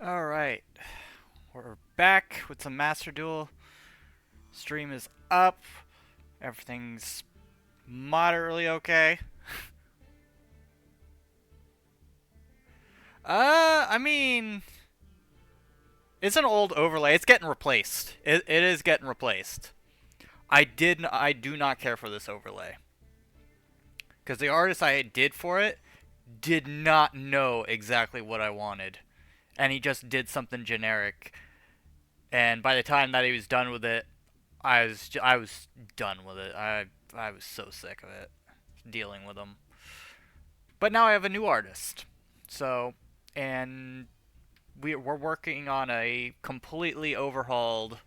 Alright, we're back with some Master Duel. Stream is up. Everything's moderately okay. I mean, it's an old overlay. It's getting replaced. It is getting replaced. I do not care for this overlay. Because the artist I did for it did not know exactly what I wanted. And he just did something generic. And by the time that he was done with it, I was done with it. I was so sick of it dealing with him. But now I have a new artist. So, and we're working on a completely overhauled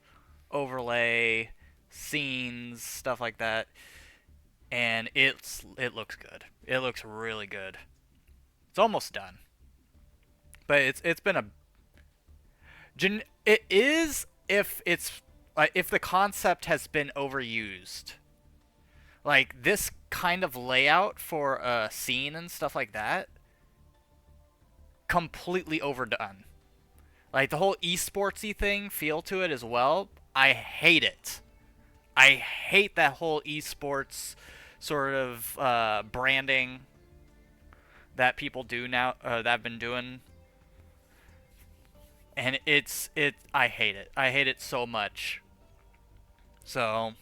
overlay, scenes, stuff like that. And it looks good. It looks really good. It's almost done. But it's been a it is if the concept has been overused. Like this kind of layout for a scene and stuff like that, completely overdone. Like the whole esportsy thing feel to it as well. I hate it. I hate that whole esports sort of branding that people do now. That have been doing, and it. I hate it. I hate it so much. So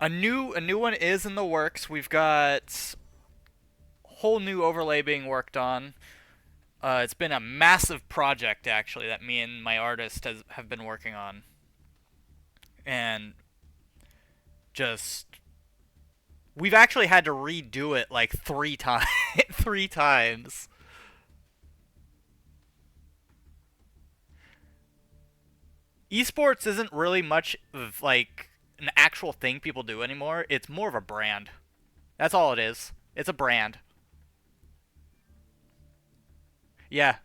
a new one is in the works. We've got whole new overlay being worked on. It's been a massive project actually that me and my artist have been working on, and just we've actually had to redo it like three times. Three times. Esports isn't really much of like an actual thing people do anymore. It's more of a brand. That's all it is. It's a brand. Yeah,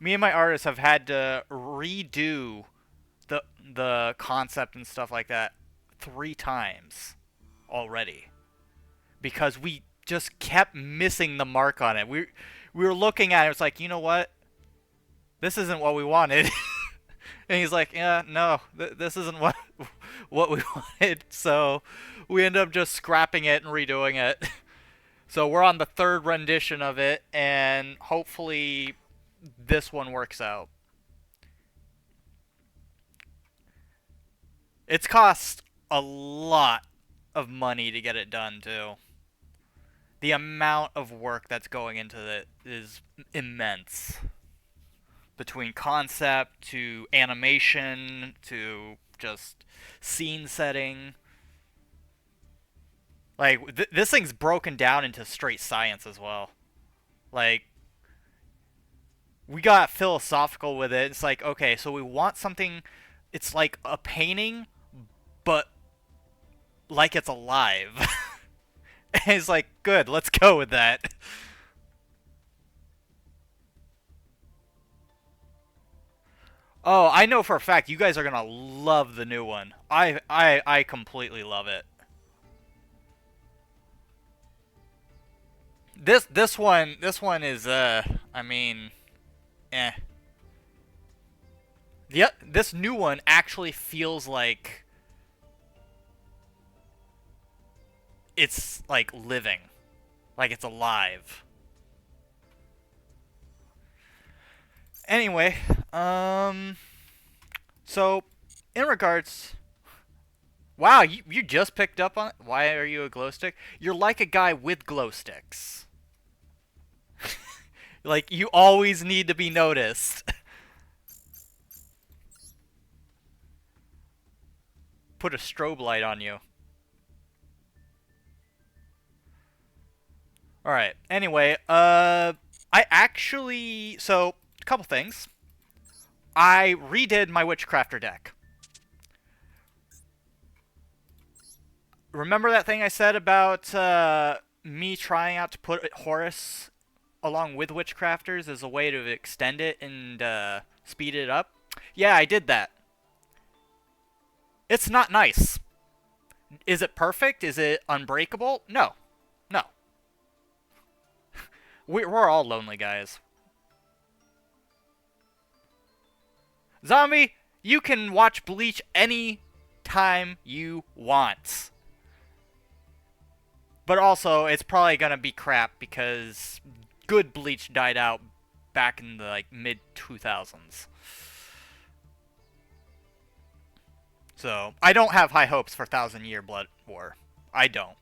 me and my artists have had to redo the concept and stuff like that three times already because we just kept missing the mark on it. We were looking at it. It's like, you know what? This isn't what we wanted. And he's like, yeah, no, this isn't what we wanted. So we end up just scrapping it and redoing it. So we're on the third rendition of it, and hopefully this one works out. It's cost a lot of money to get it done, too. The amount of work that's going into it is immense. Between concept to animation to just scene setting. Like, this thing's broken down into straight science as well. Like, we got philosophical with it. It's like, okay, so we want something, it's like a painting, but like it's alive. And it's like, good, let's go with that. Oh, I know for a fact you guys are gonna love the new one. I completely love it. This one is I mean, eh. Yep, this new one actually feels like it's like living, like it's alive. Anyway, so in regards, wow, you just picked up on it. Why are you a glow stick? You're like a guy with glow sticks. Like you always need to be noticed. Put a strobe light on you. All right. Anyway, I actually a couple things. I redid my Witchcrafter deck. Remember that thing I said about me trying out to put Horus along with Witchcrafters as a way to extend it and speed it up? Yeah, I did that. It's not nice. Is it perfect? Is it unbreakable? No. No. We're all lonely guys. Zombie, you can watch Bleach any time you want. But also, it's probably gonna be crap because good Bleach died out back in the like mid 2000s. So I don't have high hopes for Thousand Year Blood War. I don't.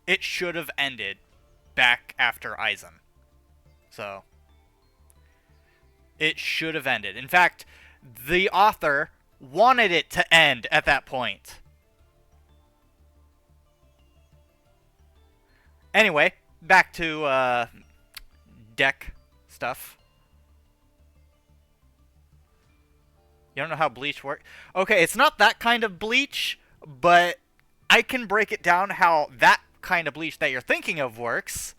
It should have ended back after Aizen. So it should have ended. In fact, the author wanted it to end at that point. Anyway, back to deck stuff. You don't know how Bleach works? Okay, it's not that kind of Bleach, but I can break it down how that kind of Bleach that you're thinking of works.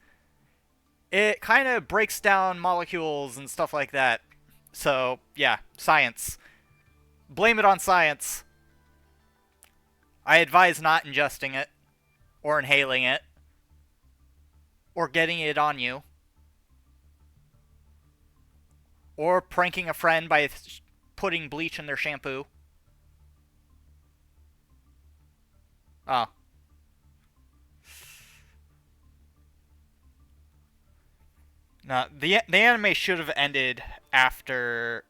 It kind of breaks down molecules and stuff like that. So, yeah, science. Blame it on science. I advise not ingesting it, or inhaling it, or getting it on you, or pranking a friend by putting bleach in their shampoo. Oh. No, the anime should have ended after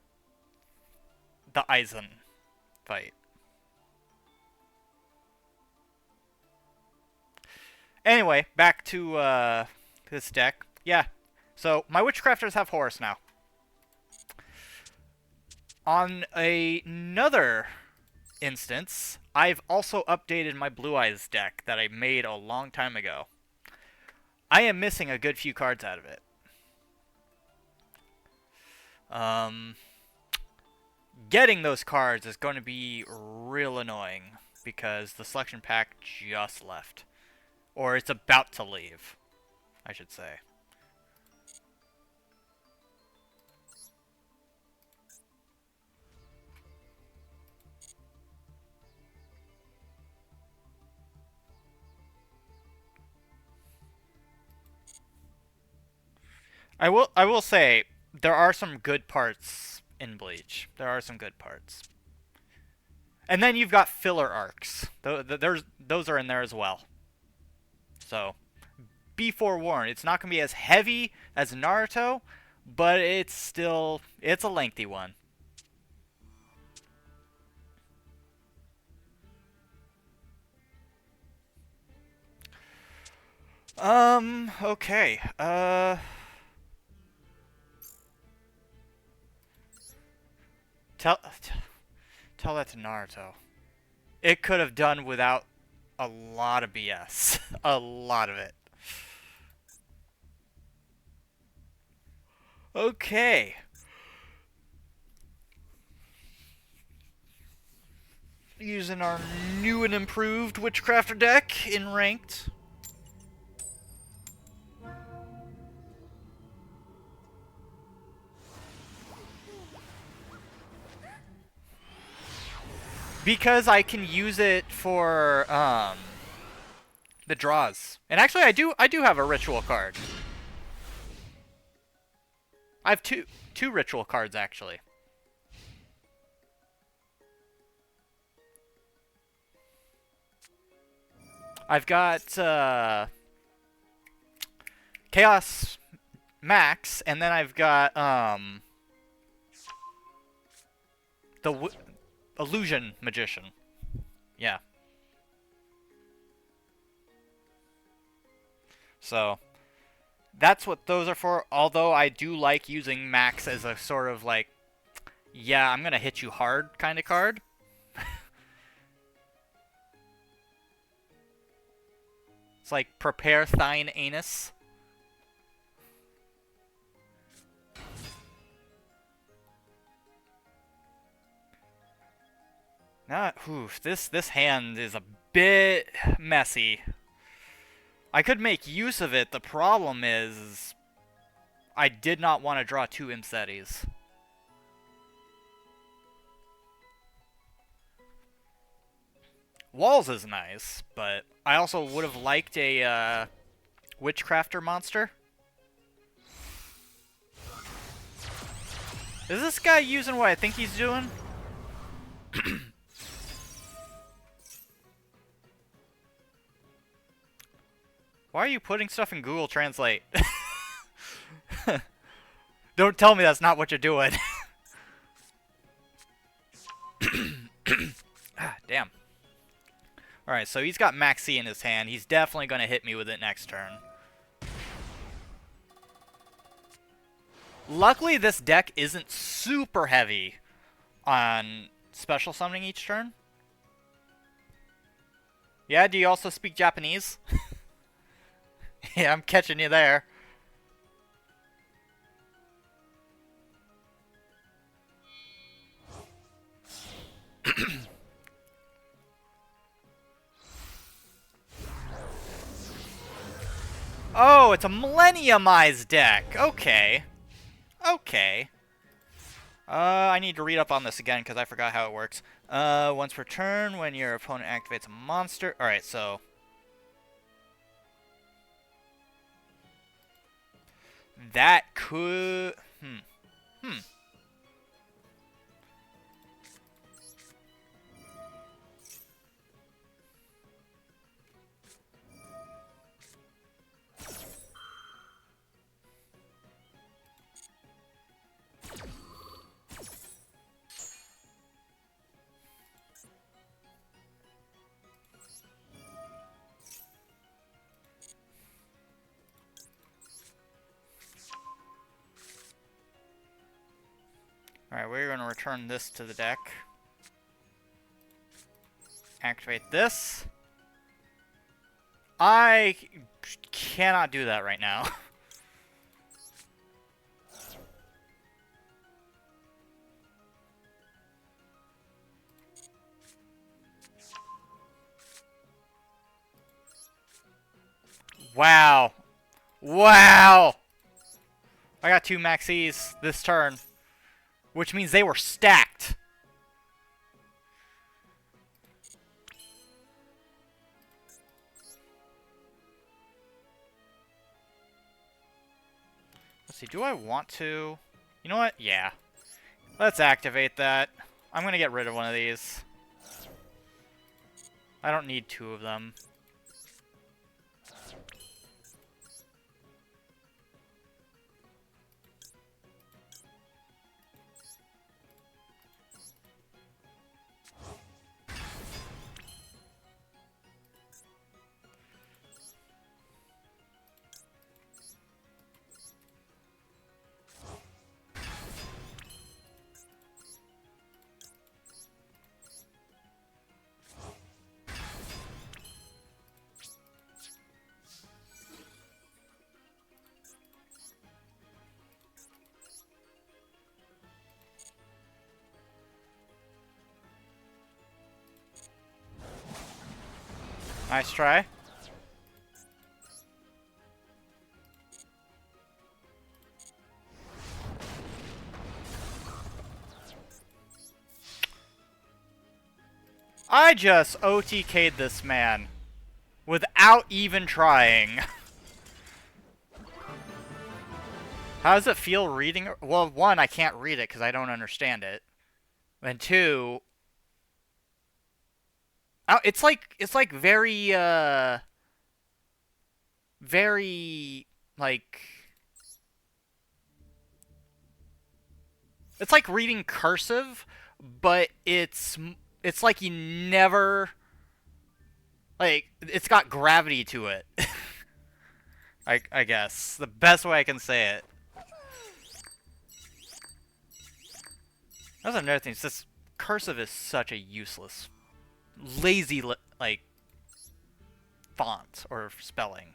the Aizen fight. Anyway, back to this deck. Yeah, so my Witchcrafters have Horus now. On another instance, I've also updated my Blue Eyes deck that I made a long time ago. I am missing a good few cards out of it. Getting those cards is going to be real annoying because the selection pack just left. Or it's about to leave, I should say. I will say there are some good parts in Bleach. There are some good parts. And then you've got filler arcs. Those are in there as well. So, be forewarned. It's not going to be as heavy as Naruto, but it's a lengthy one. Okay. Tell that to Naruto. It could have done without a lot of BS. A lot of it. Okay. Using our new and improved Witchcrafter deck in Ranked. Because I can use it for the draws. And actually I do have a ritual card. I have two ritual cards actually. I've got Chaos Max, and then I've got the Illusion Magician. Yeah. So that's what those are for, although I do like using Max as a sort of like, yeah, I'm gonna hit you hard kind of card. It's like prepare thine anus. This hand is a bit messy. I could make use of it. The problem is I did not want to draw 2 Imsetis. Walls is nice, but I also would have liked a Witchcrafter monster. Is this guy using what I think he's doing? Why are you putting stuff in Google Translate? Don't tell me that's not what you're doing. Ah, damn. Alright, so he's got Maxi in his hand. He's definitely going to hit me with it next turn. Luckily, this deck isn't super heavy on special summoning each turn. Yeah, do you also speak Japanese? Yeah, I'm catching you there. Oh, it's a Millenniumized deck. Okay. Okay. I need to read up on this again because I forgot how it works. Once per turn, when your opponent activates a monster. Alright, so. That could. Alright, we're going to return this to the deck. Activate this. I cannot do that right now. Wow. Wow! I got 2 Maxis this turn. Which means they were stacked. Let's see, do I want to? You know what? Yeah. Let's activate that. I'm gonna get rid of one of these. I don't need 2 of them. Nice try. I just OTK'd this man. Without even trying. How does it feel reading? Well, 1, I can't read it because I don't understand it. And 2... Oh, it's like very, very, like... It's like reading cursive, but it's like you never... Like, it's got gravity to it. I guess. The best way I can say it. That's another thing. It's this cursive is such a useless, lazy, like, font or spelling.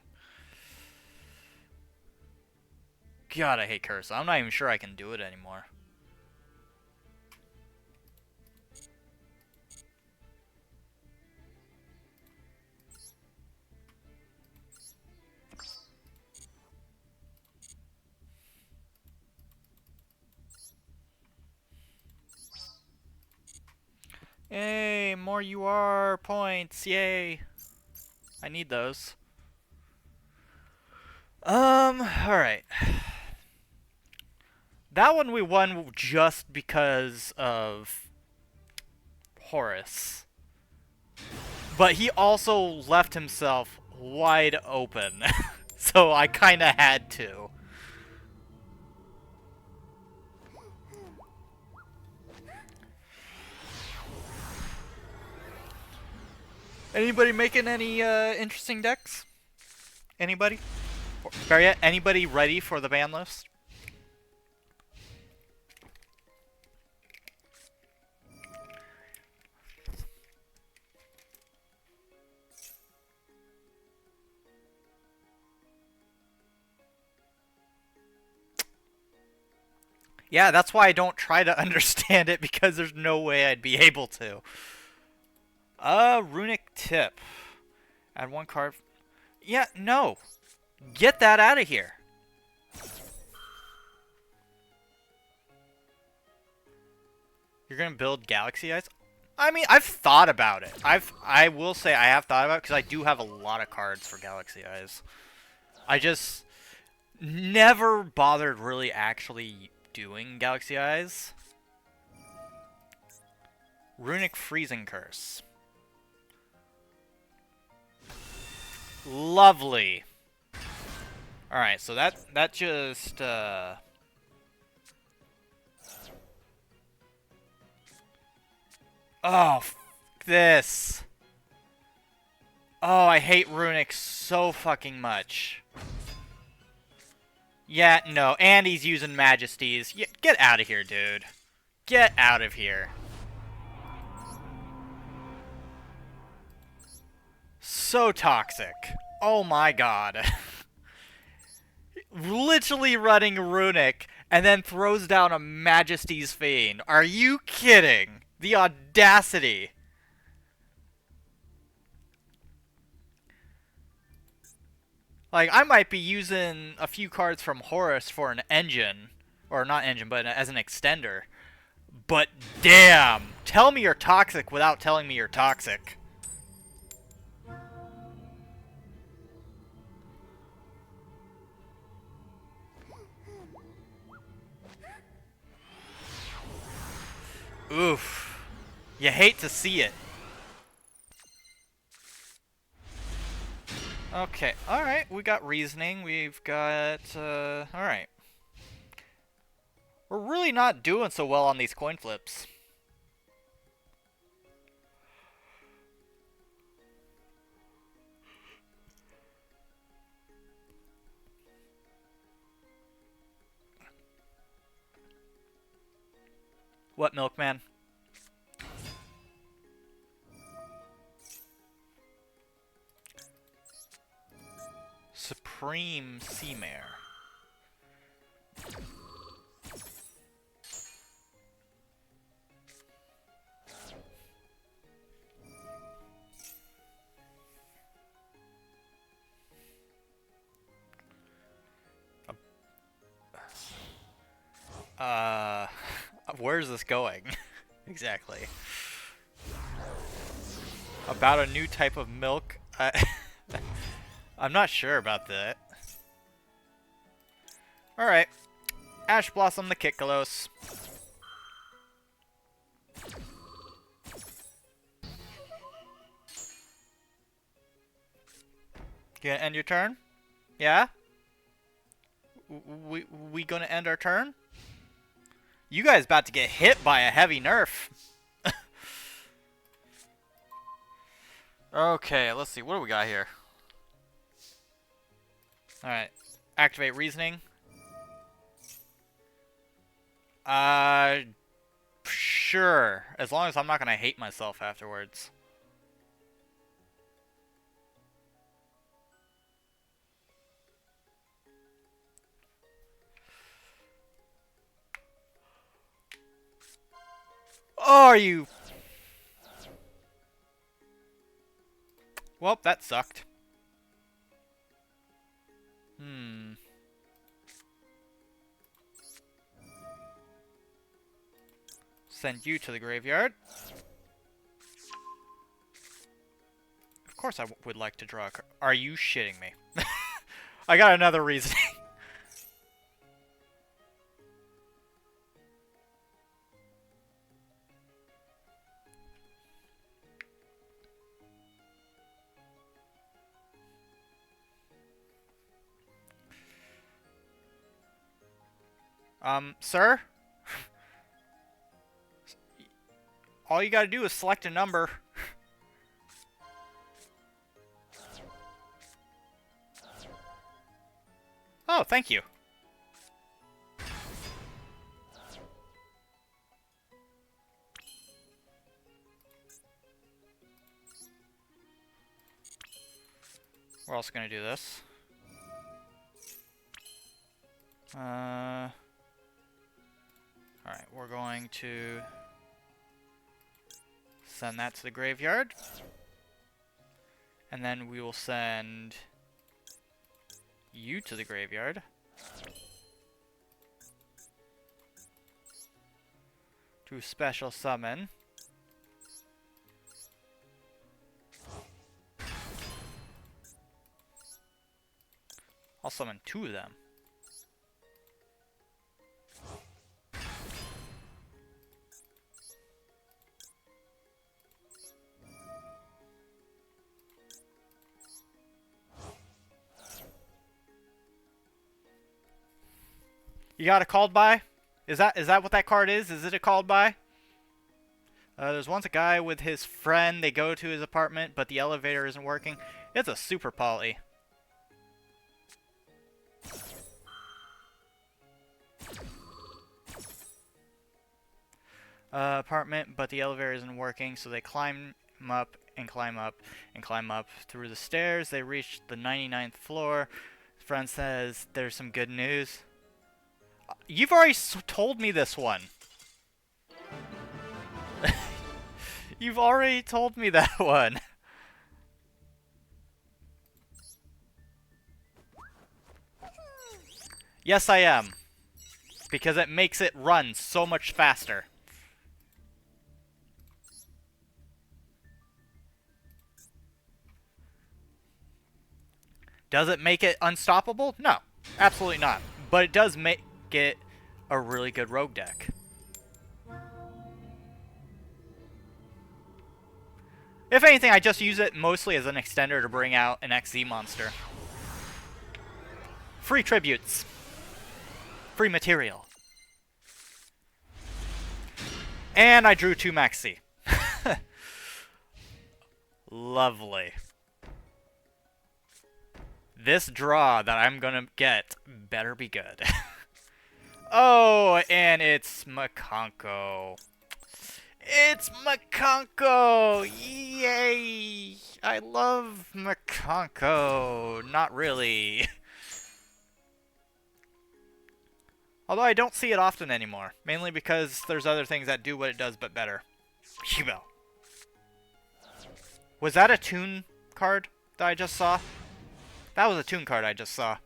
God, I hate cursive. I'm not even sure I can do it anymore. Yay, more UR points, yay. I need those. Alright. That one we won just because of Horus. But he also left himself wide open. So I kinda had to. Anybody making any interesting decks? Anybody? Better yet, anybody ready for the ban list? Yeah, that's why I don't try to understand it, because there's no way I'd be able to. Runic Tip. Add one card. Yeah, no. Get that out of here. You're gonna build Galaxy Eyes? I mean, I've thought about it. I will say I have thought about it, because I do have a lot of cards for Galaxy Eyes. I just never bothered really actually doing Galaxy Eyes. Runic Freezing Curse. Lovely. Alright, so that just oh, f this. Oh, I hate Runic so fucking much. Yeah, no, and he's using Majesties. Get out of here, dude. Get out of here. So toxic. Oh my god. Literally running Runic, and then throws down a Majesty's Fiend. Are you kidding? The audacity. Like, I might be using a few cards from Horus for an engine. Or not engine, but as an extender. But damn! Tell me you're toxic without telling me you're toxic. Oof. You hate to see it. Okay, alright, we got reasoning, we've got, alright. We're really not doing so well on these coin flips. What, Milkman? Supreme Seamare. Where's this going? Exactly. About a new type of milk? I'm not sure about that. Alright. Ash Blossom the Kitkalos. You gonna end your turn? Yeah? We gonna end our turn? You guys about to get hit by a heavy nerf. Okay, let's see. What do we got here? Alright. Activate Reasoning. Sure. As long as I'm not gonna hate myself afterwards. Oh, are you... Well, that sucked. Send you to the graveyard. Of course I would like to draw a card. Are you shitting me? I got another reasoning. Sir? All you gotta do is select a number. Oh, thank you. We're also gonna do this. Alright, we're going to send that to the graveyard. And then we will send you to the graveyard. To special summon. I'll summon 2 of them. You got a called by? Is that what that card is? Is it a called by? There's once a guy with his friend. They go to his apartment, but the elevator isn't working. It's a super poly. Apartment, but the elevator isn't working, so they climb up and climb up and climb up through the stairs. They reach the 99th floor. His friend says, "There's some good news." You've already told me this one. You've already told me that one. Yes, I am. Because it makes it run so much faster. Does it make it unstoppable? No, absolutely not. But it does make it a really good rogue deck. If anything, I just use it mostly as an extender to bring out an XZ monster. Free tributes. Free material. And I drew 2 Maxi. Lovely. This draw that I'm gonna get better be good. Oh, and it's Makonko. It's Makonko! Yay! I love Makonko. Not really. Although I don't see it often anymore. Mainly because there's other things that do what it does but better. Hubo. Was that a Toon card that I just saw? That was a Toon card I just saw.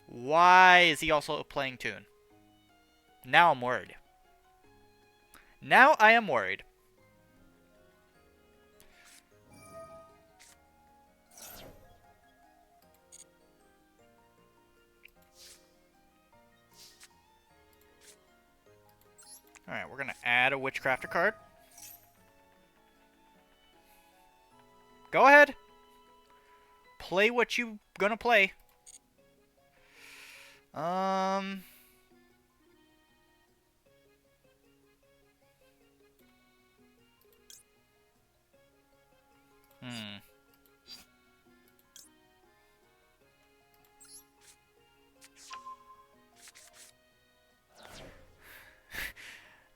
Why is he also playing Toon? Now I'm worried. Now I am worried. Alright, we're going to add a Witchcrafter card. Go ahead. Play what you gonna play.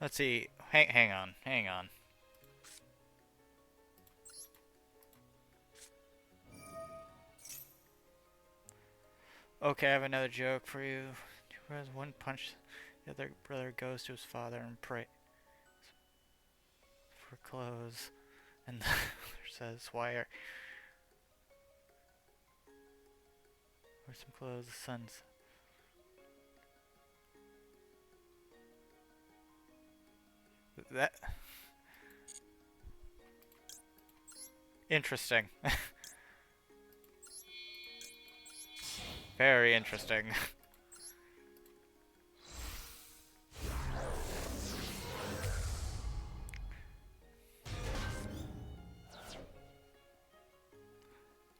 Let's see. Hang on. Okay, I have another joke for you. One punch, the other brother goes to his father and prays for clothes, and the other says, "Where's some clothes?" The son's. That interesting. Very interesting.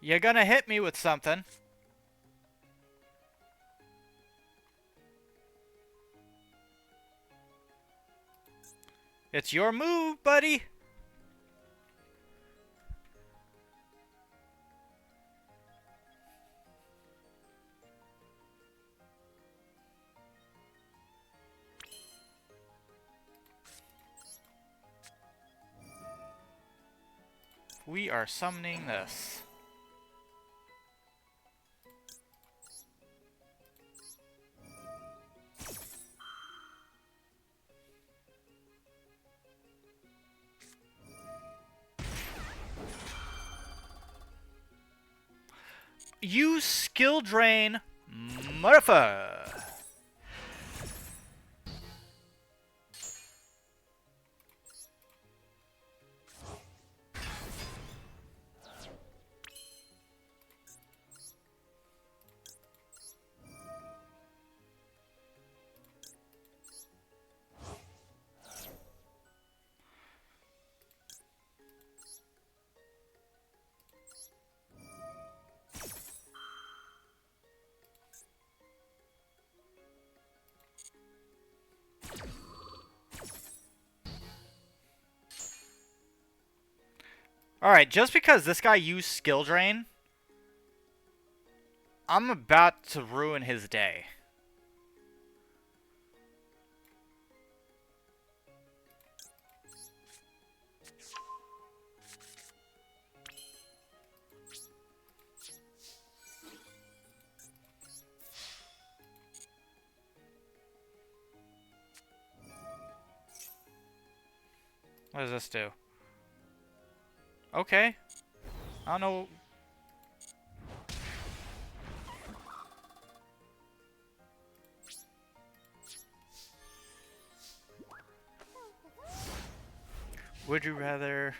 You're gonna hit me with something. It's your move, buddy! We are summoning this. Use skill drain, motherfucker. Alright, just because this guy used skill drain, I'm about to ruin his day. What does this do? Okay. I don't know. Would you rather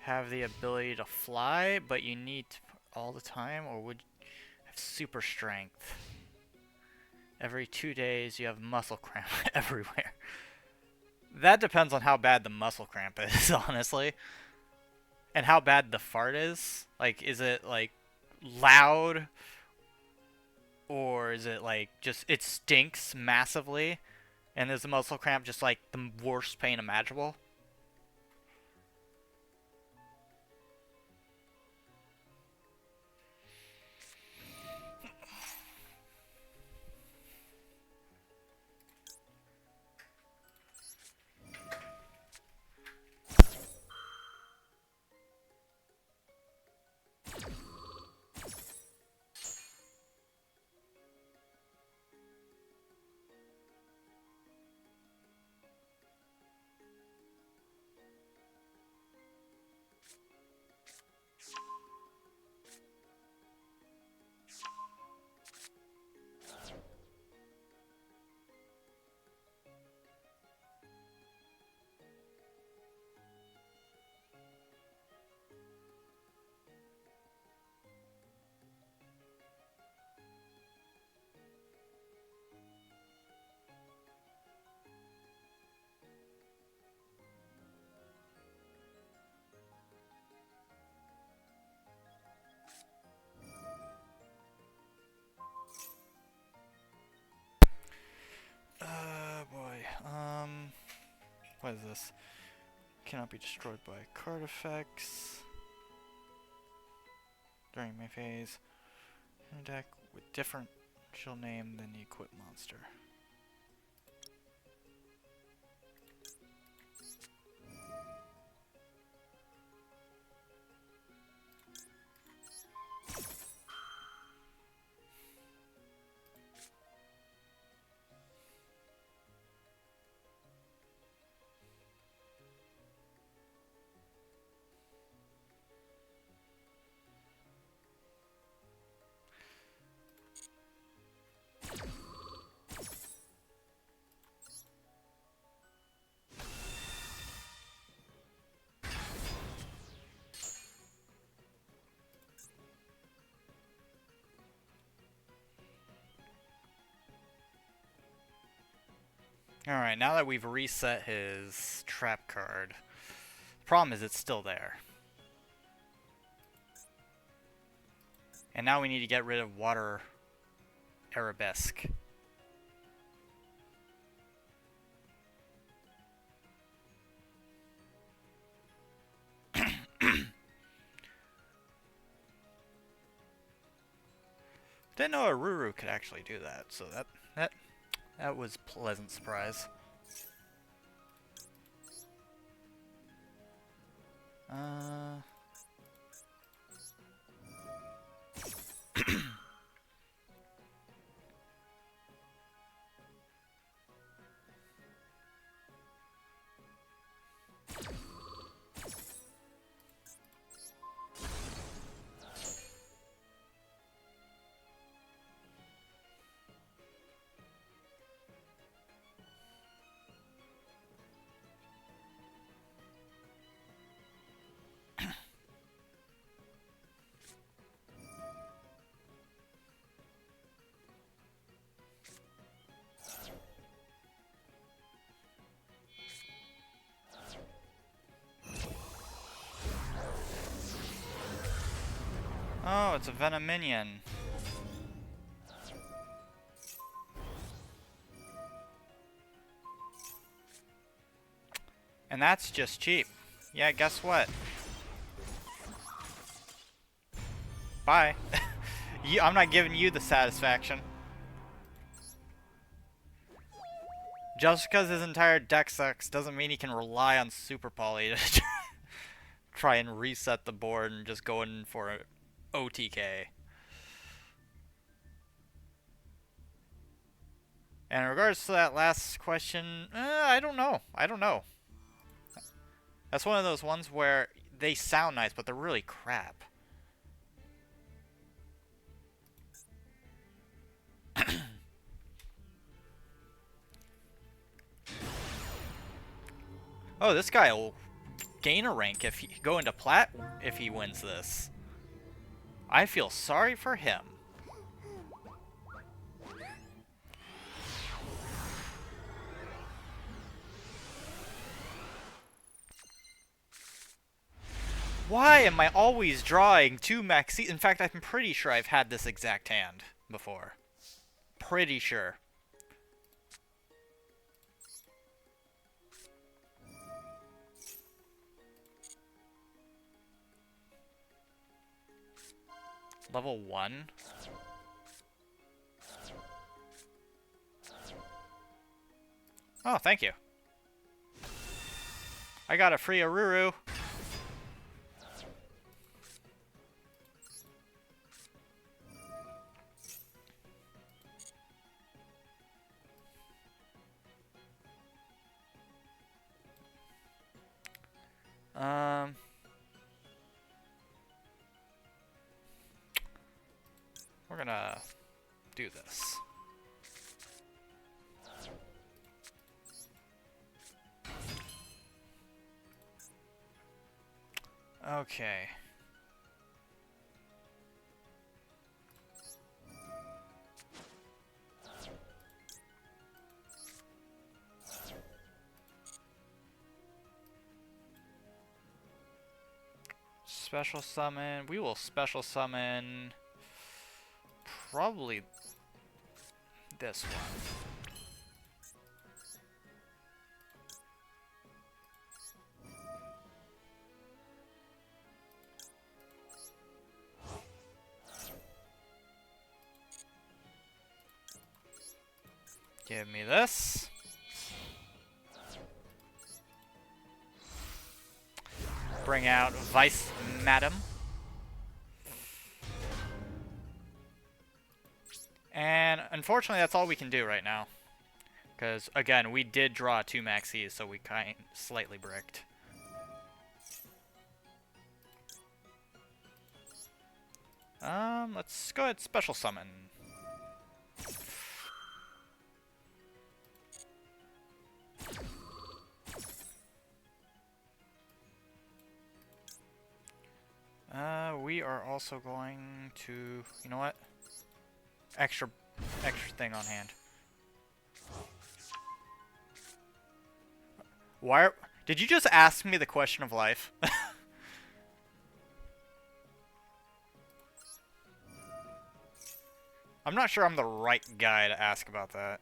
have the ability to fly, but you need all the time, or would you have super strength? Every 2 days, you have muscle cramp everywhere. That depends on how bad the muscle cramp is, honestly. And how bad the fart is. Like, is it, like, loud? Or is it, like, just, it stinks massively? And is the muscle cramp just, like, the worst pain imaginable? Boy. What is this? Cannot be destroyed by card effects. During my phase. In a deck with different shield name than the equipped monster. Alright, now that we've reset his trap card, the problem is it's still there. And now we need to get rid of Water Arabesque. Didn't know a Ruru could actually do that, so that was a pleasant surprise. Oh, it's a Venom minion. And that's just cheap. Yeah, guess what? Bye. I'm not giving you the satisfaction. Just because his entire deck sucks doesn't mean he can rely on Super Poly to try and reset the board and just go in for an OTK. And in regards to that last question, I don't know. I don't know. That's one of those ones where they sound nice, but they're really crap. Oh, this guy will gain a rank if he go into plat if he wins this. I feel sorry for him. Why am I always drawing 2 maxi? In fact, I'm pretty sure I've had this exact hand before. Pretty sure. Level 1? Oh, thank you. I got a free Aruru. We're gonna do this. Okay. Special summon. We will special summon probably this one. Give me this. Bring out Vice Madam. And unfortunately, that's all we can do right now. Because, again, we did draw 2 maxis, so we kind of slightly bricked. Let's go ahead special summon. We are also going to, you know what? Extra thing on hand. Did you just ask me the question of life? I'm not sure I'm the right guy to ask about that.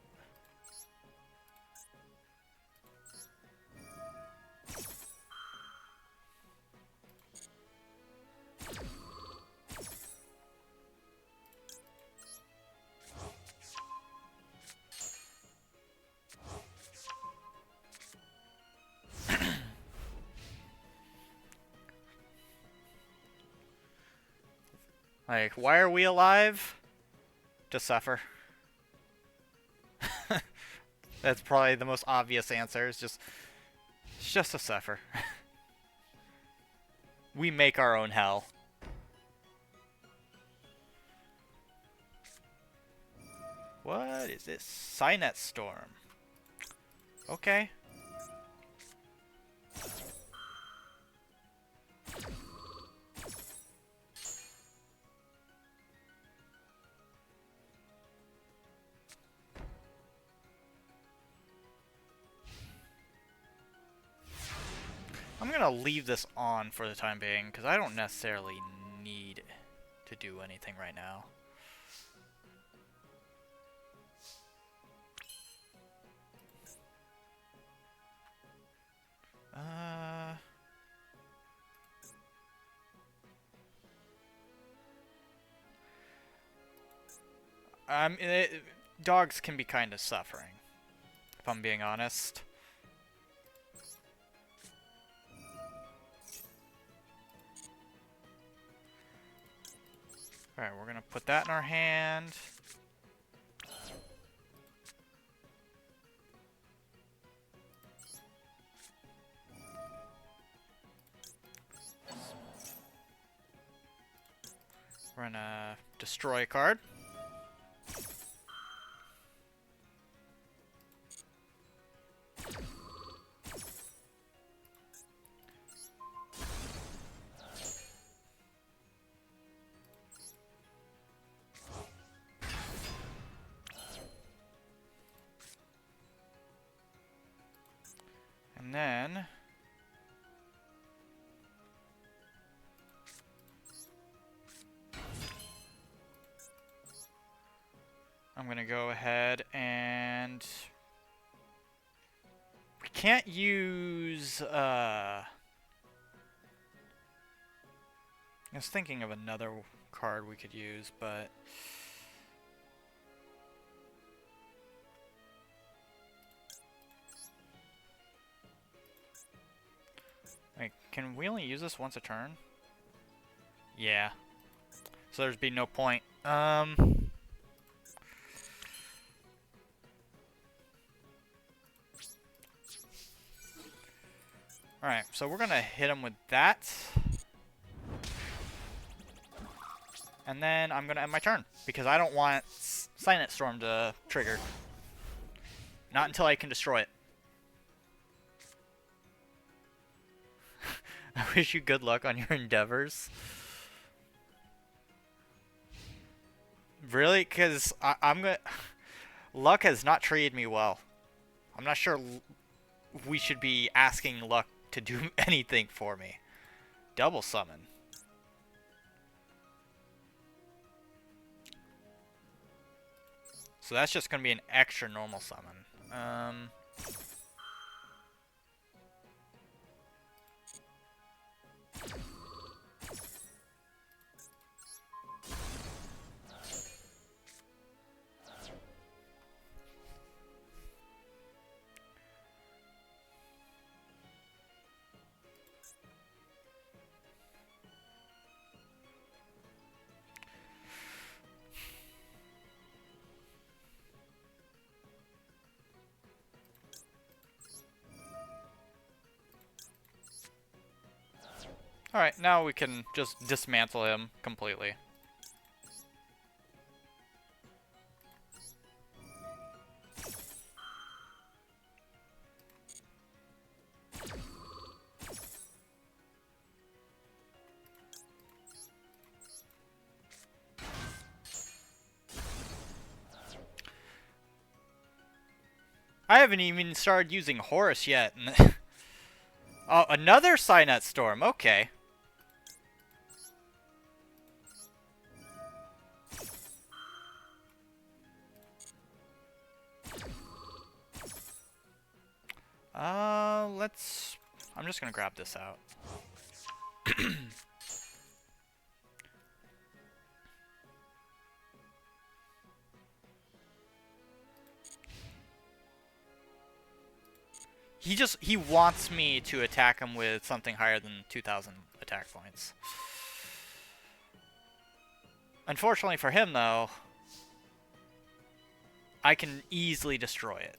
Like, why are we alive? To suffer. That's probably the most obvious answer. It's just to suffer. We make our own hell. What is this? Cynet Storm. Okay. I'm gonna leave this on for the time being, because I don't necessarily need to do anything right now. Dogs can be kind of suffering, if I'm being honest. Alright, we're gonna put that in our hand. We're gonna destroy a card. And then I'm going to go ahead and we can't use I was thinking of another card we could use, but like, can we only use this once a turn? Yeah. So there'd be no point. Alright, so we're gonna hit him with that. And then I'm gonna end my turn, because I don't want Cynet Storm to trigger. Not until I can destroy it. I wish you good luck on your endeavors. Really? Because I'm gonna... Luck has not treated me well. I'm not sure we should be asking Luck to do anything for me. Double summon. So that's just going to be an extra normal summon. Alright, now we can just dismantle him completely. I haven't even started using Horus yet. Oh, another Cynet Storm. Okay. Let's... I'm just gonna grab this out. He wants me to attack him with something higher than 2,000 attack points. Unfortunately for him, though, I can easily destroy it.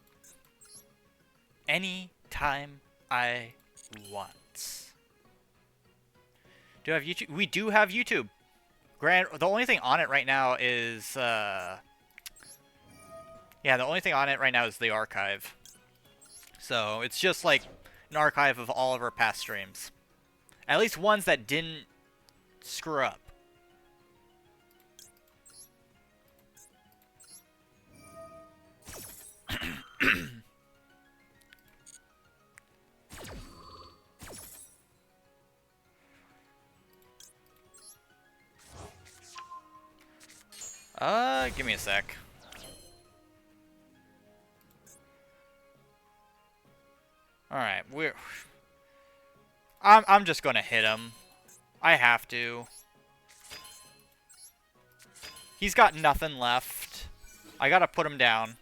Any time I want. Do I have YouTube? We do have YouTube. The only thing on it right now is, yeah, the only thing on it right now is the archive. So, it's just like an archive of all of our past streams. At least ones that didn't screw up. Give me a sec. Alright, I'm just gonna hit him. I have to. He's got nothing left. I gotta put him down.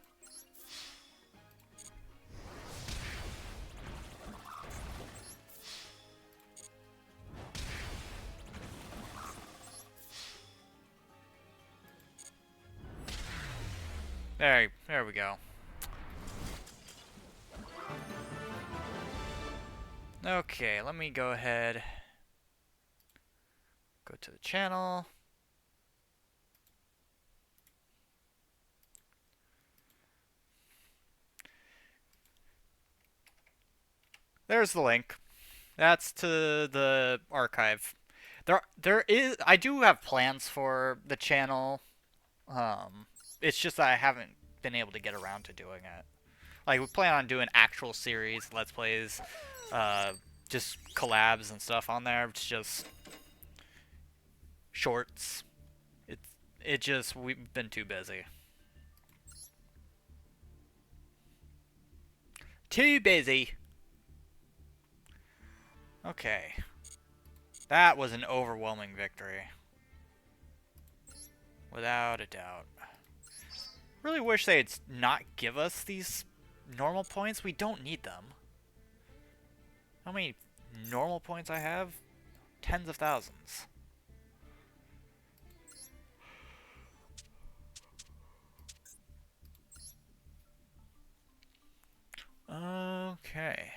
There we go. Okay, let me go ahead. Go to the channel. There's the link. That's to the archive. I do have plans for the channel. It's just that I haven't been able to get around to doing it. Like, we plan on doing actual series, Let's Plays, just collabs and stuff on there. It's just shorts. We've been too busy. Too busy. Okay. That was an overwhelming victory. Without a doubt. Really wish they'd not give us these normal points. We don't need them. How many normal points I have? Tens of thousands. Okay.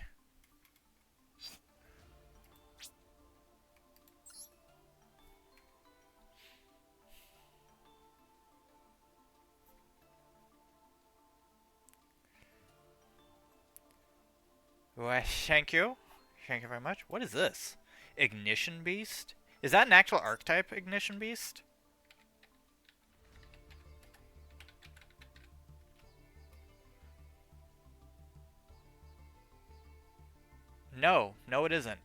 Well, thank you. Thank you very much. What is this? Ignition Beast? Is that an actual archetype, Ignition Beast? No. No, it isn't.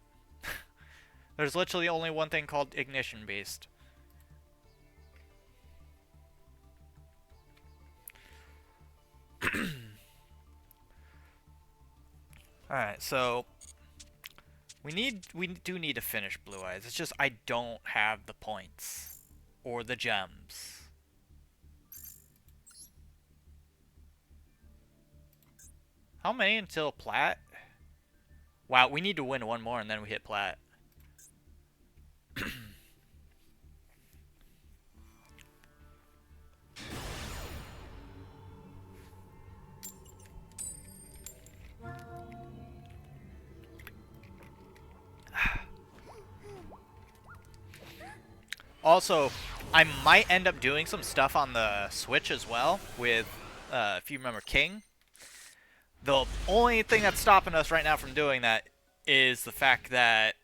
There's literally only one thing called Ignition Beast. Alright, so we do need to finish Blue Eyes. It's just I don't have the points or the gems. How many until Plat? Wow, we need to win one more and then we hit Plat. Also, I might end up doing some stuff on the Switch as well with, if you remember, King. The only thing that's stopping us right now from doing that is the fact that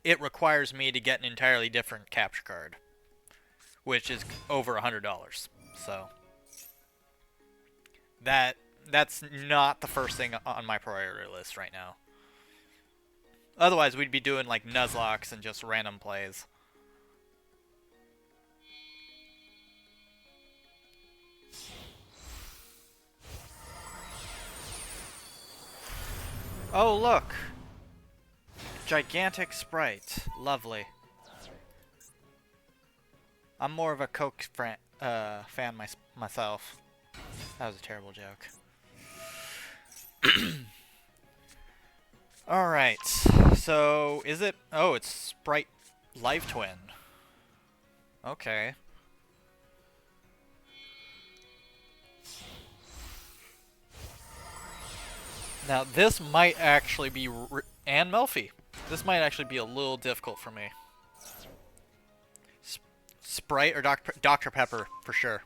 it requires me to get an entirely different capture card, which is over $100. So that's not the first thing on my priority list right now. Otherwise, we'd be doing like Nuzlocke and just random plays. Oh, look! Gigantic Sprite. Lovely. I'm more of a Coke fan myself. That was a terrible joke. Alright. So, is it... Oh, it's Sprite Live Twin. Okay. Now this might actually be and Melfi. This might actually be a little difficult for me. Sprite or Dr. Pepper for sure.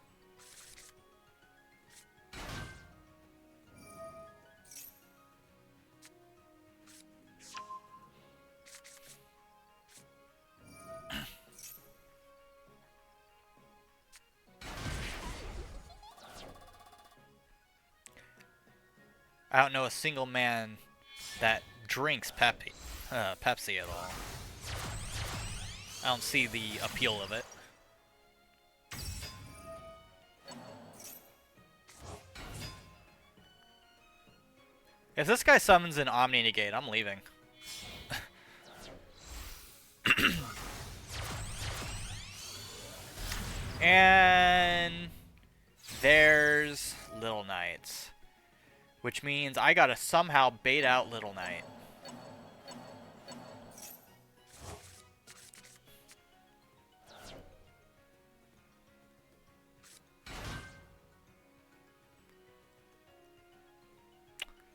I don't know a single man that drinks Pepsi at all. I don't see the appeal of it. If this guy summons an Omni Negate, I'm leaving. And there's Little Knights. Which means I gotta somehow bait out Little Knight.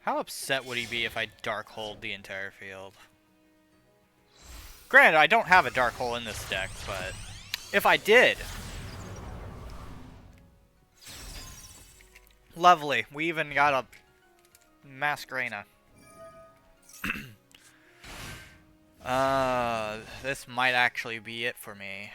How upset would he be if I Dark Hold the entire field? Granted, I don't have a Dark Hole in this deck, but if I did... Lovely. We even got a Masquerena. This might actually be it for me.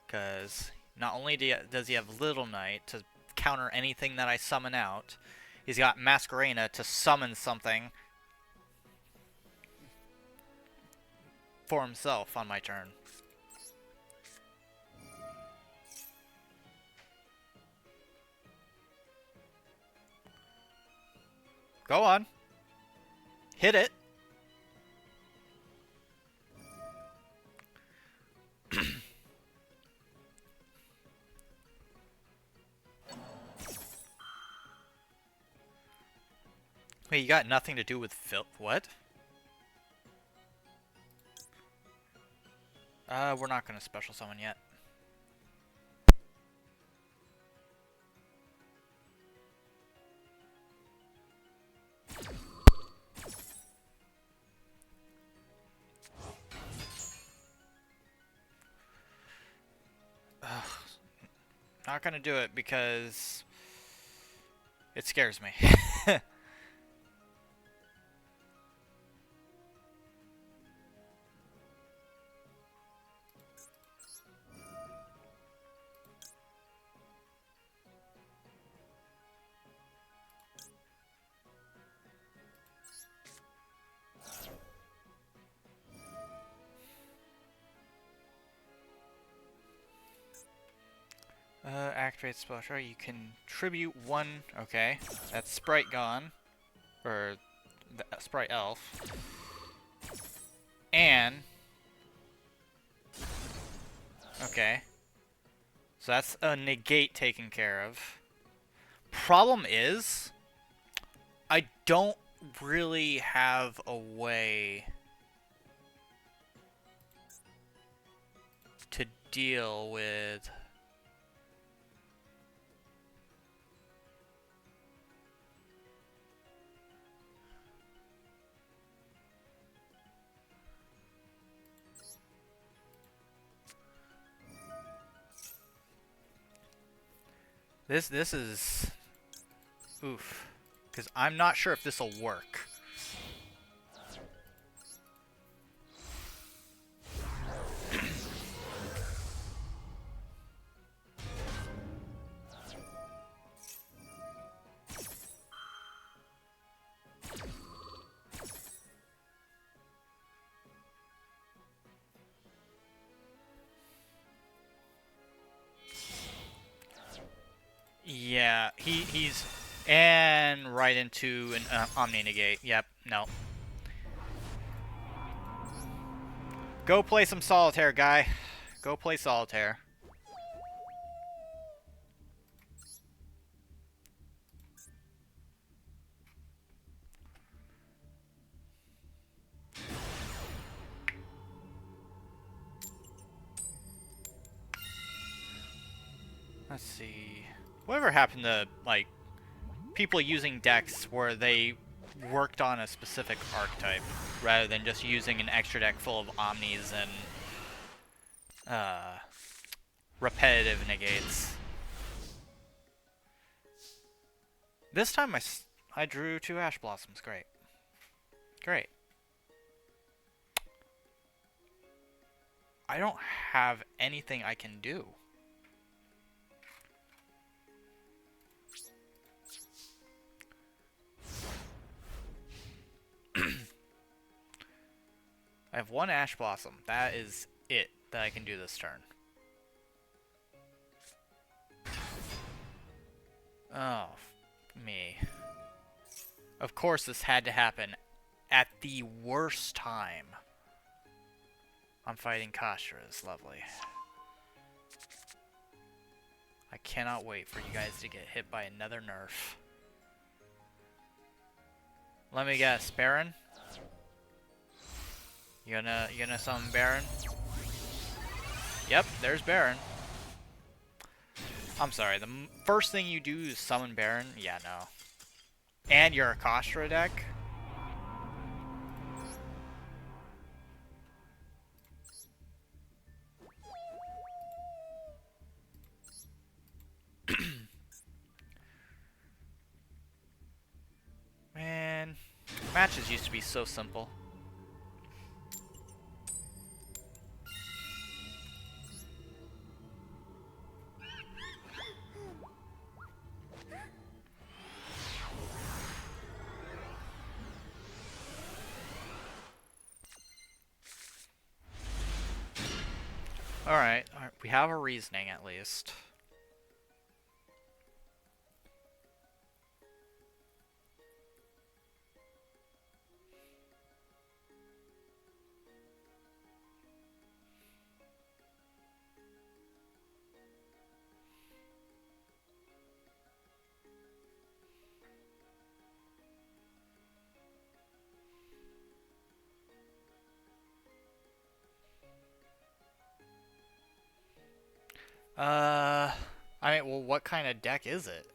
Because not only does he have Little Knight to counter anything that I summon out, he's got Masquerena to summon something for himself on my turn. Go on. Hit it. Wait, you got nothing to do with Phil? What? We're not gonna special summon yet. Ugh. Not gonna do it because it scares me. Activate spell. Sure, you can tribute one. Okay, that's Sprite gone, or the Sprite Elf, and okay, so that's a negate taken care of. Problem is, I don't really have a way to deal with. This is oof, because I'm not sure if this will work. Yeah, he's and right into an Omni Negate. Yep, no. Go play some Solitaire, guy. Go play Solitaire. Let's see. Whatever happened to, like, people using decks where they worked on a specific archetype rather than just using an extra deck full of omnis and repetitive negates. This time I drew 2 Ash Blossoms. Great. Great. I don't have anything I can do. I have 1 Ash Blossom. That is it that I can do this turn. Oh, me. Of course this had to happen at the worst time. I'm fighting Kashras. Lovely. I cannot wait for you guys to get hit by another nerf. Let me guess, Baron? You gonna summon Baron? Yep, there's Baron. I'm sorry, the first thing you do is summon Baron? Yeah, no. And you're a Kashra deck? Man, matches used to be so simple. Alright, we have a reasoning at least. I mean, well, what kind of deck is it?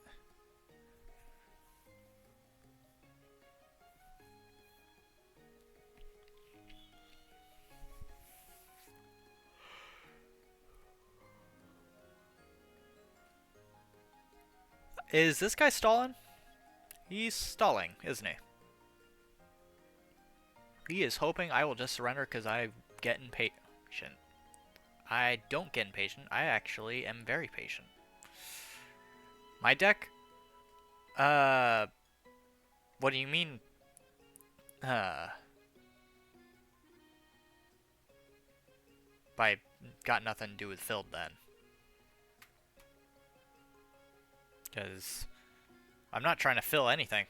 Is this guy stalling? He's stalling, isn't he? He is hoping I will just surrender because I get impatient. I don't get impatient. I actually am very patient. My deck? What do you mean? By got nothing to do with filled then. Because I'm not trying to fill anything.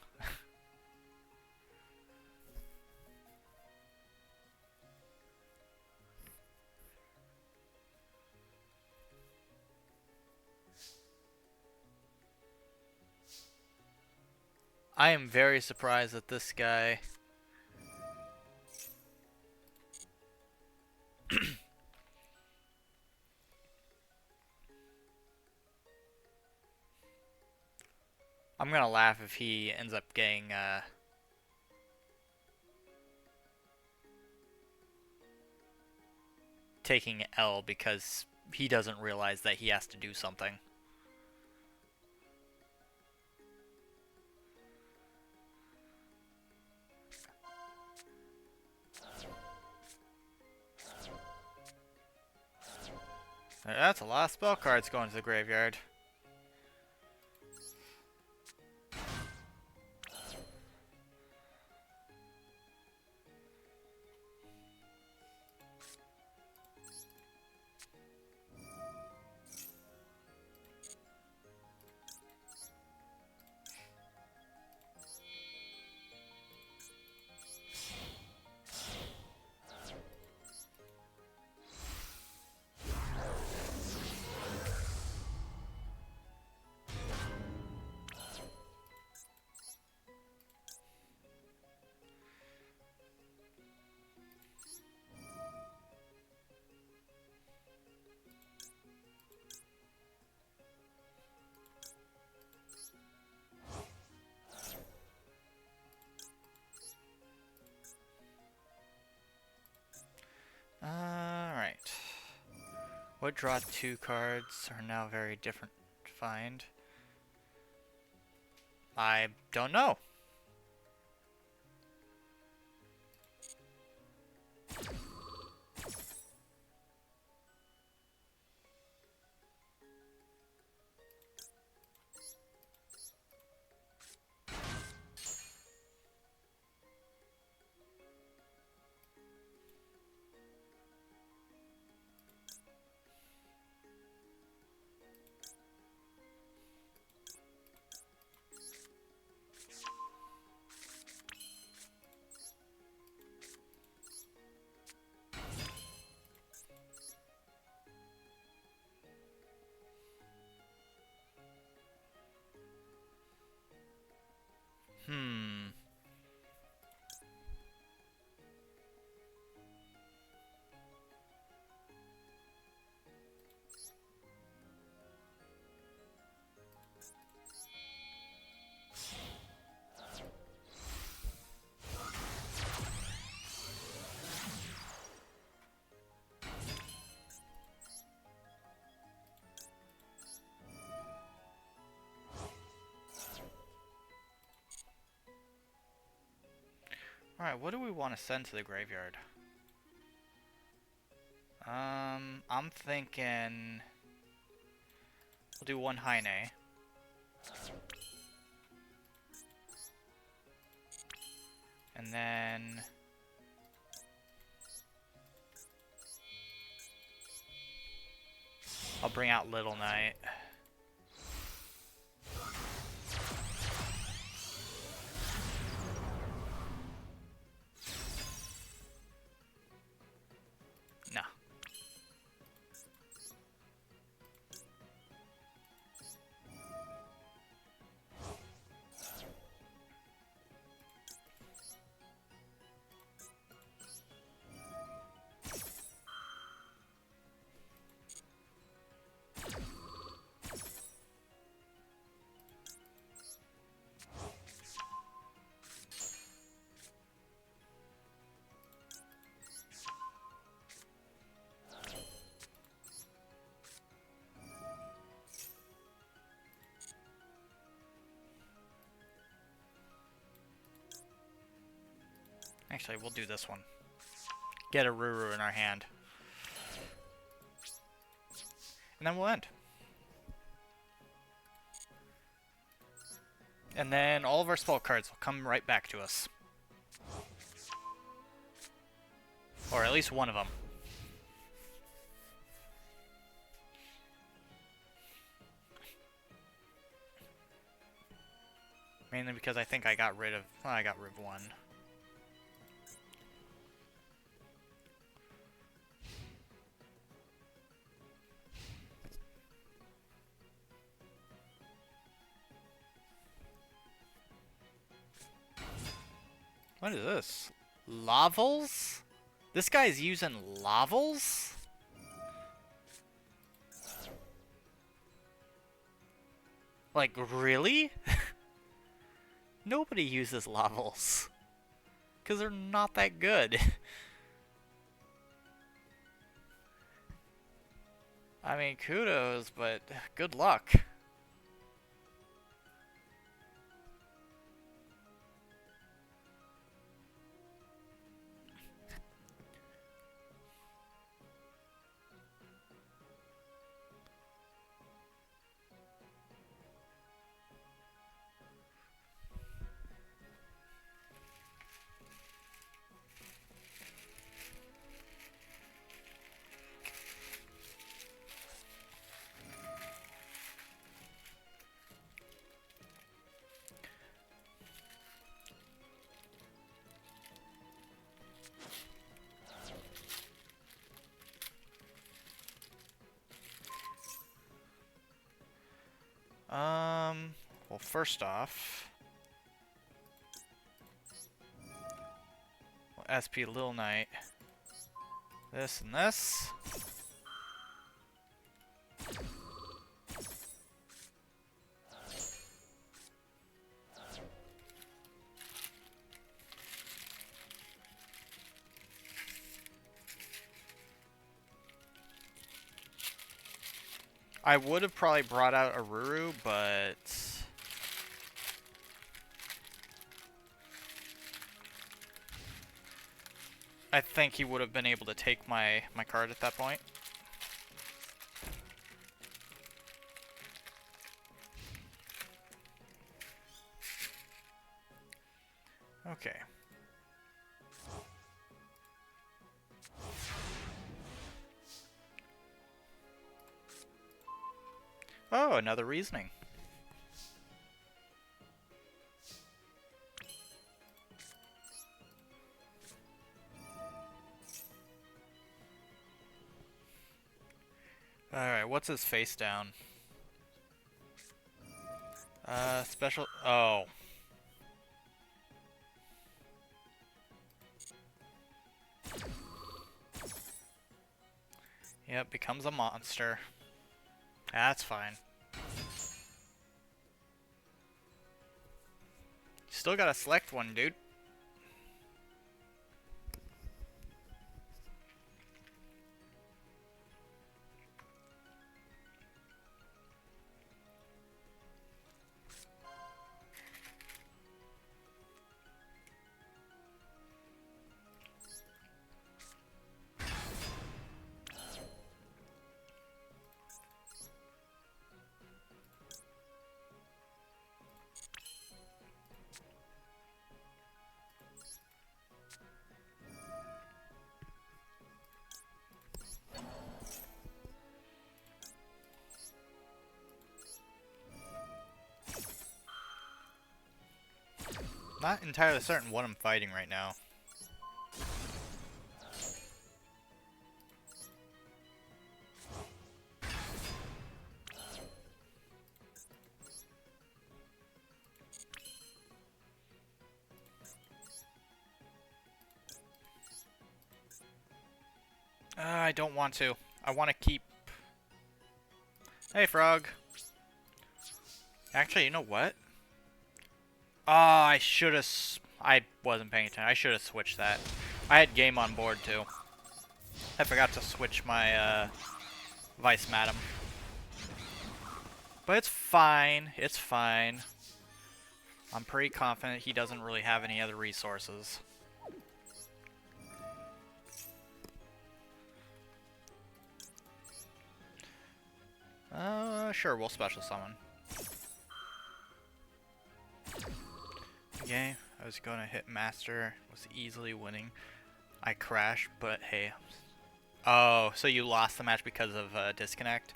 I am very surprised that this guy... I'm gonna laugh if he ends up getting, taking L because he doesn't realize that he has to do something. That's a lot of spell cards going to the graveyard. What draw 2 cards are now very different to find? I don't know. Hmm. Alright, what do we want to send to the graveyard? I'm thinking we'll do 1 Heine. And then I'll bring out Little Knight. No. Actually, we'll do this one. Get a Ruru in our hand. And then we'll end. And then all of our spell cards will come right back to us. Or at least one of them. Mainly because I think I got rid of... Well, I got rid of one. What is this? Lavels? This guy's using lavels? Like, really? Nobody uses lavels. Because they're not that good. I mean, kudos, but good luck. Well, first off, we'll SP Little Knight. This and this. I would have probably brought out Aruru, but I think he would have been able to take my card at that point. Okay. Oh, another reasoning. Alright, what's his face down? Special... Oh. Yep, becomes a monster. That's fine. Still gotta select one, dude. Not entirely certain what I'm fighting right now. I don't want to. I want to keep... Hey, Frog. Actually, you know what? I should have... I wasn't paying attention. I should have switched that. I had game on board, too. I forgot to switch my, Vice Madam. But it's fine. It's fine. I'm pretty confident he doesn't really have any other resources. Sure, we'll special summon. Okay, I was gonna hit Master, was easily winning. I crashed, but hey. Oh, so you lost the match because of disconnect?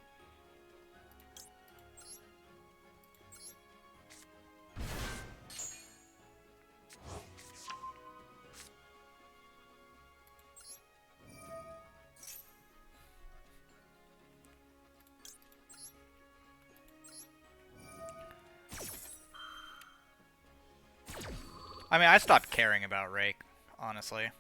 I mean, I stopped caring about Rake, honestly.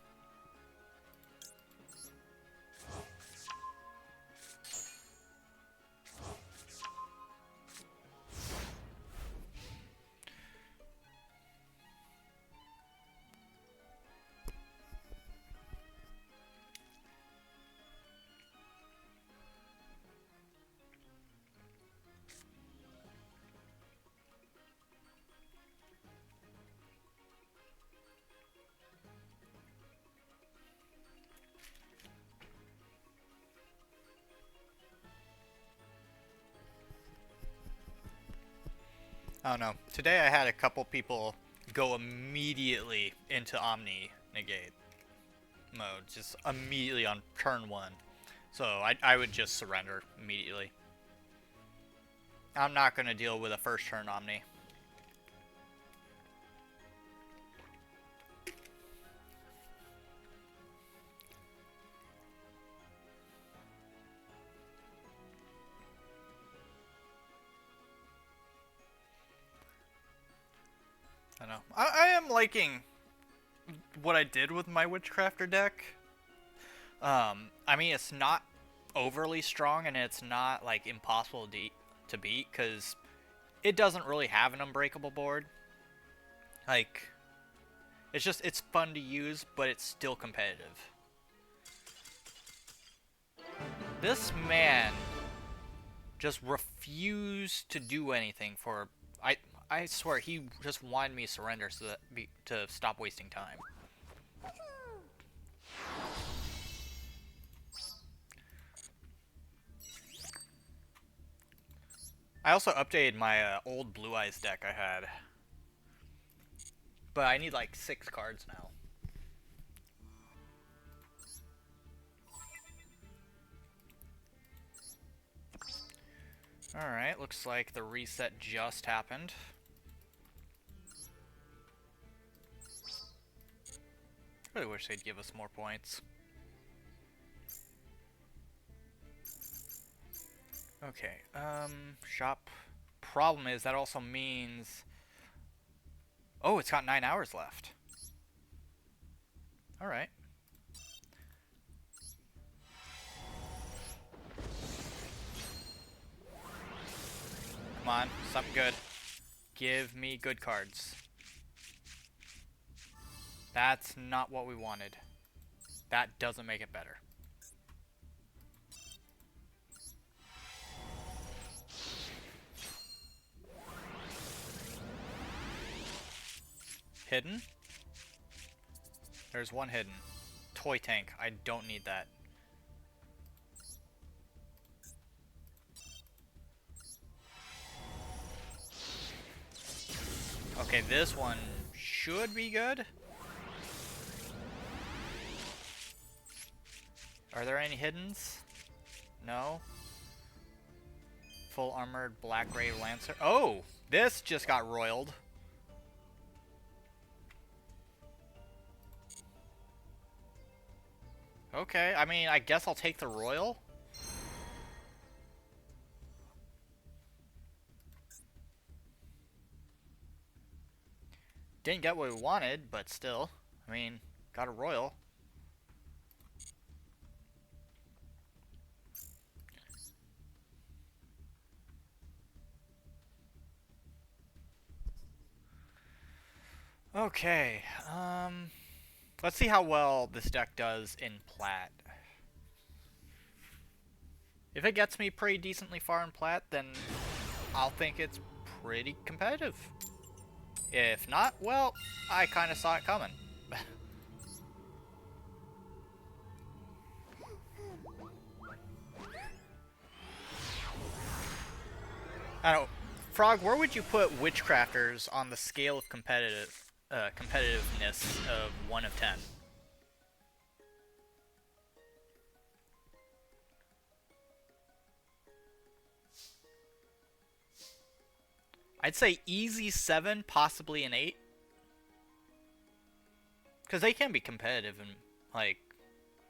I don't know. Today I had a couple people go immediately into Omni Negate mode. Just immediately on turn 1. So I would just surrender immediately. I'm not going to deal with a first turn Omni. I know. I am liking what I did with my Witchcrafter deck. I mean, it's not overly strong, and it's not, like, impossible to beat, because it doesn't really have an unbreakable board. Like, it's fun to use, but it's still competitive. This man just refused to do anything for... I swear, he just wanted me to surrender so that to stop wasting time. I also updated my old Blue Eyes deck I had. But I need like 6 cards now. Alright, looks like the reset just happened. Really wish they'd give us more points. Okay, shop. Problem is, that also means... Oh, it's got 9 hours left. Alright. Come on, something good. Give me good cards. That's not what we wanted. That doesn't make it better. Hidden? There's one hidden. Toy tank. I don't need that. Okay, this one should be good. Are there any hiddens? No. Full armored Black Ray Lancer. Oh! This just got roiled. Okay, I mean, I guess I'll take the royal. Didn't get what we wanted, but still. I mean, got a royal. Okay, let's see how well this deck does in plat. If it gets me pretty decently far in plat, then I'll think it's pretty competitive. If not, well, I kind of saw it coming. I don't know, Frog, where would you put Witchcrafters on the scale of competitiveness of 1 of 10? I'd say easy 7, possibly an 8. Because they can be competitive, and like,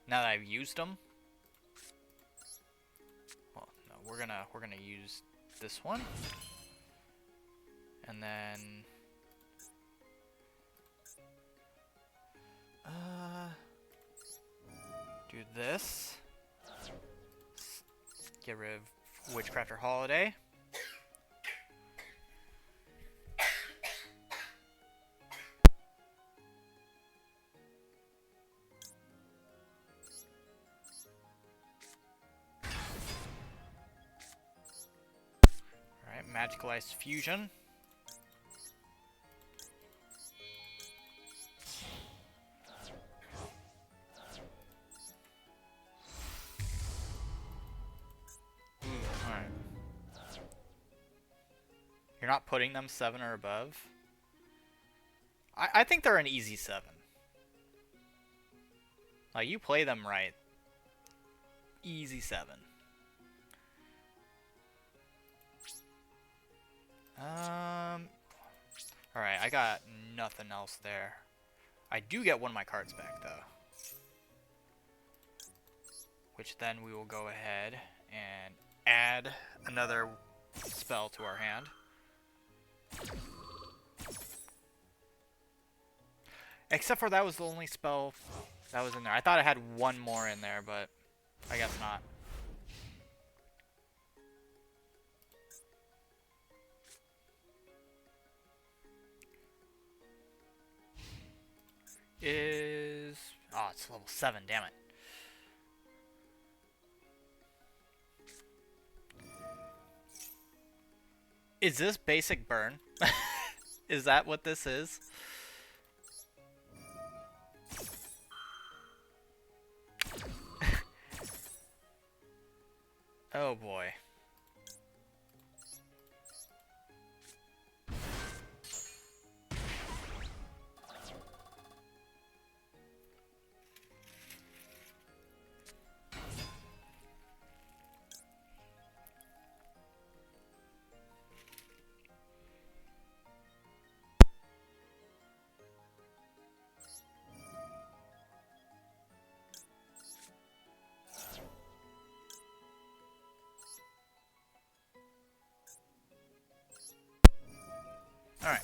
now that I've used them. Well, no, we're gonna use this one. And then... do this. Get rid of Witchcrafter Holiday. Alright, Magical Ice Fusion. Alright. You're not putting them 7 or above? I think they're an easy 7. Like, you play them right. Easy 7. Alright, I got nothing else there. I do get one of my cards back, though. Which then we will go ahead and add another spell to our hand. Except for that was the only spell that was in there. I thought I had one more in there, but I guess not. Oh, it's level 7, damn it. Is this basic burn? Is that what this is? Oh boy. Alright.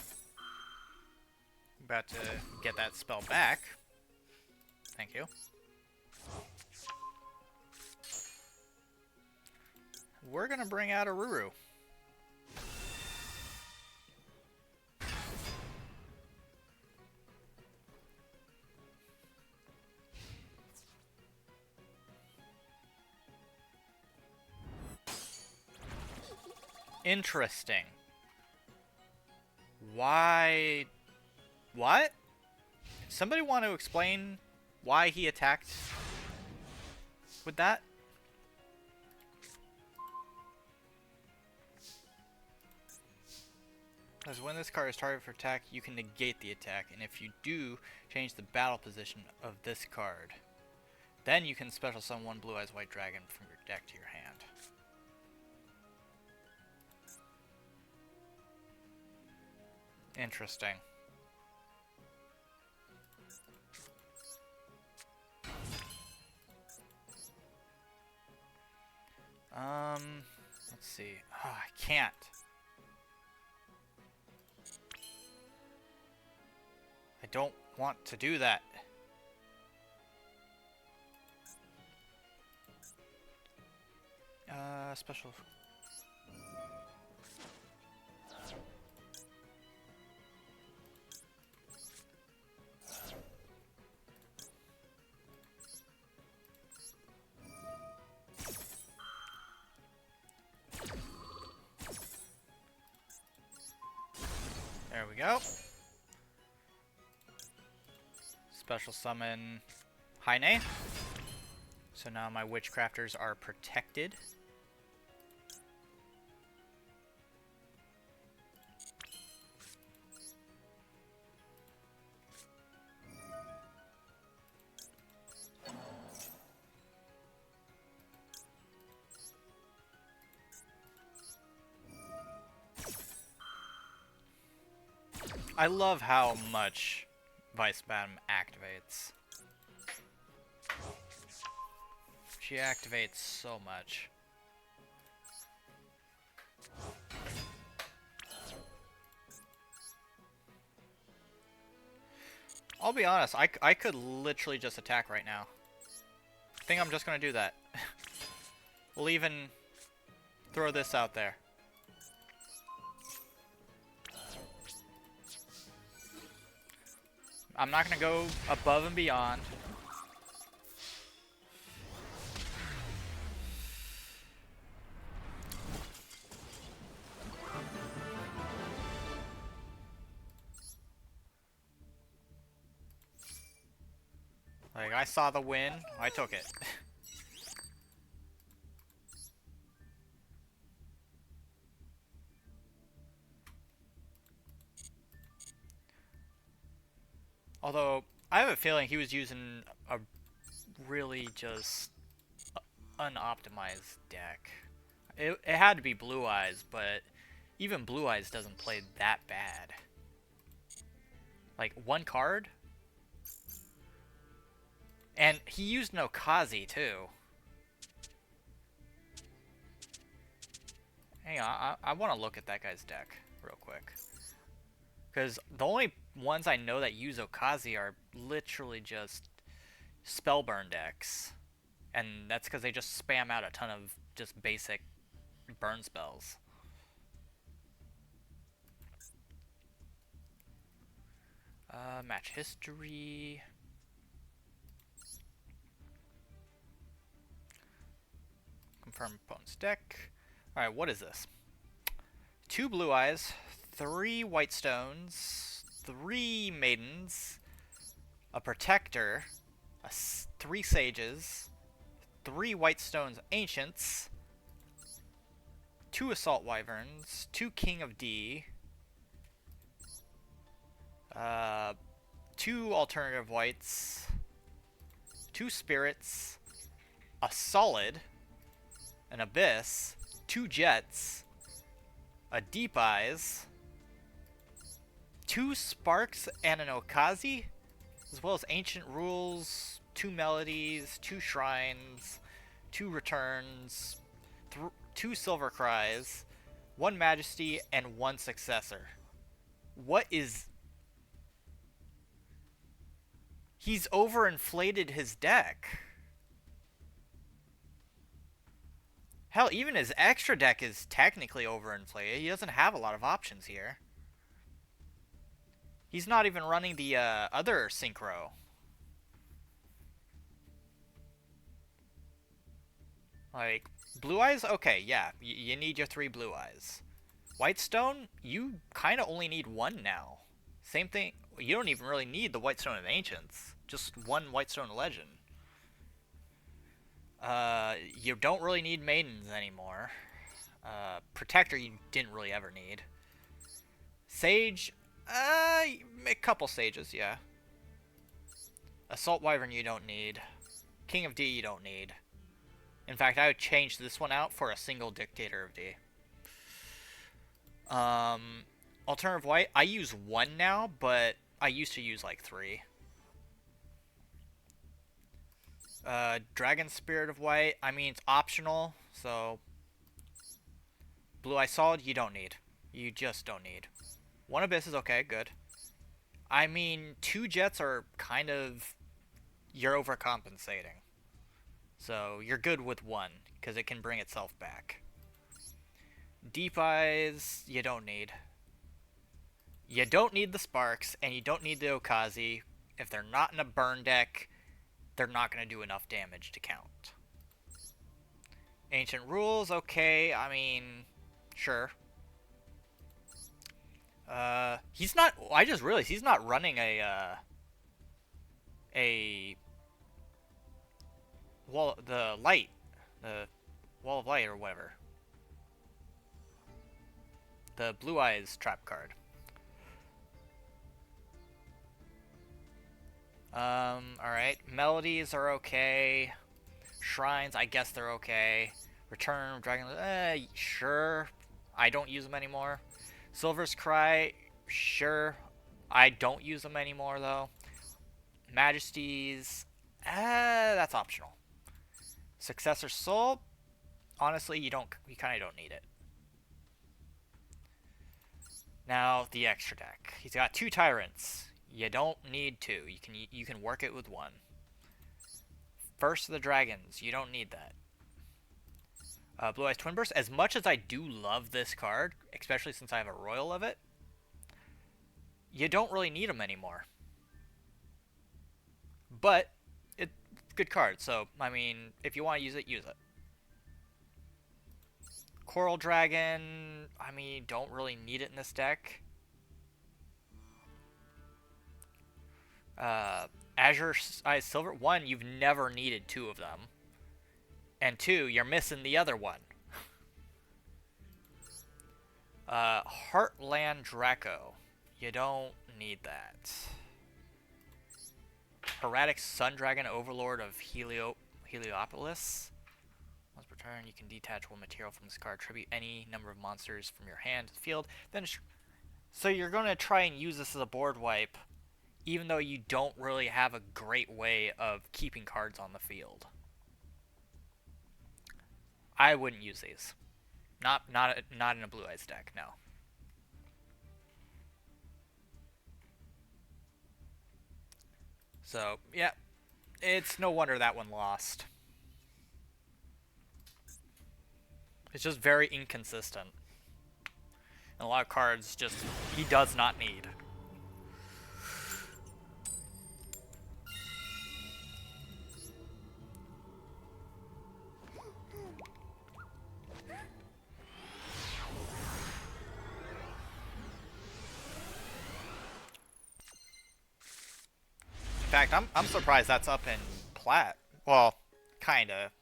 About to get that spell back. Thank you. We're gonna bring out a Ruru. Interesting. Why? What? Somebody want to explain why he attacked with that? Because when this card is targeted for attack, you can negate the attack, and if you do, change the battle position of this card. Then you can special summon one Blue Eyes White Dragon from your deck to your hand. Interesting. Let's see. Oh, I can't. I don't want to do that. Special. There we go. Special summon Heine. So now my Witchcrafters are protected. I love how much Vice Madam activates. She activates so much. I'll be honest, I could literally just attack right now. I think I'm just gonna do that. We'll even throw this out there. I'm not gonna go above and beyond. Like, I saw the win, I took it. Although, I have a feeling he was using a really just unoptimized deck. It had to be Blue Eyes, but even Blue Eyes doesn't play that bad. Like, one card? And he used no Kazi too. Hang on, I want to look at that guy's deck real quick. Because the only ones I know that use Okazi are literally just Spellburn decks. And that's because they just spam out a ton of just basic burn spells. Match history. Confirm opponent's deck. Alright, what is this? 2 blue eyes, 3 white stones, 3 maidens, a protector, 3 sages, 3 white stones ancients, 2 assault wyverns, 2 king of D, 2 alternative whites, 2 spirits, a solid, an abyss, 2 jets, a deep eyes, 2 sparks and an okazi, as well as ancient rules, 2 melodies, 2 shrines, 2 returns, 2 silver cries, 1 majesty, and 1 successor. What is... He's overinflated his deck. Hell, even his extra deck is technically overinflated. He doesn't have a lot of options here. He's not even running the other synchro. Like, blue eyes? Okay, yeah. You need your 3 blue eyes. Whitestone? You kind of only need 1 now. Same thing. You don't even really need the Whitestone of Ancients. Just 1 Whitestone Legend. You don't really need Maidens anymore. Protector you didn't really ever need. Sage, a couple Sages, yeah. Assault Wyvern you don't need. King of D you don't need. In fact, I would change this one out for a single Dictator of D. Alternative White, I use 1 now, but I used to use like 3. Dragon Spirit of White, I mean, it's optional, so... Blue Eye Solid, you don't need. You just don't need. 1 Abyss is okay, good. I mean, 2 Jets are kind of... You're overcompensating. So, you're good with 1, because it can bring itself back. Deep Eyes, you don't need. You don't need the Sparks, and you don't need the Okazi. If they're not in a burn deck... They're not going to do enough damage to count. Ancient Rules, okay, I mean, sure. He's not, I just realized he's not running a wall, the Wall of Light or whatever. The Blue Eyes trap card. Alright. Melodies are okay. Shrines, I guess they're okay. Return of Dragon... sure. I don't use them anymore. Silver's Cry, sure. I don't use them anymore, though. Majesties... that's optional. Successor Soul... Honestly, you kind of don't need it. Now, the extra deck. He's got 2 Tyrants. You don't need 2. You can work it with 1. First of the Dragons. You don't need that. Blue Eyes Twin Burst. As much as I do love this card, especially since I have a Royal of it, you don't really need them anymore. But it's a good card, so I mean, if you want to use it, use it. Coral Dragon. I mean, don't really need it in this deck. Azure Eyes Silver. 1, you've never needed 2 of them. And 2, you're missing the other one. Heartland Draco. You don't need that. Erratic Sun Dragon, Overlord of Heliopolis. Once per turn, you can detach 1 material from this card. Tribute any number of monsters from your hand to the field. Then, so you're going to try and use this as a board wipe, even though you don't really have a great way of keeping cards on the field. I wouldn't use these. Not in a Blue Eyes deck, no. So, yeah. It's no wonder that one lost. It's just very inconsistent. And a lot of cards just he does not need. fact, I'm surprised that's up in plat. Well, kinda.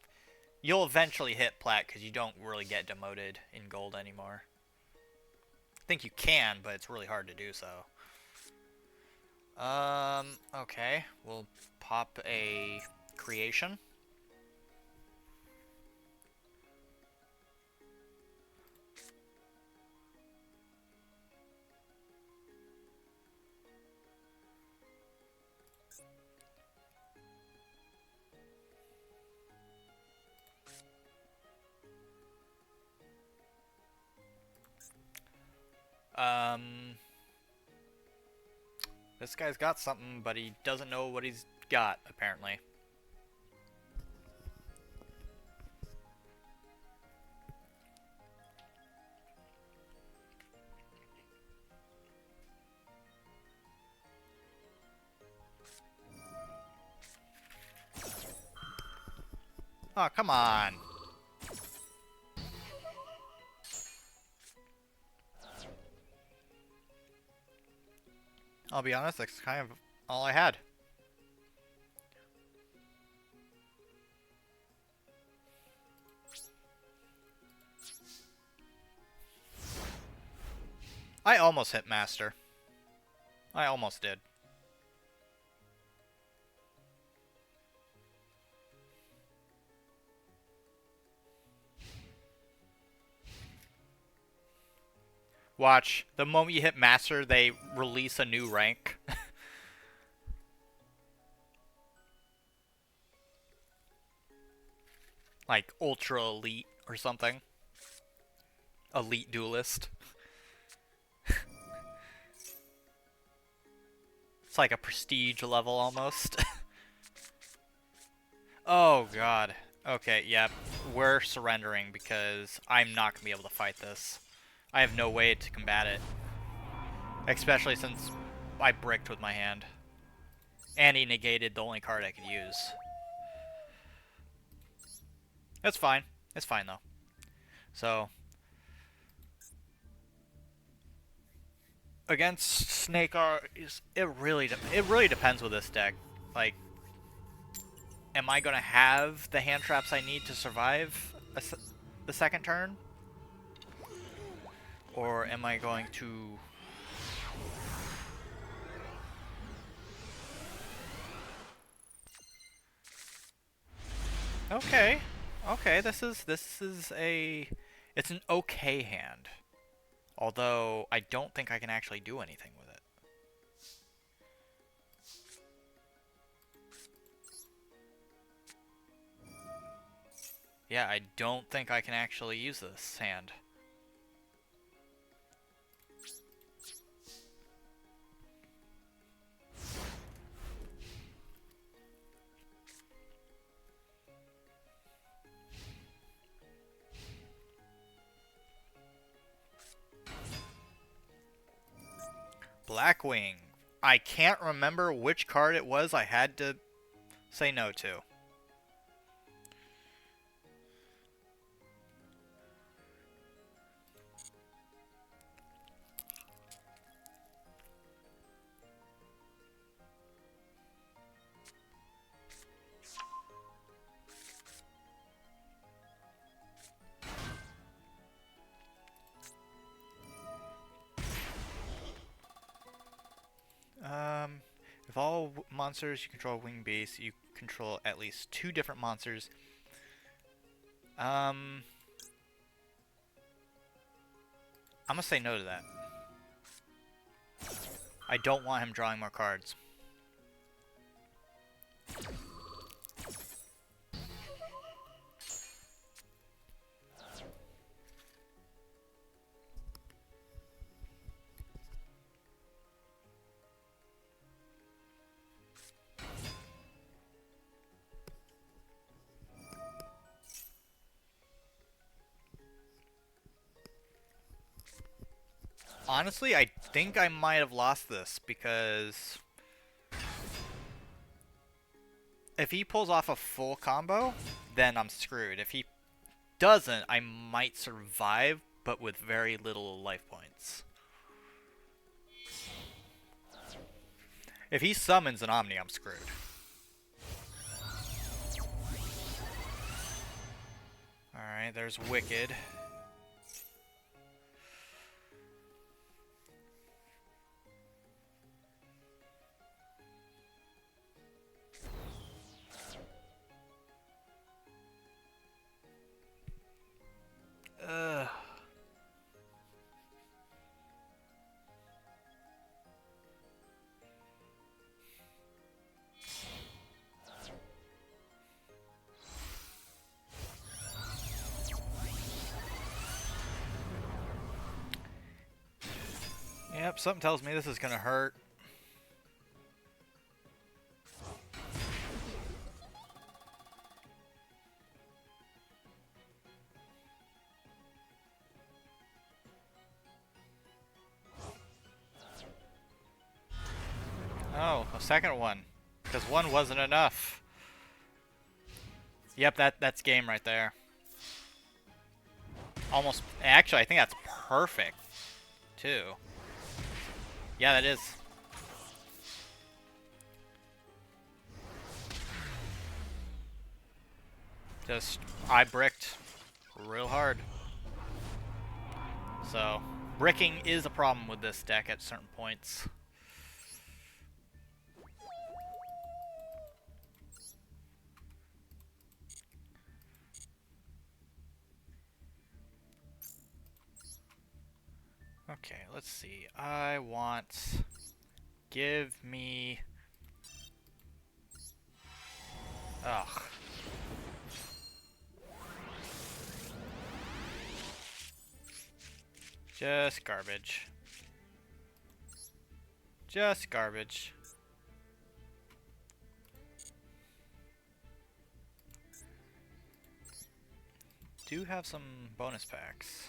You'll eventually hit plat because you don't really get demoted in gold anymore. I think you can, but it's really hard to do so. Okay. We'll pop a creation. This guy's got something, but he doesn't know what he's got, apparently. Oh, come on. I'll be honest, that's kind of all I had. I almost hit Master. I almost did. Watch. The moment you hit Master, they release a new rank. Like Ultra Elite or something. Elite Duelist. It's like a prestige level almost. Oh god. Okay, yep. We're surrendering because I'm not going to be able to fight this. I have no way to combat it. Especially since I bricked with my hand. And he negated the only card I could use. That's fine. It's fine though. So against Snake it really depends with this deck. Like, am I gonna have the hand traps I need to survive the second turn, or am I going to? Okay, okay. This is a it's an okay hand. Although, I don't think I can actually do anything with it. Yeah, I don't think I can actually use this hand. Blackwing. I can't remember which card it was I had to say no to. If all monsters you control wing base, you control at least 2 different monsters. I'm gonna say no to that. I don't want him drawing more cards. Honestly, I think I might have lost this because if he pulls off a full combo, then I'm screwed. If he doesn't, I might survive, but with very little life points. If he summons an Omni, I'm screwed. Alright, there's Wicked. Ugh. Yep, something tells me this is gonna hurt. Oh, a second one. Because one wasn't enough. Yep, that's game right there. Almost. Actually, I think that's perfect, too. Yeah, that is. Just, I bricked real hard. So, bricking is a problem with this deck at certain points. Okay, let's see. I want... Give me... Ugh. Just garbage. Just garbage. Do have some bonus packs.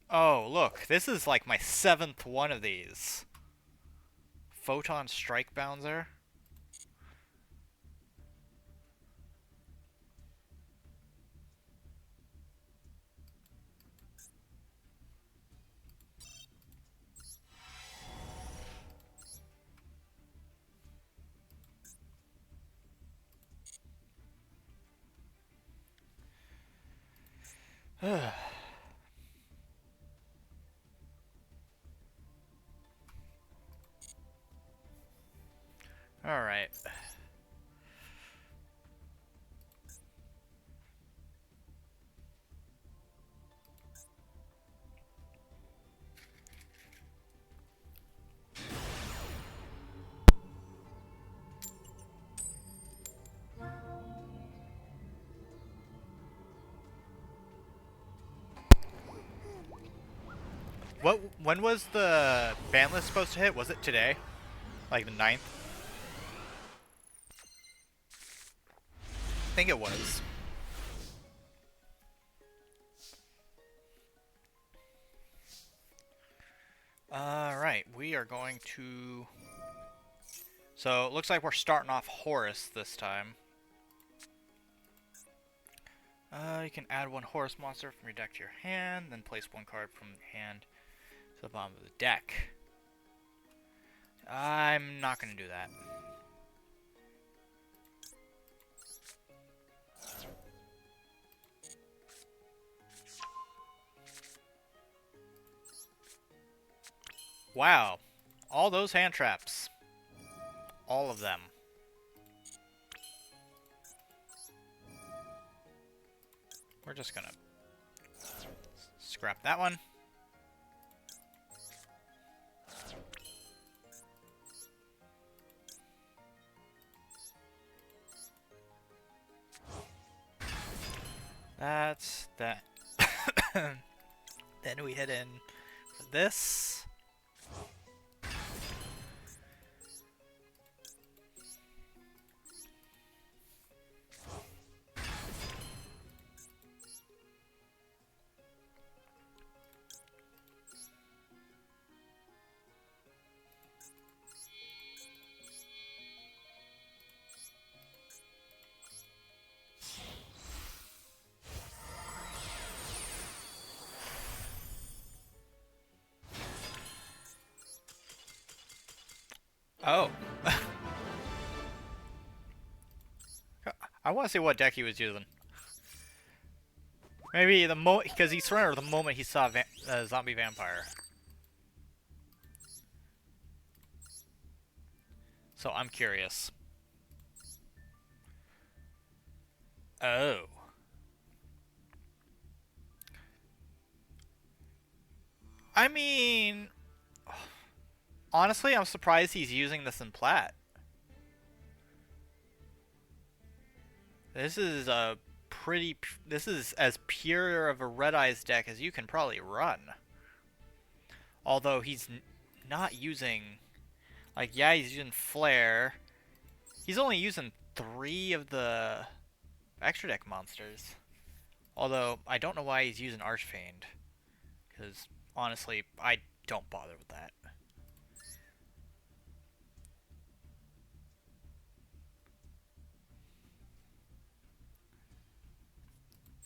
Oh, look. This is like my 7th one of these. Photon Strike Bouncer. Alright. When was the ban list supposed to hit? Was it today? Like the 9th? I think it was. Alright, we are going to... So, it looks like we're starting off Horus this time. You can add 1 Horus monster from your deck to your hand, then place 1 card from your hand to the bottom of the deck. I'm not going to do that. Wow. All those hand traps. All of them. We're just gonna scrap that one. That's that. Then we hit in for this. Oh. I want to see what deck he was using. Maybe the because he surrendered the moment he saw zombie vampire. So I'm curious. Oh. I mean, honestly, I'm surprised he's using this in plat. This is a pretty. This is as pure of a Red Eyes deck as you can probably run. Although he's not using, like, yeah, he's using Flare. He's only using 3 of the extra deck monsters. Although I don't know why he's using Archfiend, because honestly, I don't bother with that.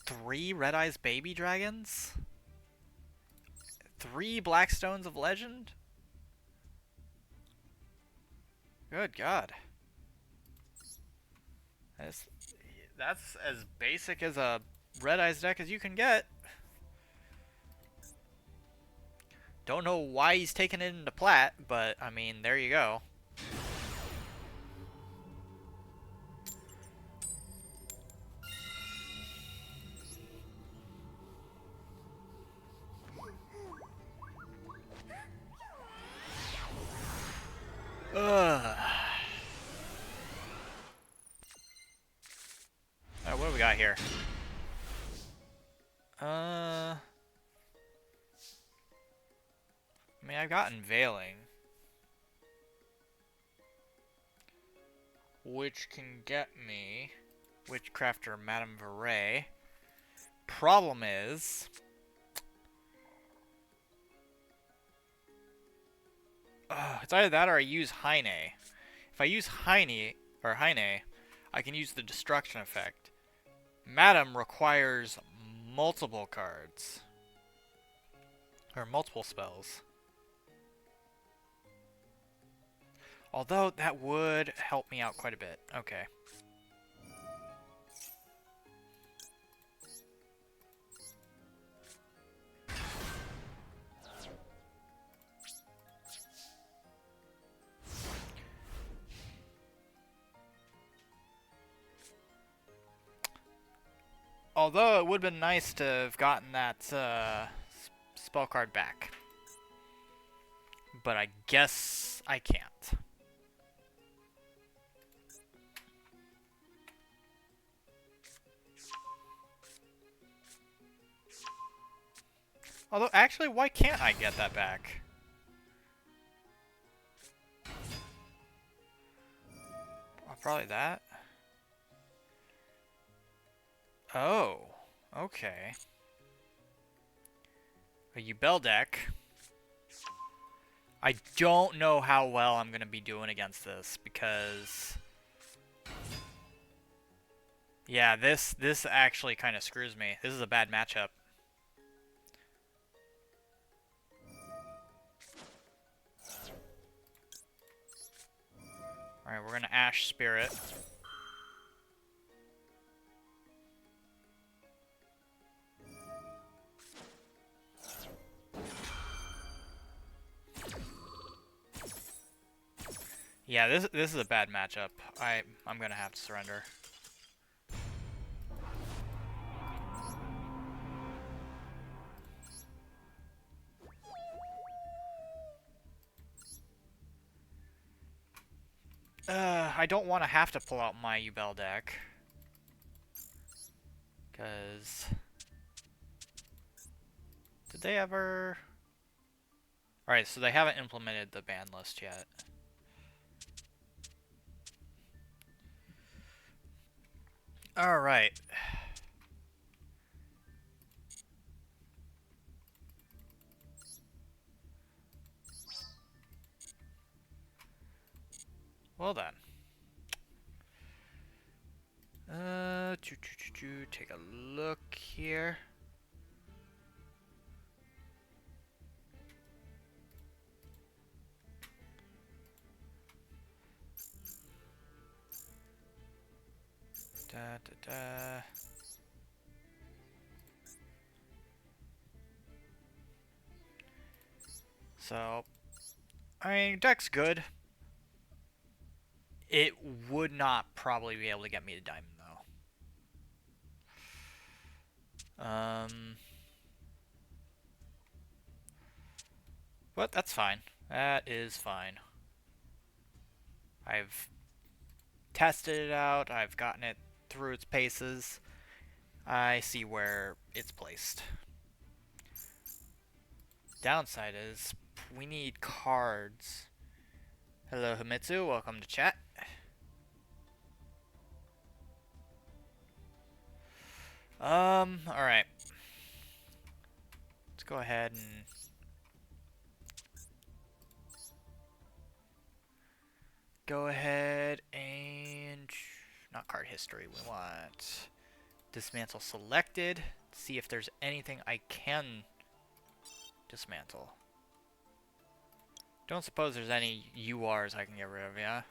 Three Red Eyes Baby Dragons? 3 Blackstones of Legend? Good God. That's as basic as a Red Eyes deck as you can get. Don't know why he's taking it into plat, but I mean, there you go. Ugh. What do we got here? I mean, I've got Unveiling, which can get me Witchcrafter Madame Veray. Problem is, it's either that or I use Heine. If I use Heine, I can use the Destruction effect. Madame requires multiple cards. Or multiple spells. Although, that would help me out quite a bit. Okay. Although, it would have been nice to have gotten that spell card back. But I guess I can't. Although, actually, why can't I get that back? Probably that. Oh, okay. A Yubel deck. I don't know how well I'm going to be doing against this, because... yeah, this actually kind of screws me. This is a bad matchup. Alright, we're going to Ash Spirit. Yeah, this is a bad matchup. I'm going to have to surrender. I don't want to have to pull out my Yubel deck. Because... did they ever... alright, so they haven't implemented the ban list yet. Alright. Well then. Take a look here. Da, da, da. So, I mean, deck's good. It would not probably be able to get me to diamond, though. But that's fine. That is fine. I've tested it out. I've gotten it through its paces. I see where it's placed. Downside is we need cards. Hello, Himitsu. Welcome to chat. Alright. Let's go ahead and not card history. We want dismantle selected. See if there's anything I can dismantle. Don't suppose there's any URs I can get rid of, yeah?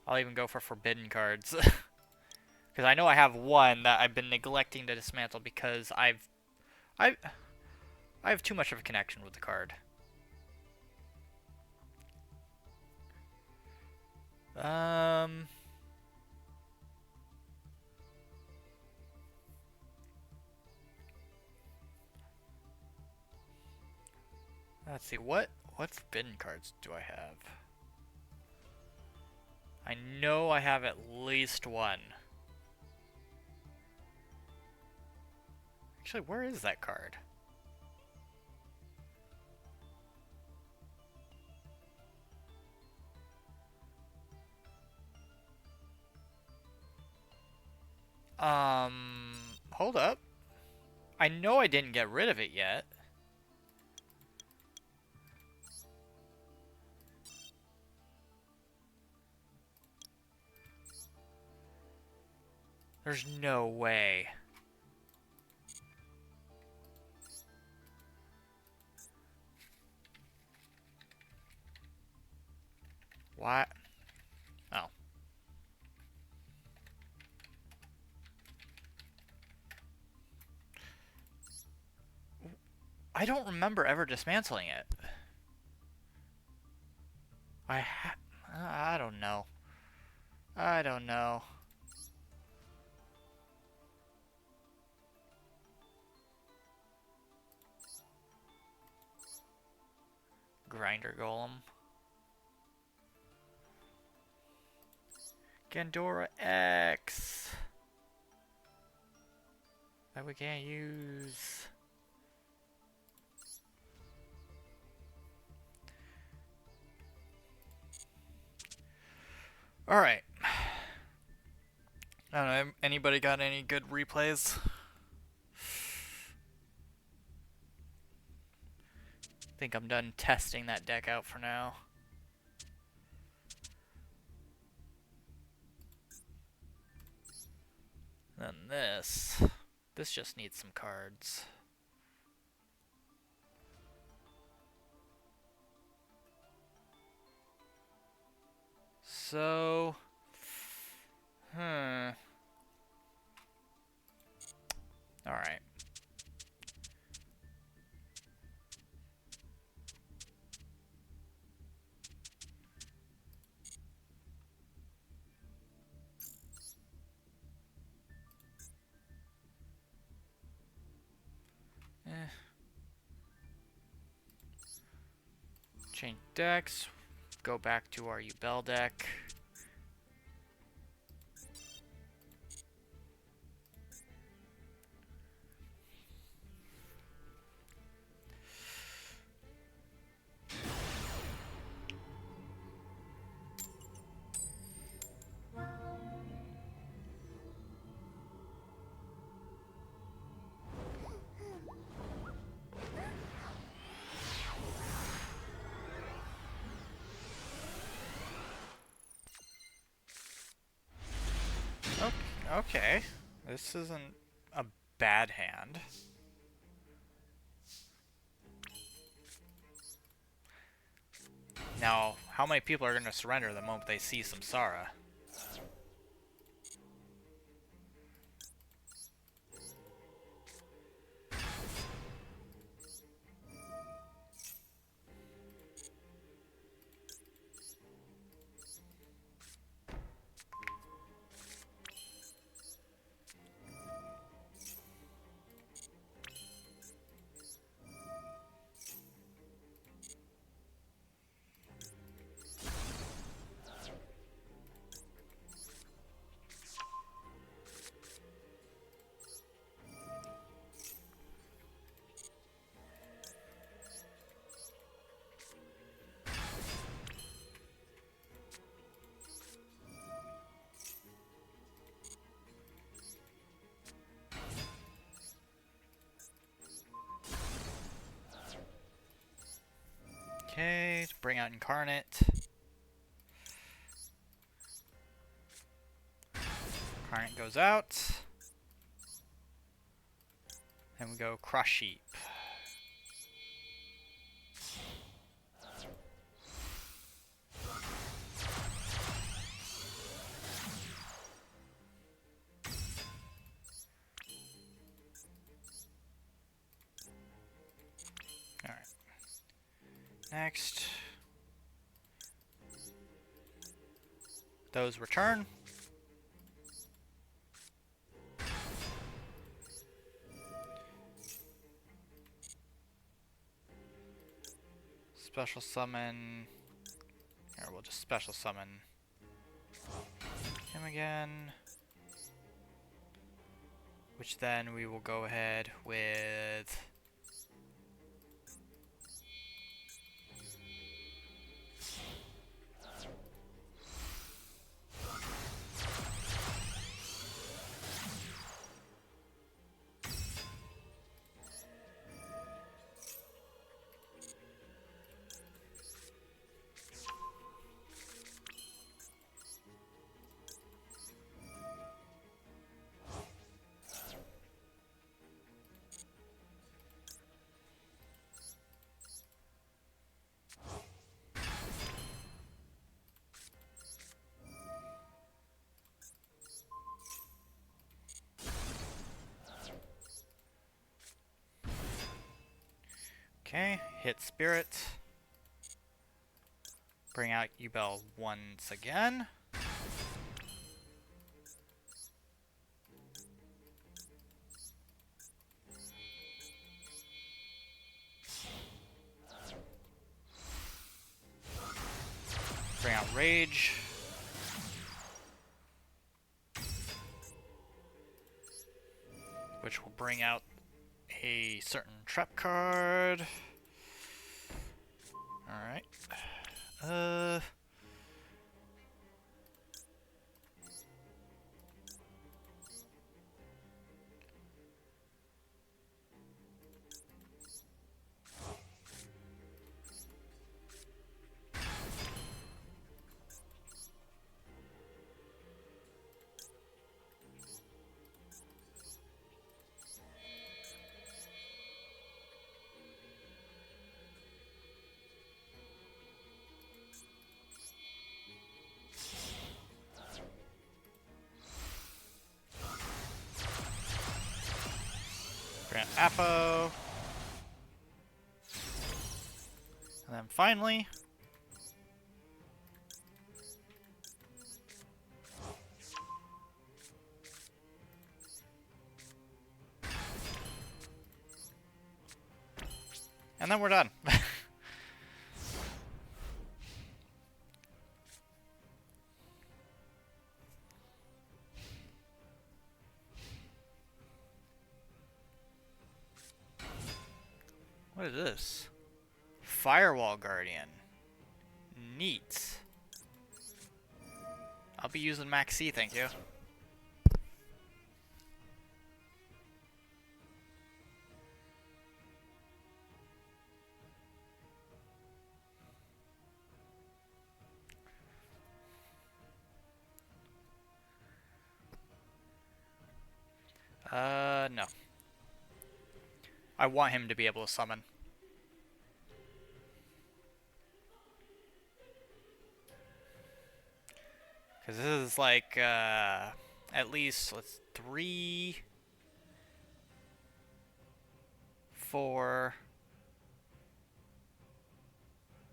I'll even go for forbidden cards. Because I know I have one that I've been neglecting to dismantle because I have too much of a connection with the card. Let's see, what forbidden cards do I have? I know I have at least one. Actually, where is that card? Hold up. I know I didn't get rid of it yet. There's no way. What? Oh. I don't remember ever dismantling it. I don't know. I don't know. Grinder Golem. Gandora X. That we can't use. Alright. I don't know, anybody got any good replays? I think I'm done testing that deck out for now. Then this. This just needs some cards. So... Alright. Change decks. Go back to our Ubel deck. Okay, this isn't a bad hand. Now, how many people are going to surrender the moment they see Samsara? Bring out Incarnate. Incarnate goes out. And we go Crush Sheep. Alright. Next. Those return. Special summon. Here, we'll just special summon him again. Which then we will go ahead with. Okay, hit Spirit. Bring out Ubel once again. Bring out Rage. Which will bring out a certain trap card. Alright. Grant Apo. And then finally, and then we're done. What is this? Firewall Guardian. Neat. I'll be using Max C, thank you. No. I want him to be able to summon. Because this is like, at least, 3, 4,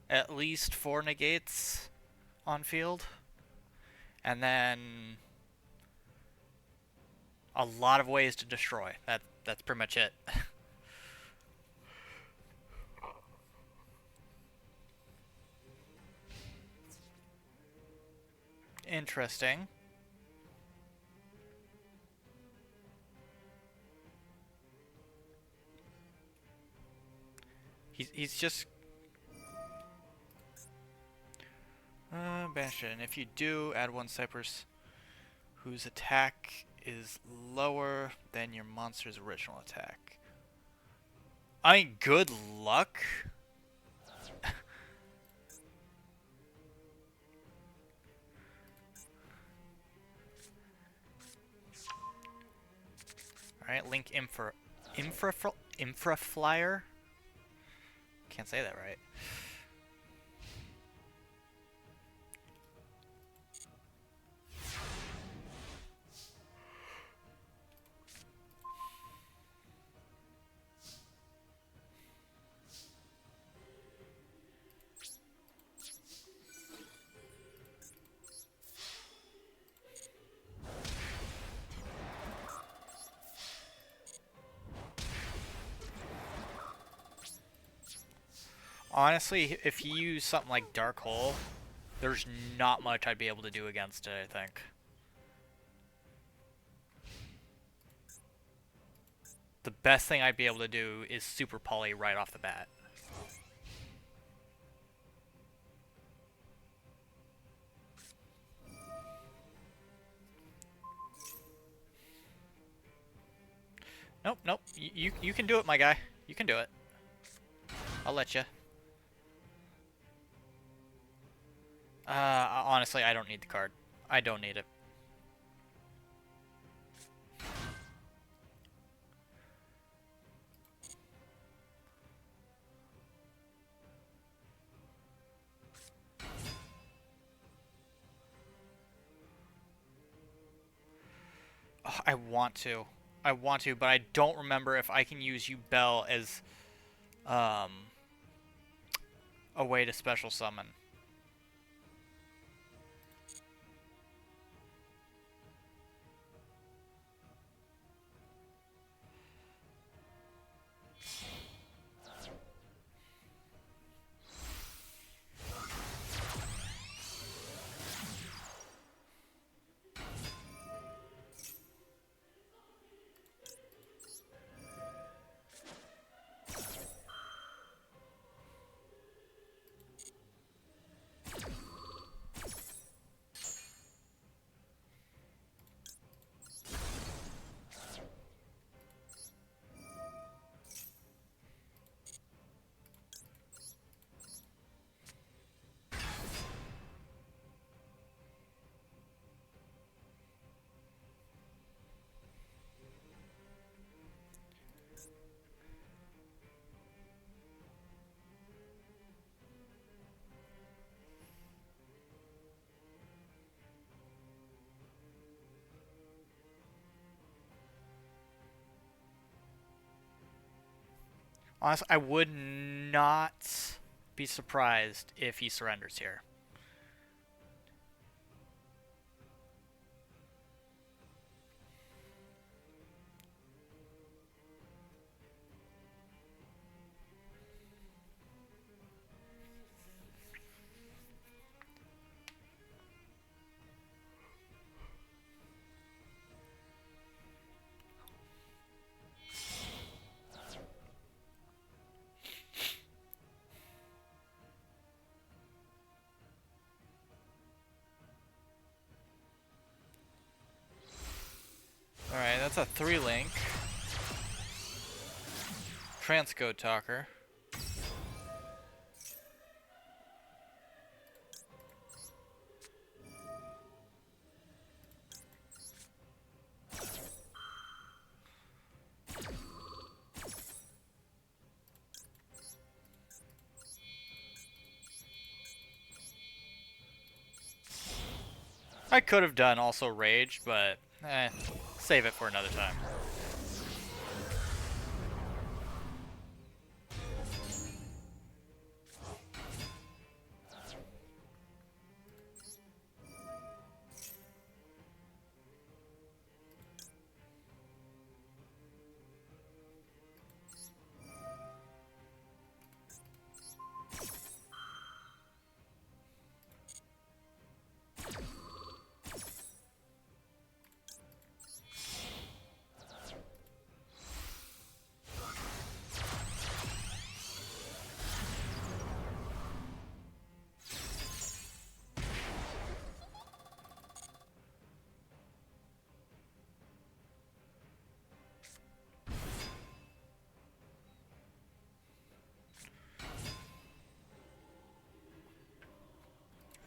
at least 4 negates on field. And then a lot of ways to destroy. That's pretty much it. Interesting. He's just banish it. And if you do, add 1 Cypress whose attack is lower than your monster's original attack. I mean, good luck. Alright, Link Infra Flyer? Can't say that right. Honestly, if you use something like Dark Hole, there's not much I'd be able to do against it, I think. The best thing I'd be able to do is Super Poly right off the bat. Nope, nope. You can do it, my guy. You can do it. I'll let you. Honestly, I don't need the card. I don't need it. Oh, I want to. I want to, but I don't remember if I can use Bell as a way to special summon. Honestly, I would not be surprised if he surrenders here. Alright, that's a 3-link. Transcode Talker. I could have done also Rage, but save it for another time.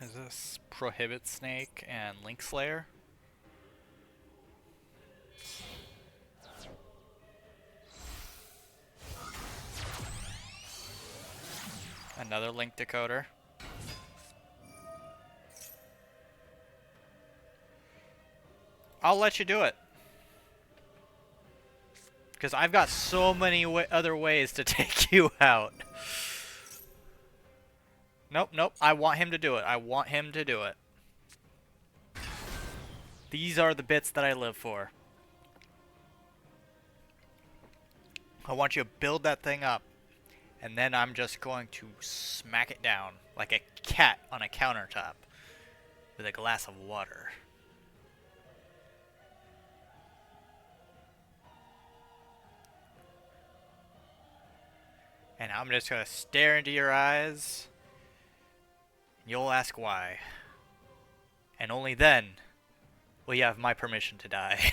Is this Prohibit Snake and Link Slayer? Another link decoder. I'll let you do it. Because I've got so many other ways to take you out. Nope, nope. I want him to do it. I want him to do it. These are the bits that I live for. I want you to build that thing up. And then I'm just going to smack it down like a cat on a countertop with a glass of water. And I'm just going to stare into your eyes. And you'll ask why. And only then will you have my permission to die.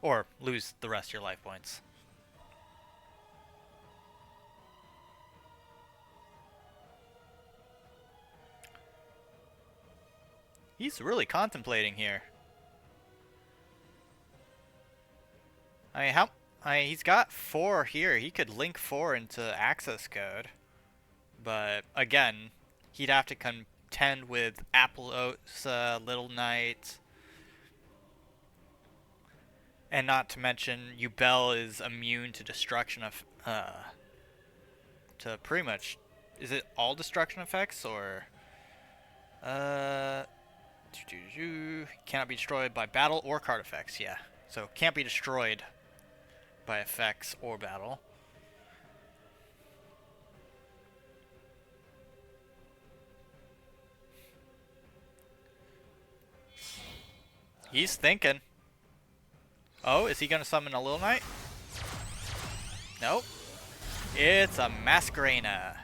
Or lose the rest of your life points. He's really contemplating here. He's got 4 here. He could link 4 into access code. But, again, he'd have to contend with Appleosa, Little Knight. And not to mention, Yubel is immune to destruction of, to pretty much, is it all destruction effects, or, cannot be destroyed by battle or card effects, yeah. So, can't be destroyed by effects or battle. He's thinking. Oh, is he going to summon a Little Knight? Nope. It's a Masquerena.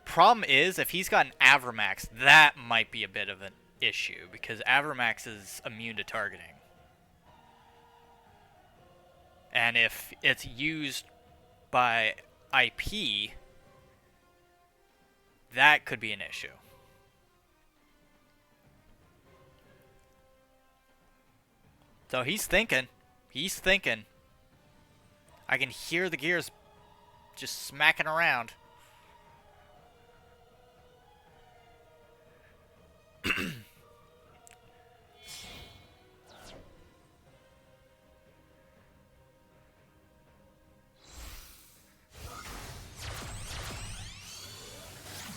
Problem is, if he's got an Avramax, that might be a bit of an issue, because Avramax is immune to targeting. And if it's used by IP, that could be an issue. So he's thinking. He's thinking. I can hear the gears just smacking around.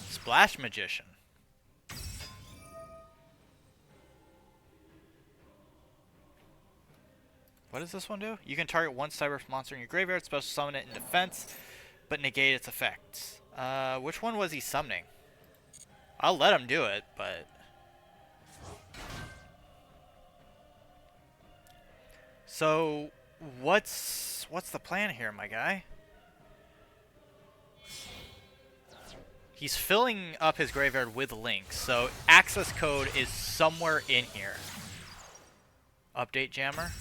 Splash Magician. What does this one do? You can target one cyber monster in your graveyard, special summon it in defense, but negate its effects. Which one was he summoning? I'll let him do it, but... So, what's the plan here, my guy? He's filling up his graveyard with links, so access code is somewhere in here. Update Jammer.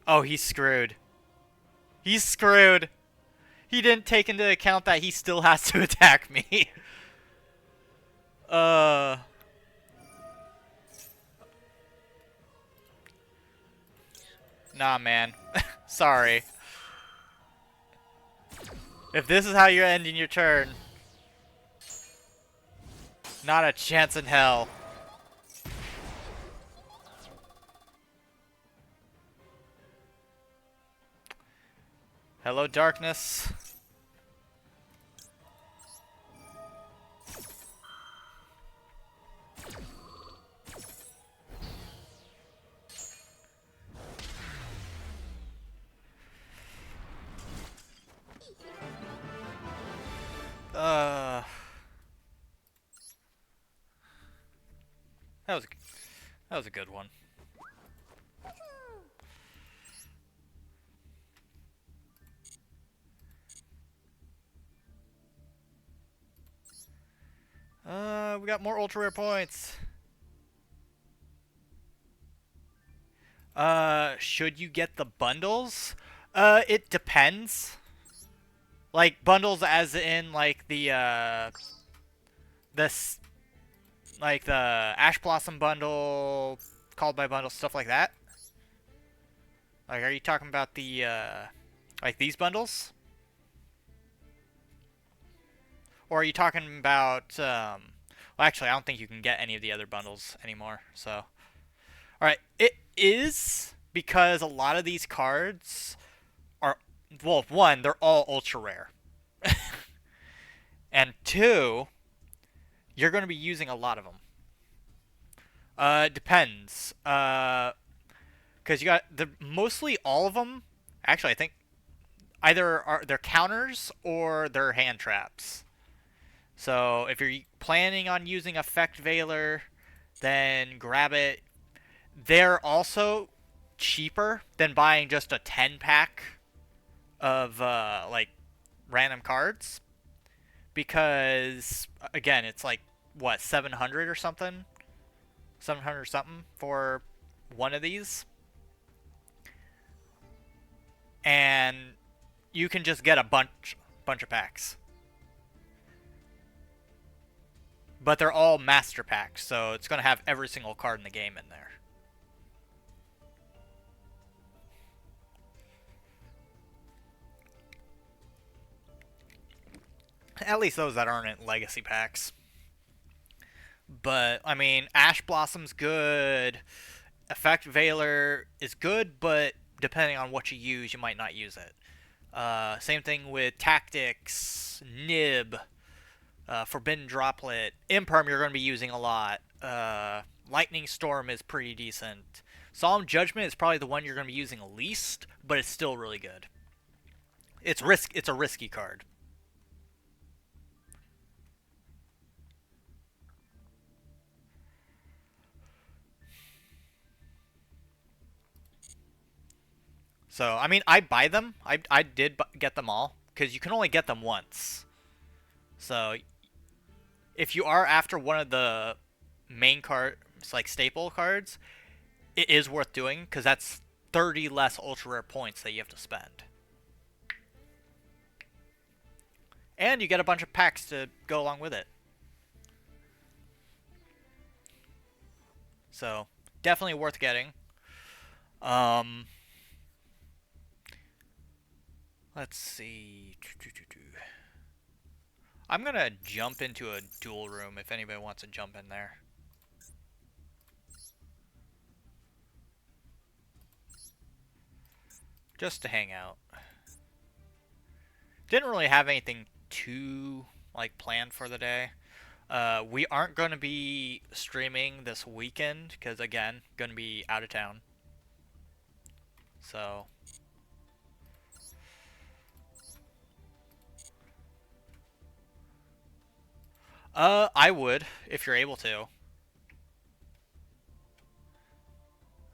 Oh, he's screwed. He's screwed. He didn't take into account that he still has to attack me. Nah, man. Sorry. If this is how you're ending your turn, not a chance in hell. Hello, darkness. That was a good one. We got more ultra rare points. Should you get the bundles? It depends. Like, bundles as in, like, the Like the Ash Blossom bundle, Called by bundle, stuff like that? Like, are you talking about the, like these bundles? Or are you talking about, well, actually, I don't think you can get any of the other bundles anymore, so. Alright, it is because a lot of these cards are, well, one, they're all ultra rare. And two, you're going to be using a lot of them. It depends. Because you got the mostly all of them. Actually, I think either are they're counters or they're hand traps. So if you're planning on using Effect Veiler, then grab it. They're also cheaper than buying just a 10 pack of like random cards because again, it's like what 700 or something, 700 something for one of these, and you can just get a bunch of packs. But they're all master packs, so it's going to have every single card in the game in there. At least those that aren't in legacy packs. But, I mean, Ash Blossom's good. Effect Veiler is good, but depending on what you use, you might not use it. Same thing with Tactics, Nib, Forbidden Droplet. Imperm you're going to be using a lot. Lightning Storm is pretty decent. Solemn Judgment is probably the one you're going to be using least, but it's still really good. It's a risky card. So, I mean, I buy them. I did get them all, because you can only get them once. So, if you are after one of the main cards, like staple cards, it is worth doing, because that's 30 less ultra rare points that you have to spend. And you get a bunch of packs to go along with it. So, definitely worth getting. Let's see. I'm gonna jump into a duel room if anybody wants to jump in there. Just to hang out. Didn't really have anything too like planned for the day. We aren't going to be streaming this weekend because again, going to be out of town. So I would if you're able to.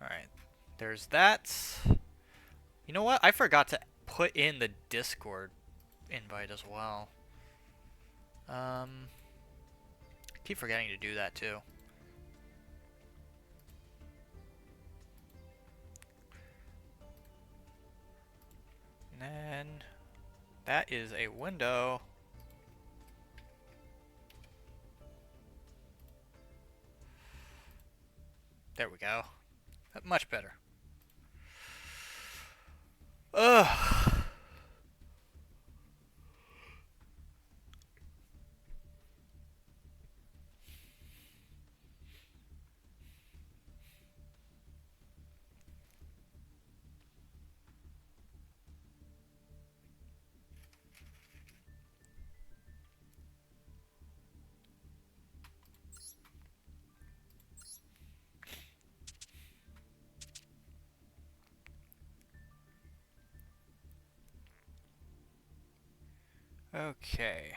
Alright. There's that. You know what? I forgot to put in the Discord invite as well. Keep forgetting to do that too. And then that is a window. There we go. Much better. Ugh. Okay.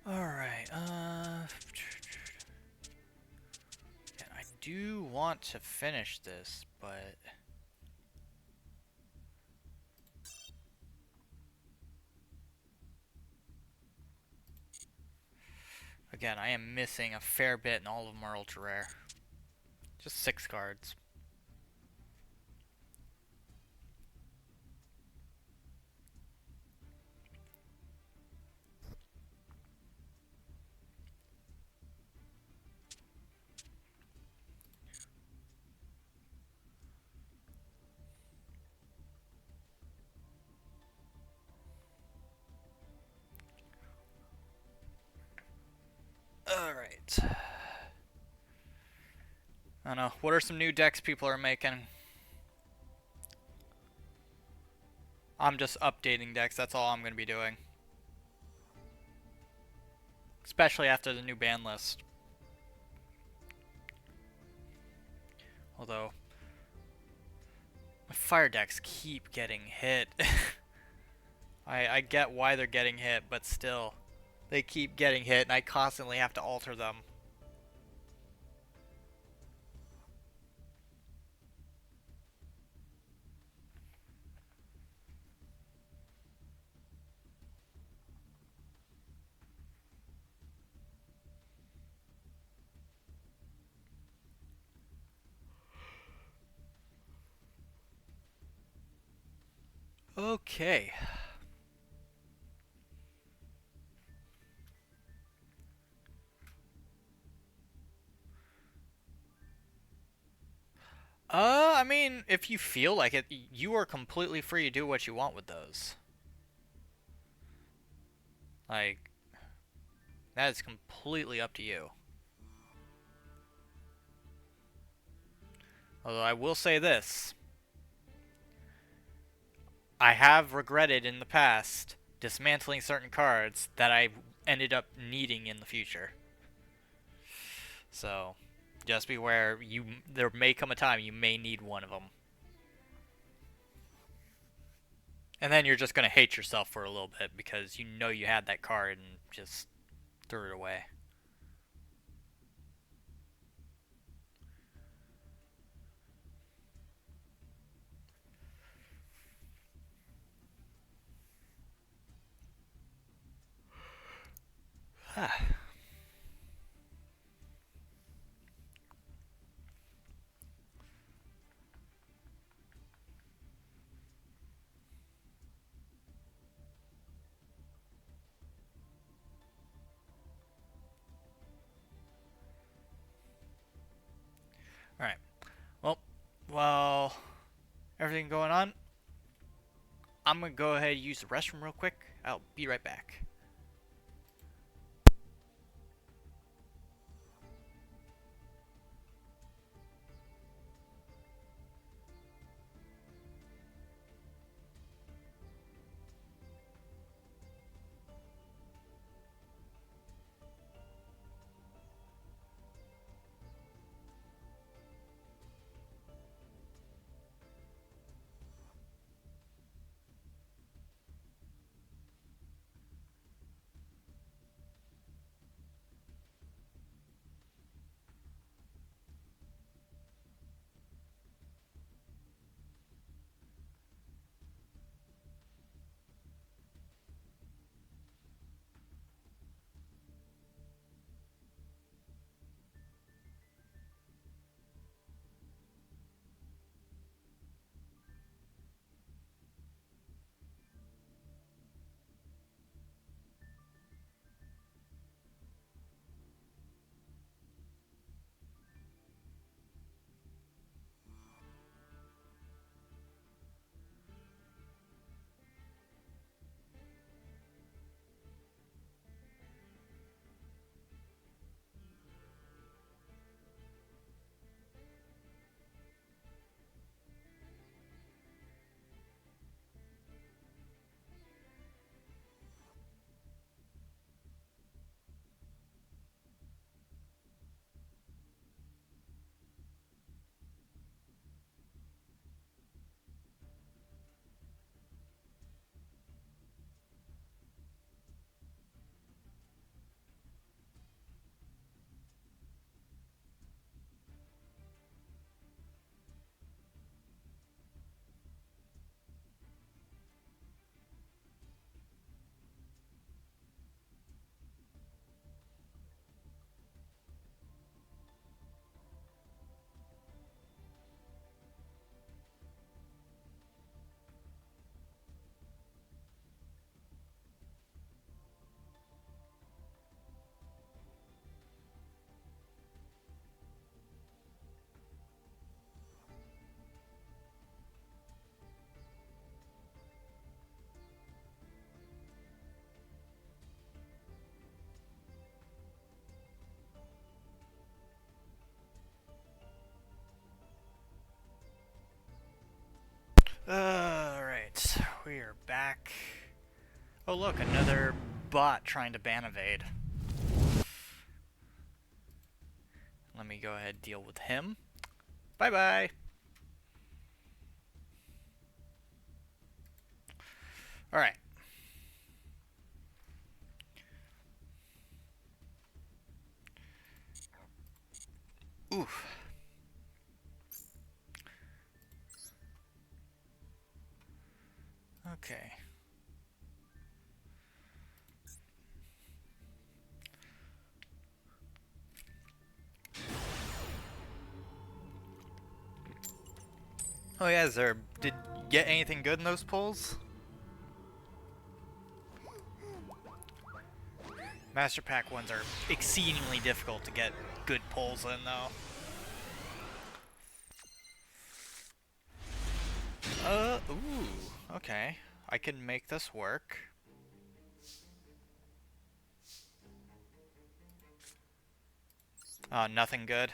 Alright, I do want to finish this, but Again, I am missing a fair bit, and all of them are ultra rare. Just 6 cards. Alright. I don't know. What are some new decks people are making? I'm just updating decks. That's all I'm going to be doing. Especially after the new ban list. Although, my fire decks keep getting hit. I get why they're getting hit, but still. They keep getting hit, and I constantly have to alter them. Okay. I mean, if you feel like it, you are completely free to do what you want with those. Like, that is completely up to you. Although I will say this. I have regretted in the past dismantling certain cards that I ended up needing in the future. So, just beware, there may come a time you may need one of them. And then you're just going to hate yourself for a little bit because you know you had that card and just threw it away. Alright. Well, while everything going on, I'm going to go ahead and use the restroom real quick. I'll be right back. back. Oh look, another bot trying to ban evade. Let me go ahead and deal with him. Bye-bye. Alright. Oof. Okay. Oh yeah, Zerb, did you get anything good in those pulls? Master Pack ones are exceedingly difficult to get good pulls in, though. Ooh, okay. I can make this work. Nothing good.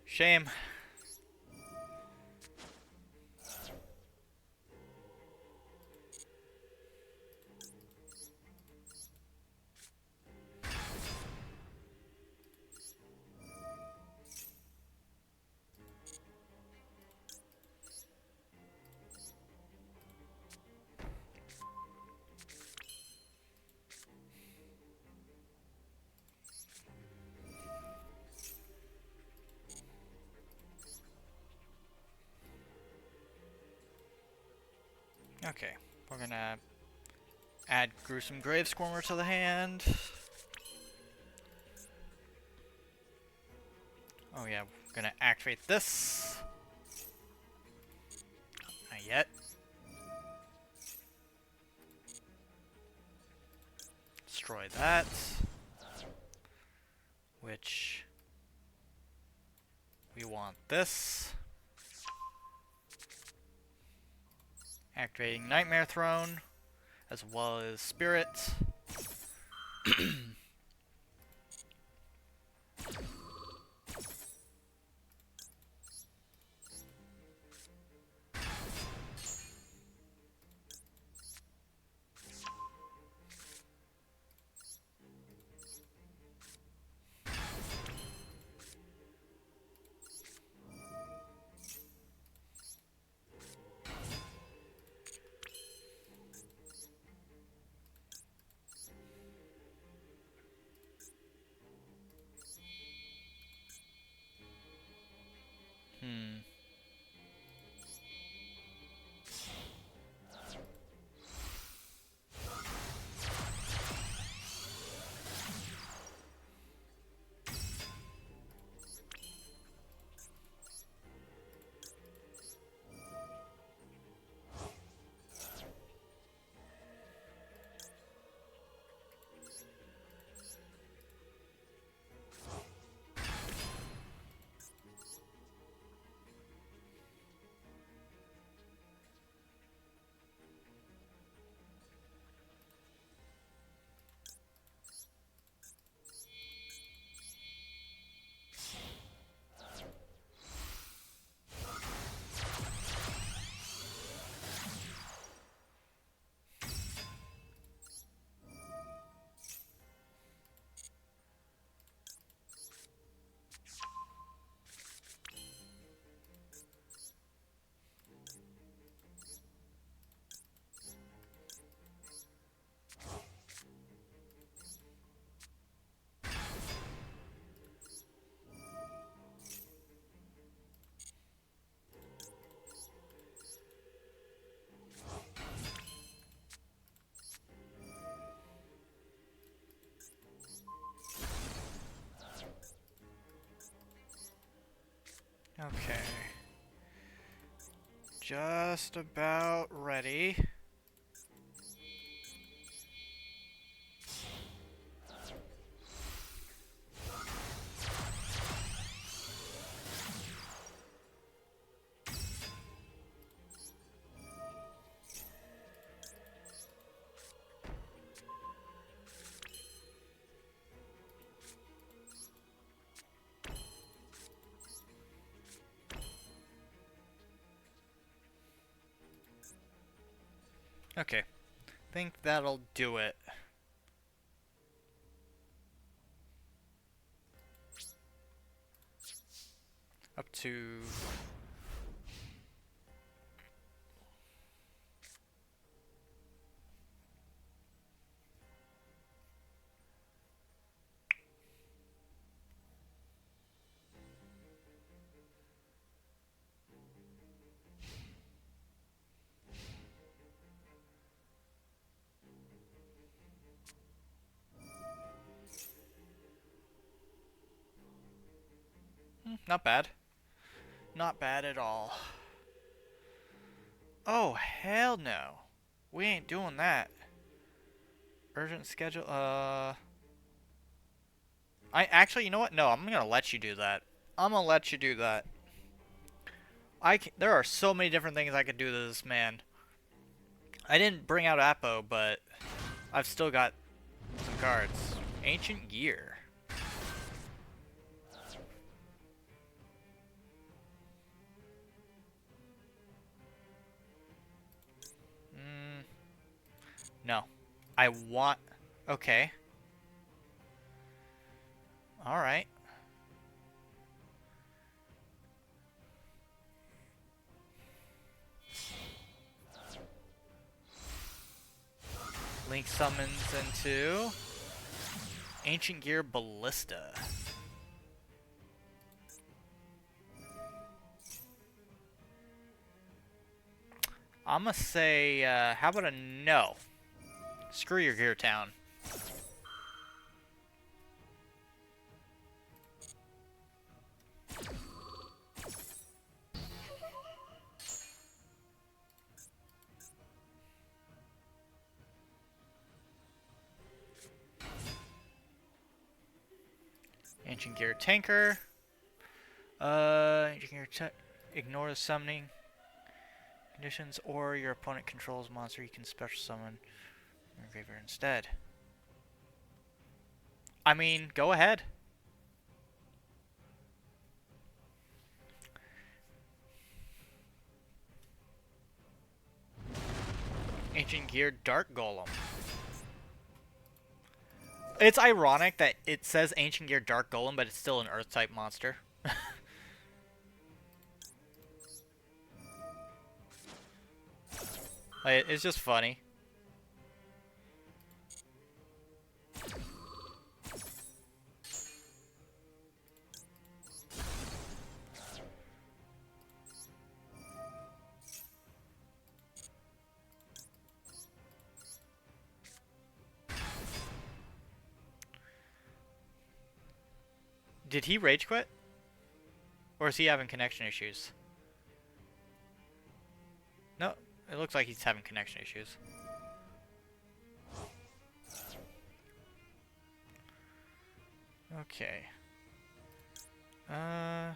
Shame. Okay, we're gonna add Gruesome Grave Squirmer to the hand. Oh yeah, we're gonna activate this. Not yet. Destroy that. Which we want this. Activating Nightmare Throne, as well as Spirit. Okay. Just about ready. Okay. Think that'll do it. Up to... not bad. Not bad at all. Oh, hell no. We ain't doing that. Urgent schedule, I actually, you know what? No, I'm gonna let you do that. I'm gonna let you do that. There are so many different things I could do to this man. I didn't bring out Apo, but I've still got some cards. Ancient Gear. No. I want... Okay. Alright. Link summons into... Ancient Gear Ballista. I'm gonna say, how about a no? Screw your Gear Town. Ancient Gear Tanker. Ancient Gear ignore the summoning conditions, or your opponent controls a monster you can special summon from your graveyard instead. I mean, go ahead. Ancient Gear Dark Golem. It's ironic that it says Ancient Gear Dark Golem, but it's still an Earth-type monster. It's just funny. Did he rage quit? Or is he having connection issues? No, it looks like he's having connection issues. Okay. Nah.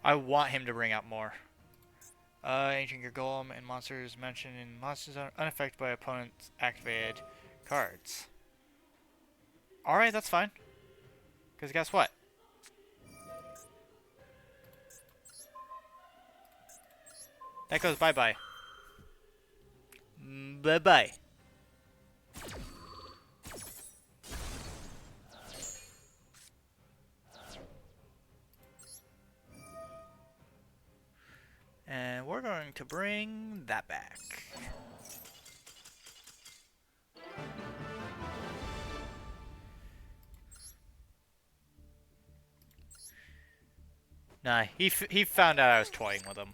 I want him to bring out more. Ancient Gear Golem and monsters mentioned in monsters are unaffected by opponent's activated cards. Alright, that's fine. Because guess what? That goes bye-bye. Bye-bye. And we're going to bring that back. Nah, he found out I was toying with him.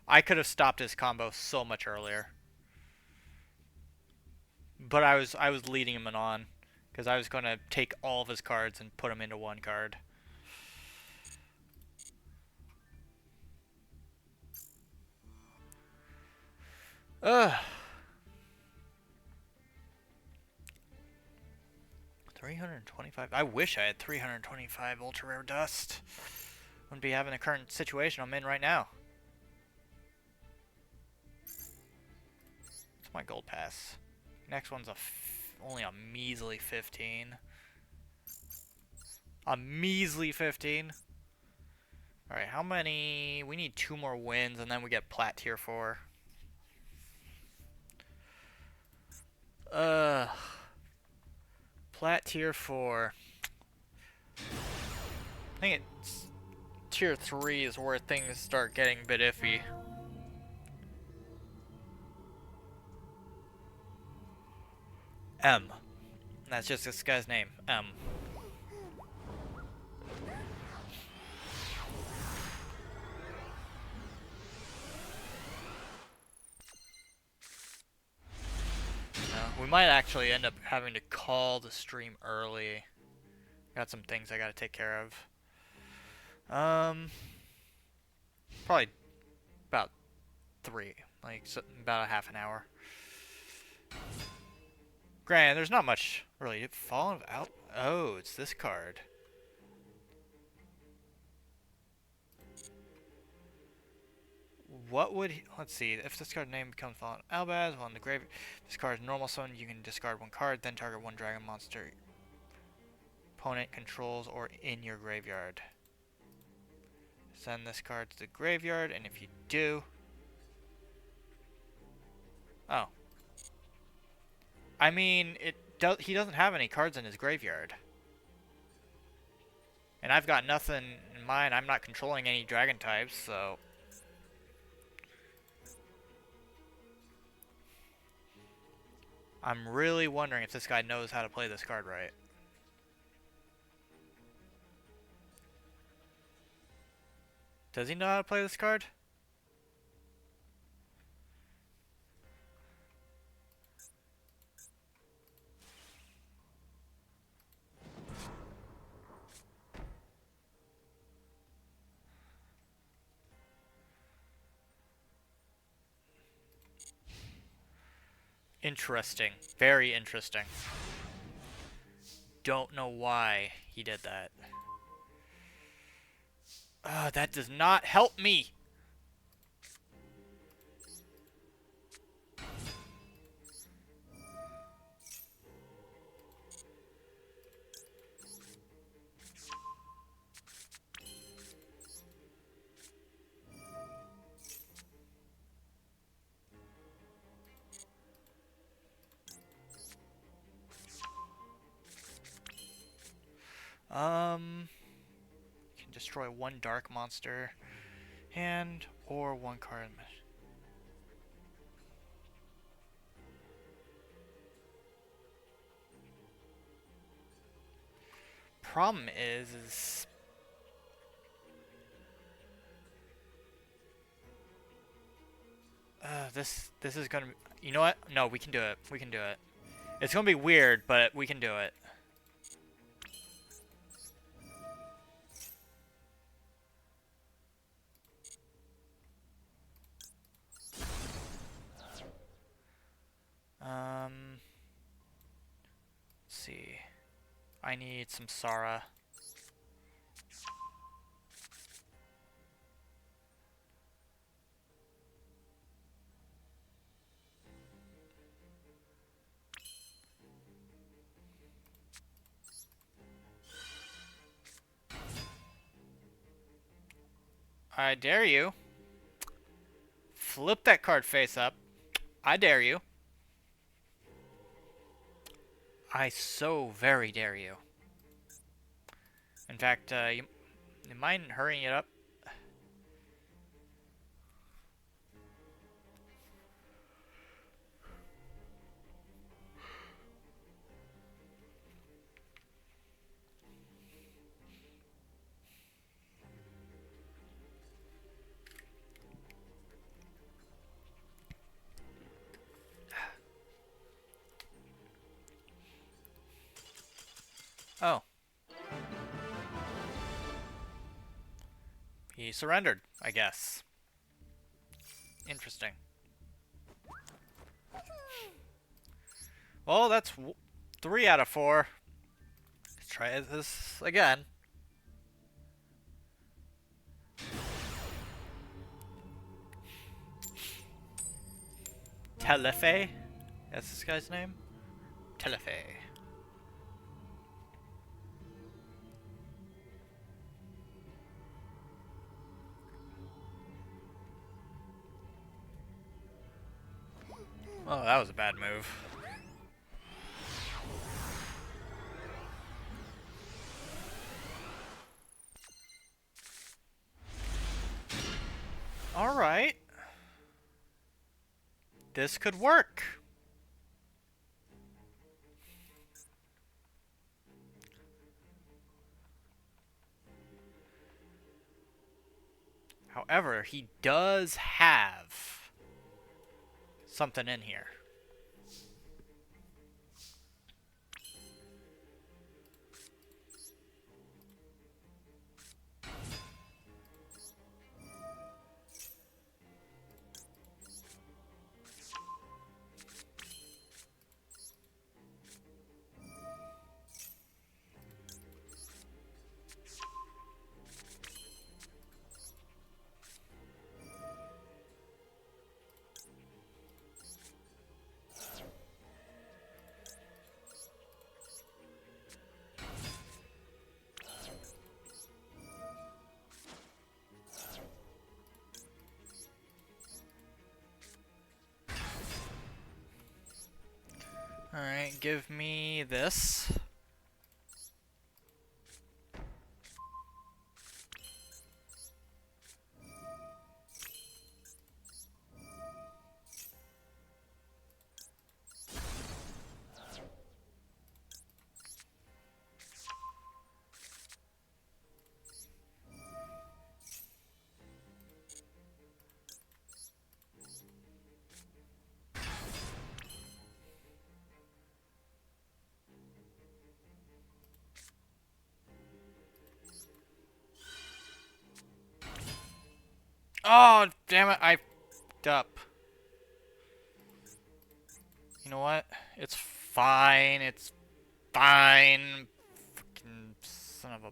I could have stopped his combo so much earlier. But I was leading him on. Because I was going to take all of his cards and put them into one card. Ugh. 325. I wish I had 325 ultra rare dust. Wouldn't be having the current situation I'm in right now. It's my gold pass. Next one's only a measly 15. A measly 15. Alright, how many? We need 2 more wins and then we get plat tier 4. Plat tier 4. I think it's tier 3 is where things start getting a bit iffy. M. That's just this guy's name. M. We might actually end up having to call the stream early. Got some things I gotta take care of. Probably about 3. Like, about a half an hour. Granted, there's not much really. Fallen out. Oh, it's this card. What would he, let's see, if this card name becomes Fallen Albaz, while in the grave, this card is normal summon, you can discard 1 card, then target 1 dragon monster opponent controls or in your graveyard. Send this card to the graveyard, and if you do... Oh. I mean, he doesn't have any cards in his graveyard. And I've got nothing in mind. I'm not controlling any dragon types, so... I'm really wondering if this guy knows how to play this card right. Does he know how to play this card? Interesting. Very interesting. Don't know why he did that. That does not help me. Can destroy 1 dark monster hand or 1 card. Problem is this is gonna be, you know what? No, we can do it. We can do it. It's gonna be weird, but we can do it. Let's see. I need some Sara. I dare you. Flip that card face up. I dare you. I so very dare you. In fact, you mind hurrying it up? Oh. He surrendered, I guess. Interesting. Well, that's 3 out of 4. Let's try this again. Telefe? That's this guy's name? Telefe. Oh, that was a bad move. Alright. This could work. However, he does have something in here. Alright, give me this. Oh, damn it, I f***ed up. You know what? It's fine, it's fine. Fucking son of a...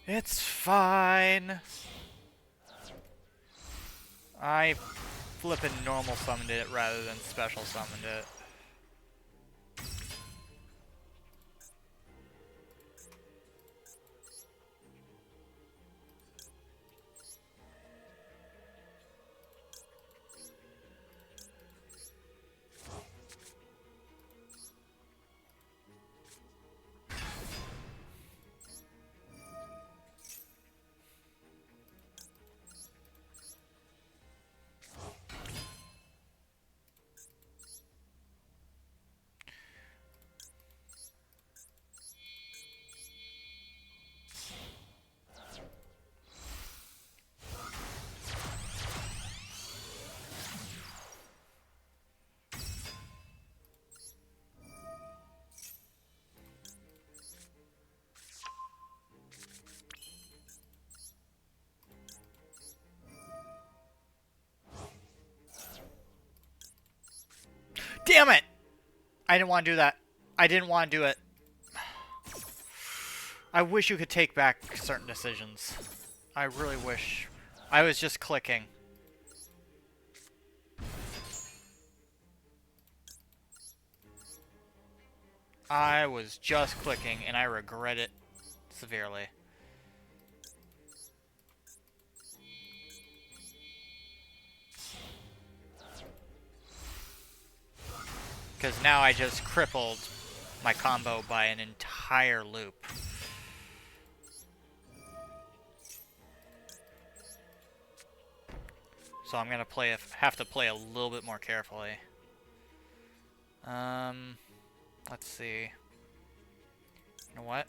It's fine. I flippin' normal summoned it rather than special summoned it. Damn it! I didn't want to do that. I didn't want to do it. I wish you could take back certain decisions. I really wish. I was just clicking. I was just clicking, and I regret it severely. Because now I just crippled my combo by an entire loop. So I'm gonna have to play a little bit more carefully. Let's see. You know what?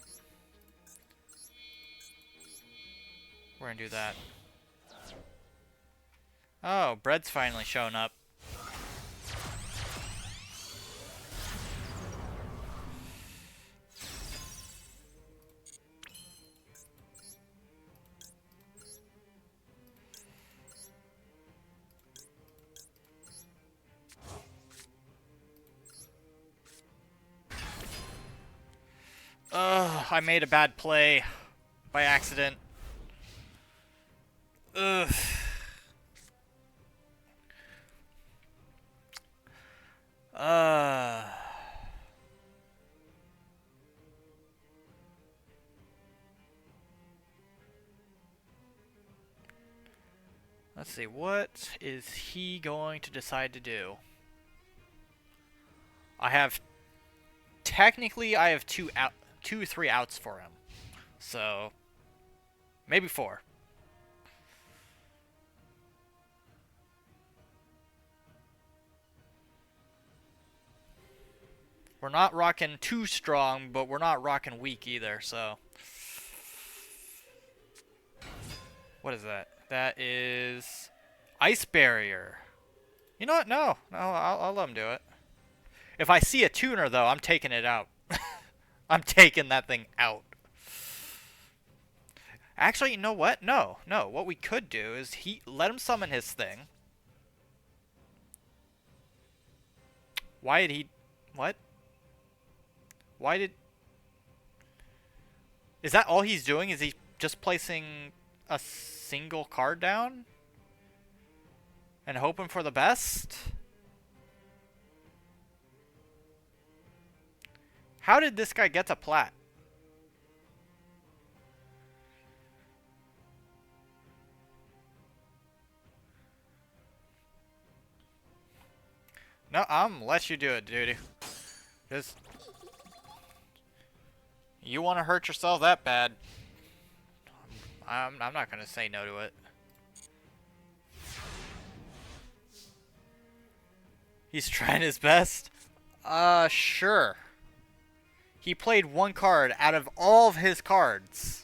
We're gonna do that. Oh, bread's finally shown up. Ugh, I made a bad play by accident. Ugh. Let's see, what is he going to decide to do? Technically, I have two, 3 outs for him. So, maybe 4. We're not rocking too strong, but we're not rocking weak either, so. What is that? That is Ice Barrier. You know what? No, I'll let him do it. If I see a tuner, though, I'm taking it out. I'm taking that thing out. Actually, you know what? No. What we could do is let him summon his thing. Why did he... What? Why did... Is that all he's doing? Is he just placing a single card down? And hoping for the best? How did this guy get to plat? No, I'm let you do it, dude. Just... You want to hurt yourself that bad. I'm not going to say no to it. He's trying his best? Sure. He played 1 card out of all of his cards.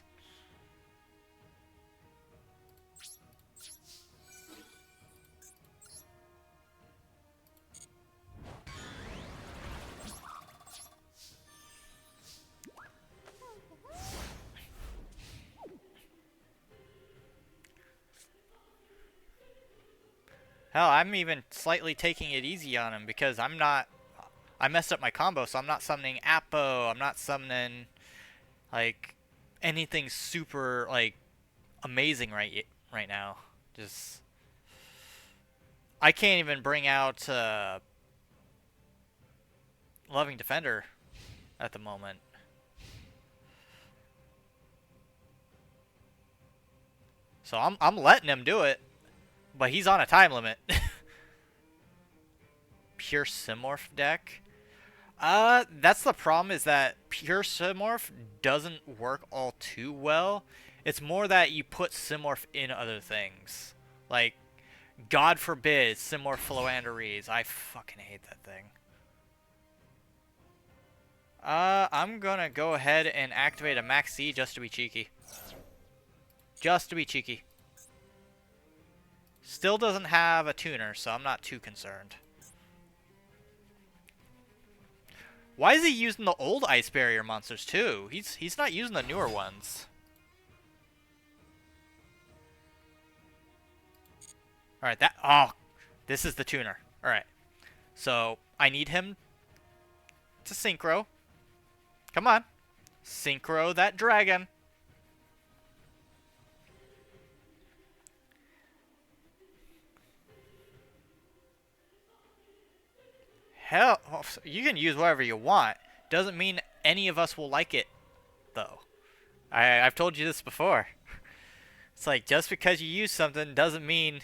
Hell, I'm even slightly taking it easy on him because I messed up my combo, so I'm not summoning Appo. I'm not summoning, like, anything super, like, amazing right now. Just... I can't even bring out, Loving Defender at the moment. So I'm letting him do it, but he's on a time limit. Pure Simorph deck? That's the problem, is that Pure Simorph doesn't work all too well. It's more that you put Simorph in other things. Like, God forbid, Simorph Philoandries. I fucking hate that thing. I'm gonna go ahead and activate a Max C just to be cheeky. Just to be cheeky. Still doesn't have a tuner, so I'm not too concerned. Why is he using the old Ice Barrier monsters too? He's not using the newer ones. Alright, this is the tuner. Alright. So, I need him to synchro. Come on. Synchro that dragon. Hell, you can use whatever you want. Doesn't mean any of us will like it, though. I've told you this before. It's like, just because you use something doesn't mean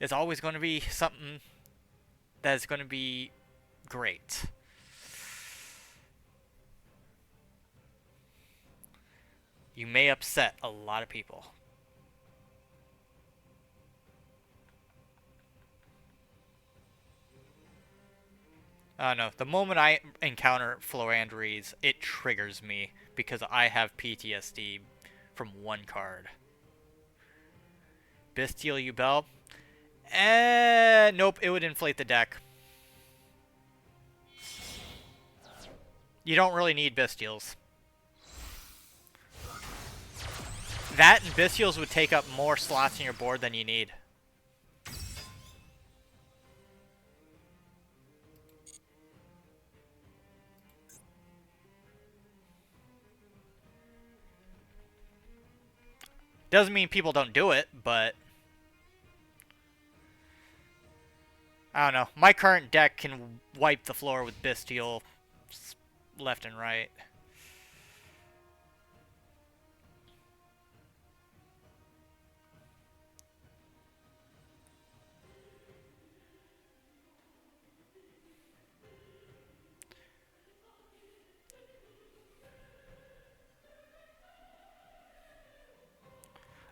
it's always going to be something that's going to be great. You may upset a lot of people. Oh no, the moment I encounter Floandries, it triggers me because I have PTSD from 1 card. Bestial Yubel? Nope, it would inflate the deck. You don't really need Bestials. That and Bestials would take up more slots in your board than you need. Doesn't mean people don't do it, but... I don't know. My current deck can wipe the floor with Bestial left and right.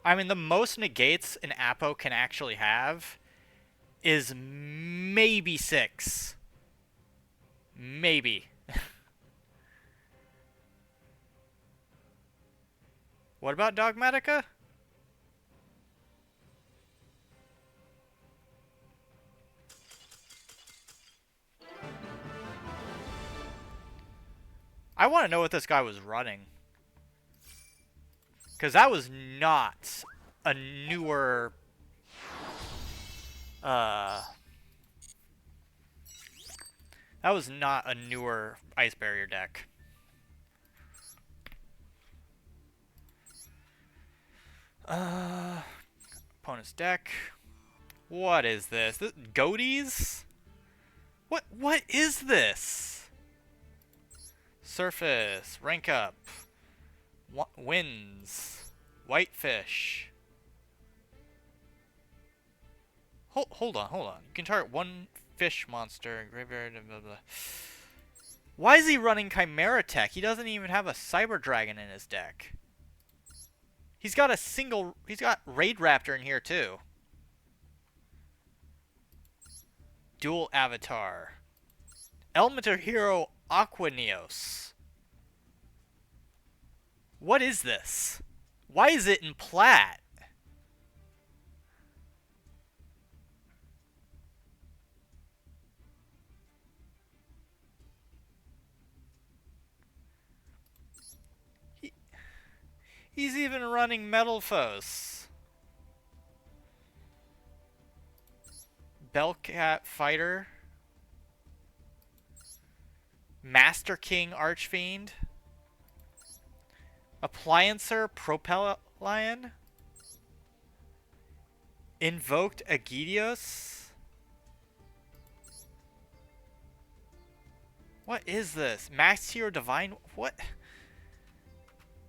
I mean, the most negates an Apo can actually have is maybe 6. Maybe. What about Dogmatica? I want to know what this guy was running. Because that was not a newer... that was not a newer Ice Barrier deck. Opponent's deck. What is this? Goatees? What is this? Surface. Rank up. Wins. Whitefish. Hold on. You can target one fish monster. Graveyard. Blah, blah. Why is he running Chimera Tech? He doesn't even have a Cyber Dragon in his deck. He's got Raid Raptor in here too. Dual Avatar. Elemental Hero Aquaneos. What is this? Why is it in plat? He's even running Metalphos. Bellcat Fighter. Master King Archfiend. Appliancer Propellion. Invoked Agidios. What is this? Max Hero Divine? What?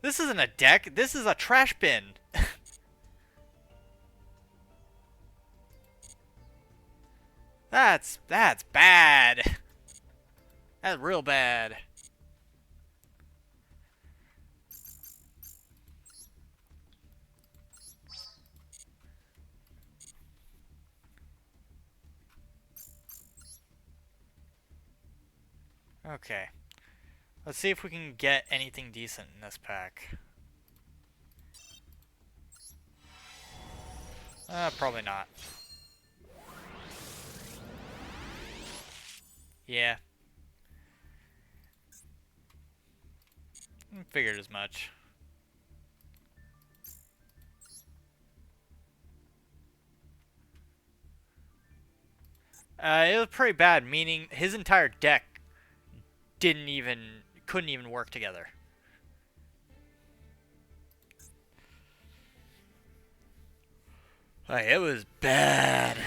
This isn't a deck. This is a trash bin. That's bad. That's real bad. Okay. Let's see if we can get anything decent in this pack. Probably not. Yeah. Figured as much. It was pretty bad, meaning his entire deck couldn't even work together. Like, it was bad.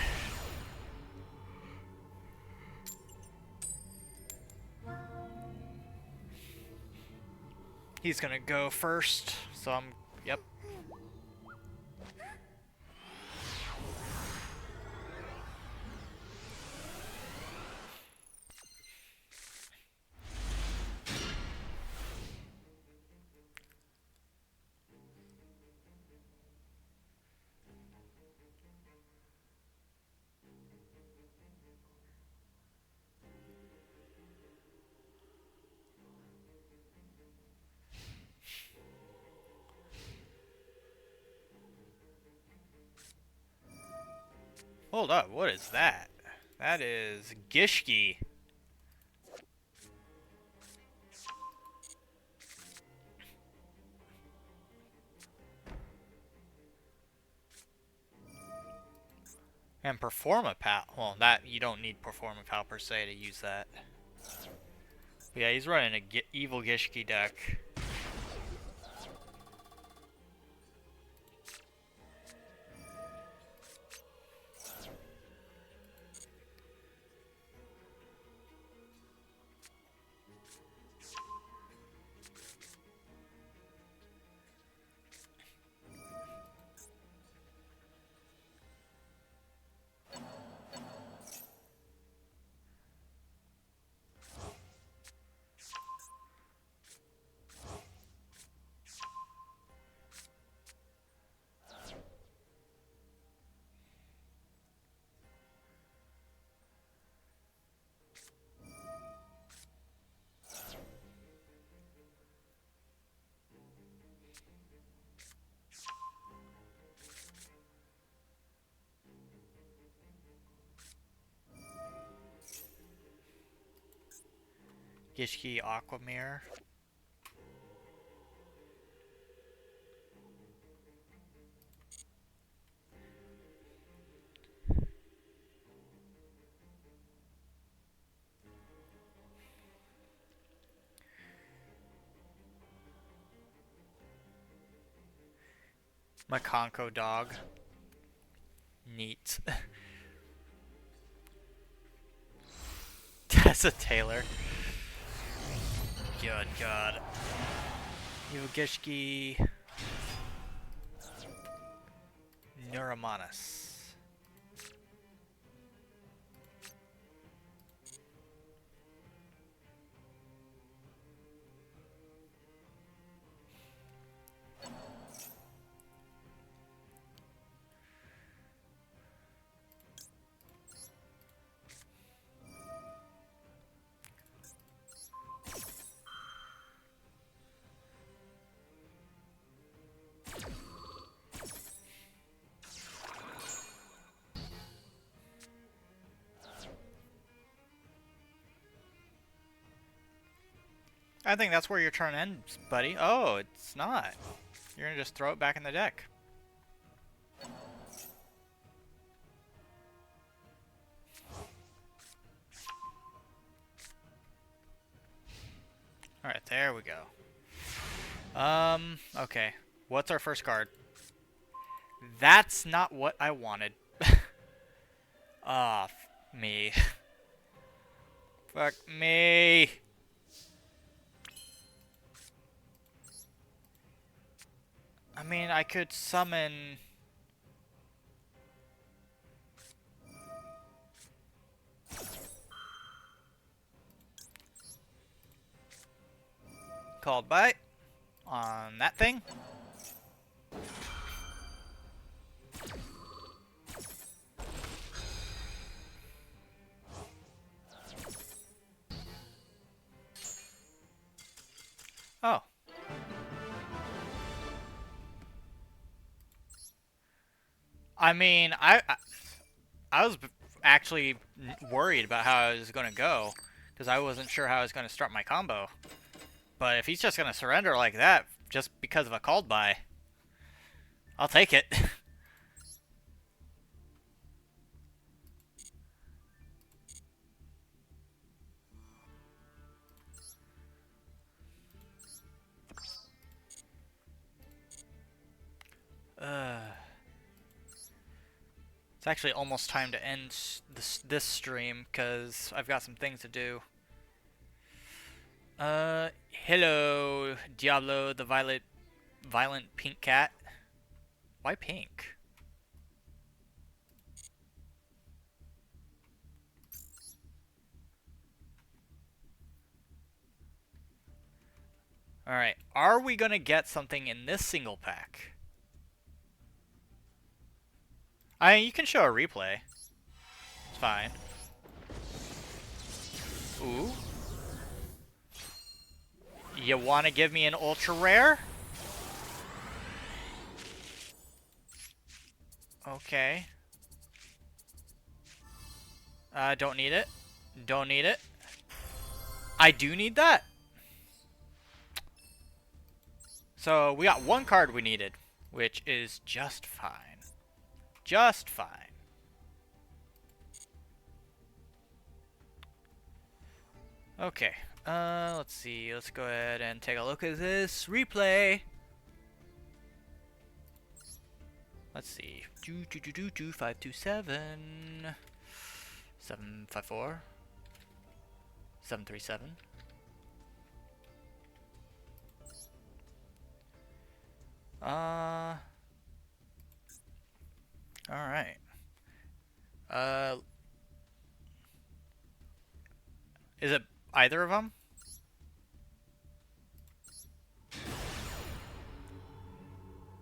He's gonna go first, so yep. Hold up, what is that? That is Gishki. And Performapal. Well, that you don't need Performapal per se to use that. But yeah, he's running a evil Gishki deck. Gishki Aquamere. Makonko dog. Neat. Tessa Taylor. Good God. Yogishki Neuromanus. I think that's where your turn ends, buddy. Oh, it's not. You're gonna just throw it back in the deck. Alright, there we go. Okay. What's our first card? That's not what I wanted. Ah, me. Fuck me. I mean, I could summon... Called by on that thing. Oh. I mean, I was actually worried about how I was going to go, because I wasn't sure how I was going to start my combo. But if he's just going to surrender like that, just because of a called by, I'll take it. It's actually almost time to end this stream, because I've got some things to do. Hello, Diablo, the violent pink cat. Why pink? Alright, are we gonna get something in this single pack? I mean, you can show a replay. It's fine. Ooh. You wanna give me an ultra rare? Okay. Don't need it. Don't need it. I do need that. So, we got one card we needed, which is just fine. Just fine. Okay. Let's see. Let's go ahead and take a look at this replay. Let's see. 527 754 737. Alright. Is it either of them?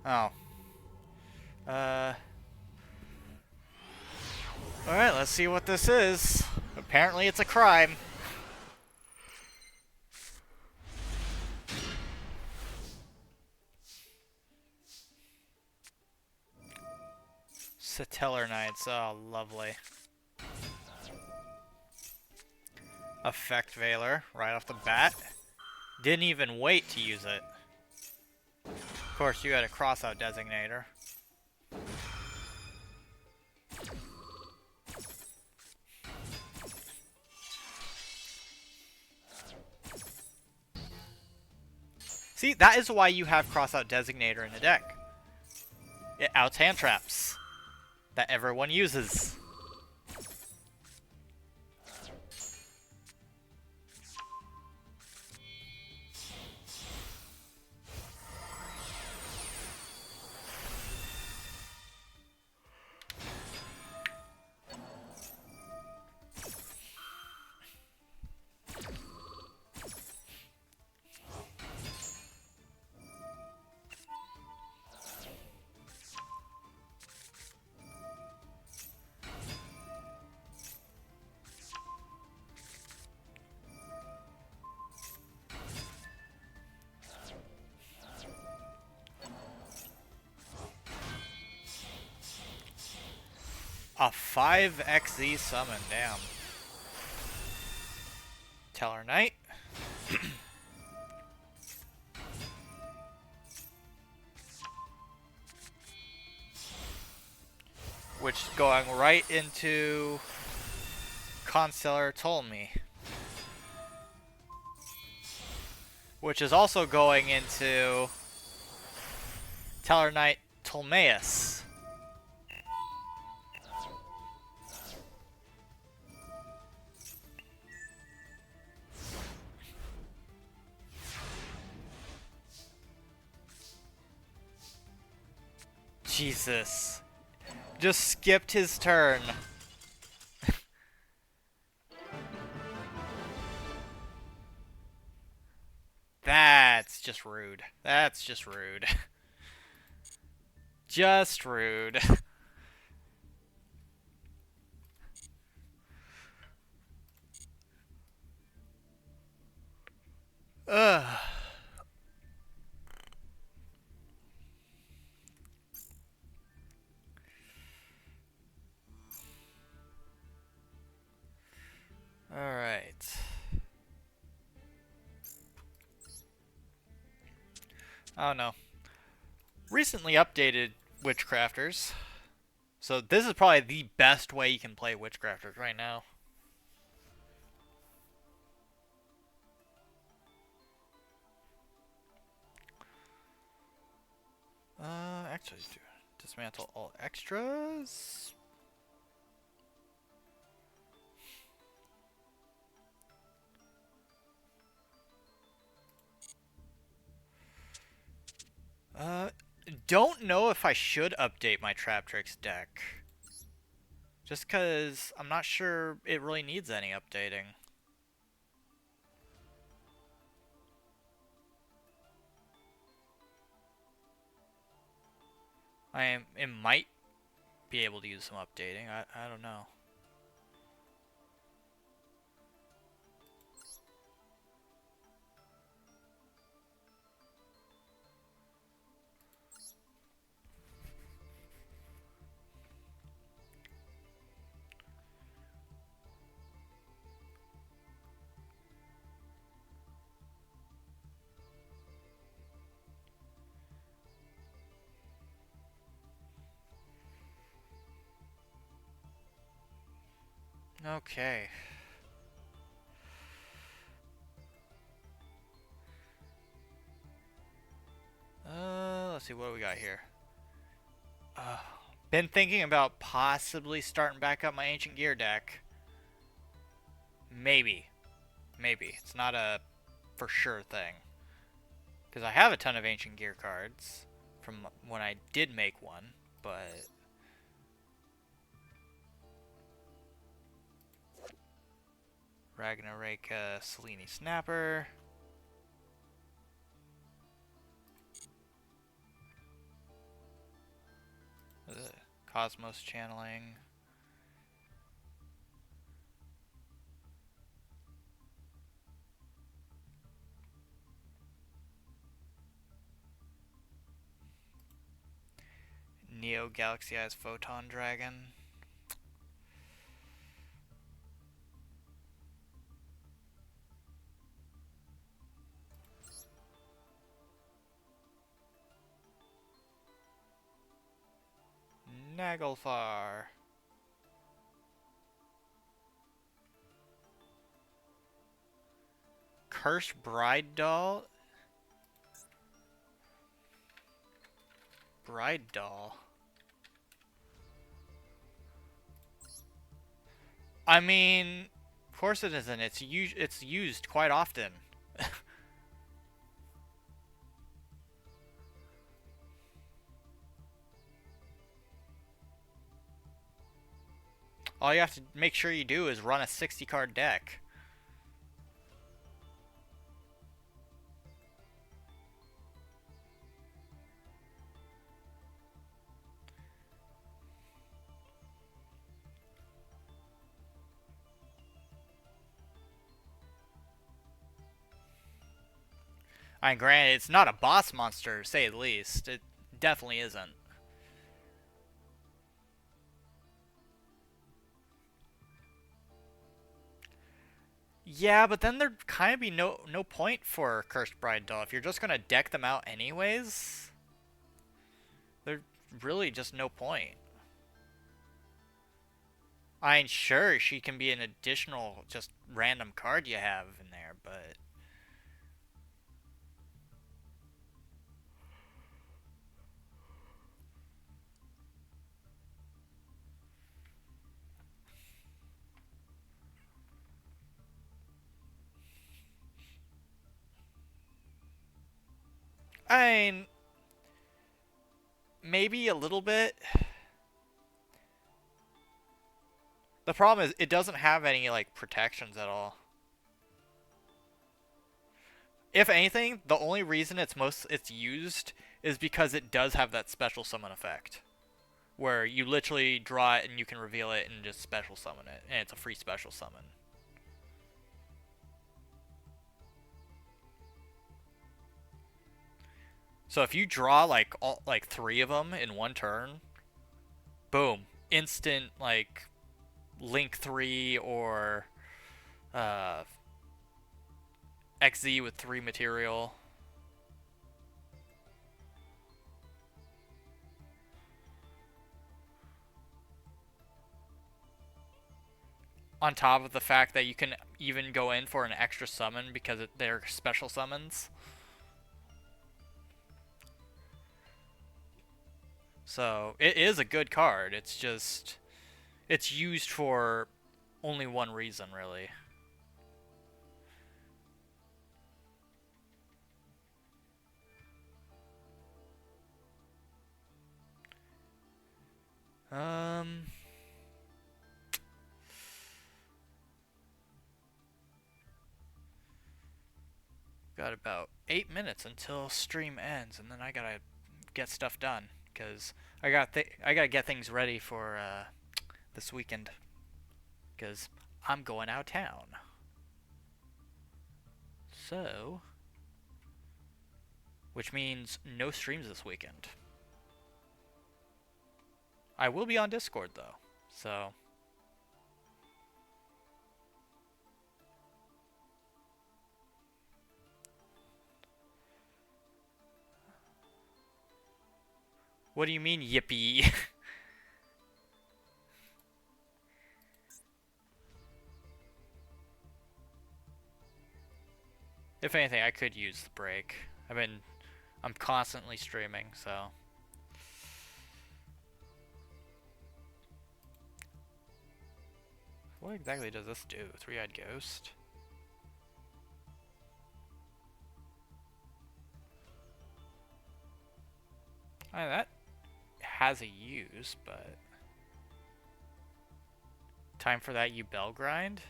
Oh. Alright, let's see what this is. Apparently it's a crime. Satellar Knights, oh lovely. Effect Veiler right off the bat. Didn't even wait to use it. Of course, you had a crossout designator. See, that is why you have crossout designator in the deck. It outs hand traps that everyone uses. A 5XZ summon, damn. Teller Knight. Which is going right into Constellar Ptolemy. Which is also going into Teller Knight Ptolemaeus. Jesus. Just skipped his turn. That's just rude. That's just rude. Just rude. Ugh. Alright. Oh no. Recently updated Witchcrafters. So this is probably the best way you can play Witchcrafters right now. Actually, dismantle all extras. Don't know if I should update my Trap Tricks deck. Just because I'm not sure it really needs any updating. It might be able to use some updating. I don't know. Okay. Let's see what we got here. Been thinking about possibly starting back up my Ancient Gear deck. Maybe. Maybe. It's not a for sure thing. Because I have a ton of Ancient Gear cards from when I did make one, but... Ragnaraka Selene Snapper. Cosmos Channeling. Neo Galaxy Eyes Photon Dragon. Naglfar. Cursed Bride Doll? Bride Doll. I mean, of course it isn't. It's used quite often. All you have to make sure you do is run a 60 card deck. I mean, granted, it's not a boss monster, to say the least. It definitely isn't. Yeah, but then there'd kind of be no point for Cursed Bride Doll. If you're just gonna deck them out anyways, there's really just no point. I mean, sure, she can be an additional, just random card you have in there, but... I mean, maybe a little bit. The problem is it doesn't have any, like, protections at all. If anything, the only reason it's used is because it does have that special summon effect. Where you literally draw it and you can reveal it and just special summon it. And it's a free special summon. So if you draw like 3 of them in one turn, boom, instant like Link 3 or XZ with 3 material. On top of the fact that you can even go in for an extra summon because they're special summons. So it is a good card. It's just it's used for only one reason, really. Got about 8 minutes until stream ends, and then I gotta get stuff done because I gotta get things ready for this weekend because I'm going out of town. So, which means no streams this weekend. I will be on Discord though, so. What do you mean, yippee? If anything, I could use the break. I'm constantly streaming, so. What exactly does this do? Three-eyed ghost? That has a use, but... Time for that Yubel grind?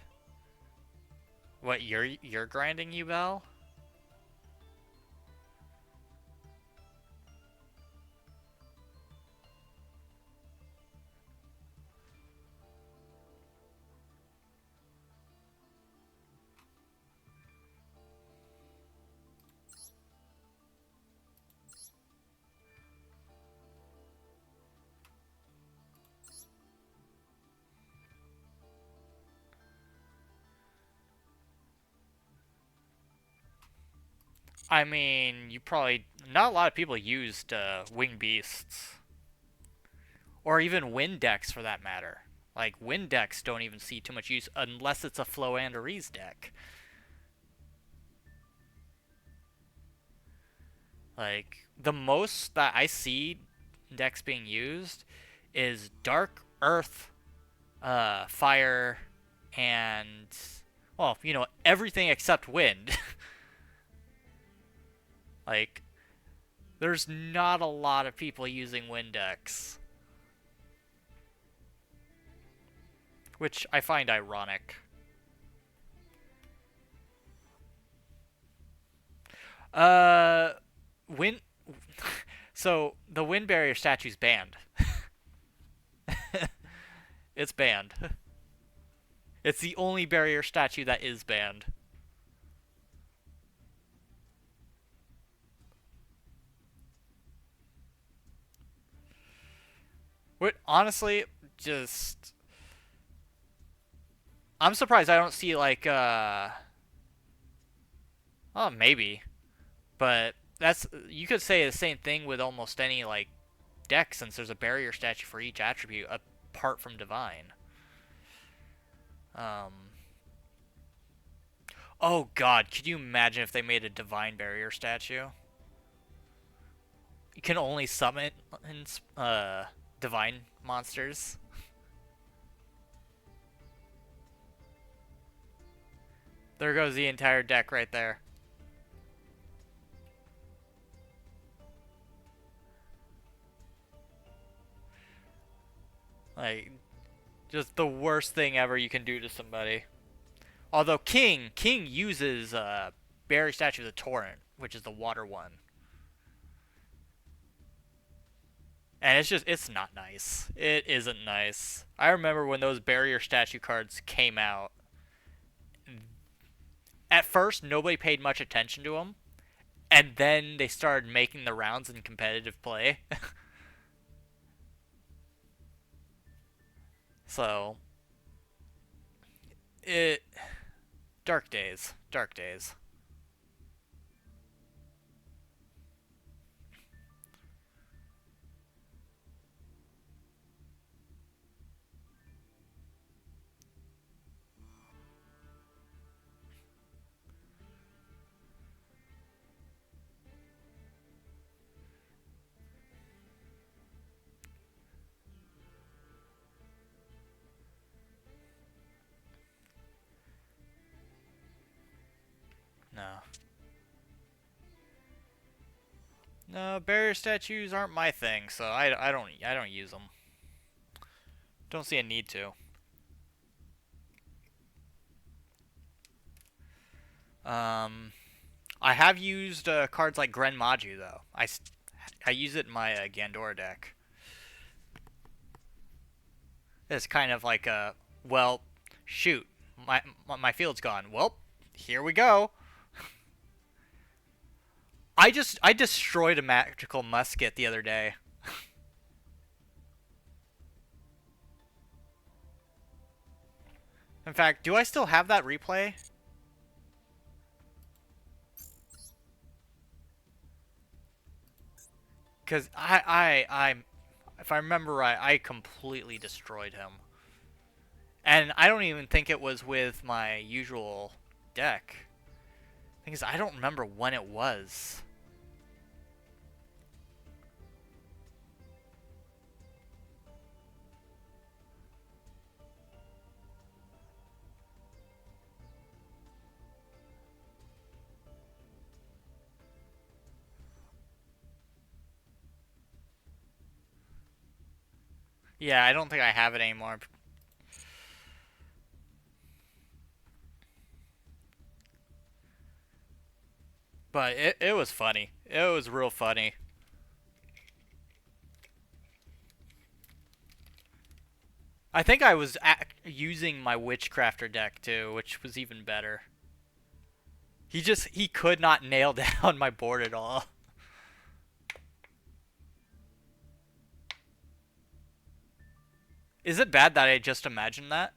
What, you're grinding Yubel? I mean, you probably... Not a lot of people used Winged Beasts. or even wind decks for that matter. Like wind decks don't even see too much use unless it's a Floandereeze deck. Like the most that I see decks being used is Dark Earth, Fire, and well, everything except Wind. Like there's not a lot of people using Wind decks, which I find ironic. Uh, Wind. So the Wind Barrier statue's banned. It's banned. It's the only barrier statue that is banned. What honestly, just I'm surprised I don't see like oh maybe, but that's you could say the same thing with almost any like deck since there's a barrier statue for each attribute apart from divine. Um Oh god, could you imagine if they made a divine barrier statue? You can only summon divine monsters. There goes the entire deck right there. Like, just the worst thing ever you can do to somebody. Although King uses Barrier Statue of the Torrent, which is the water one. And it's not nice. It isn't nice. I remember when those Barrier Statue cards came out. At first, nobody paid much attention to them. And then they started making the rounds in competitive play. So, it... Dark days. Dark days. No. No, barrier statues aren't my thing, so I don't use them. Don't see a need to. I have used cards like Gren Maju though. I use it in my Gandora deck. It's kind of like a well, shoot, my field's gone. Well, here we go. I destroyed a magical musket the other day. In fact, do I still have that replay? Because if I remember right, I completely destroyed him. And I don't even think it was with my usual deck. Thing is, I don't remember when it was. Yeah, I don't think I have it anymore. But it was funny. It was real funny. I think I was using my Witchcrafter deck too, which was even better. He could not nail down my board at all. Is it bad that I just imagined that?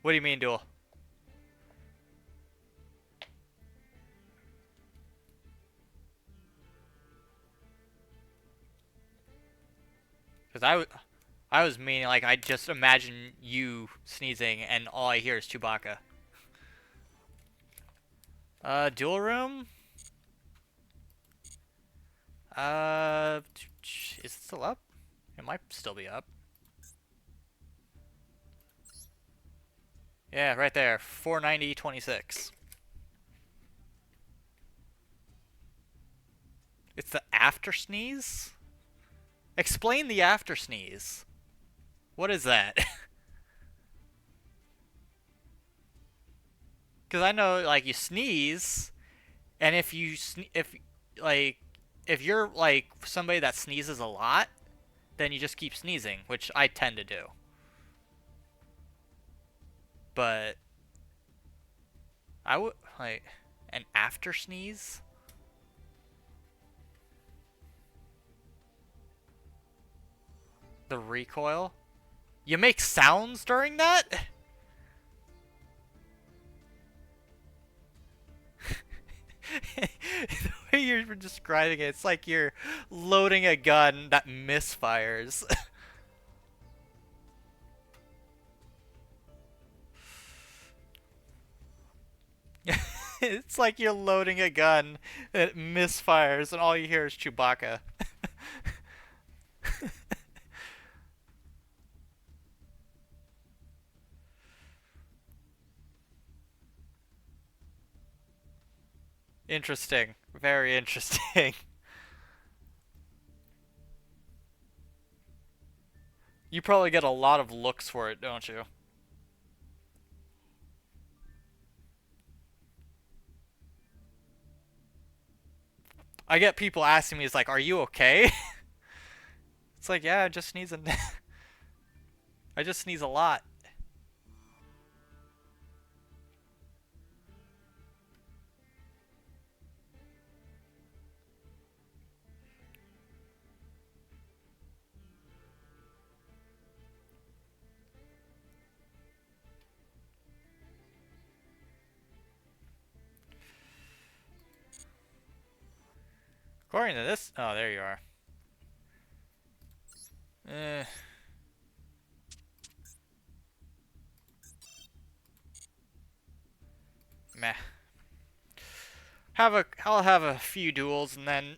What do you mean, duel? I was meaning like I just imagine you sneezing and all I hear is Chewbacca. Dual room? Is it still up? It might still be up. Yeah, right there. 490.26. It's the after sneeze? Explain the after sneeze. What is that? Because I know, like, you sneeze, and if you like if you're like somebody that sneezes a lot, then you just keep sneezing, which I tend to do. But I would like an after sneeze. The recoil. You make sounds during that? The way you're describing it, it's like you're loading a gun that misfires. It's like you're loading a gun that misfires and all you hear is Chewbacca. Interesting. Very interesting. You probably get a lot of looks for it, don't you? I get people asking me, it's like, are you okay? It's like, yeah, I just sneeze a I just sneeze a lot. According to this, oh, there you are. Eh, meh. I'll have a few duels and then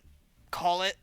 call it.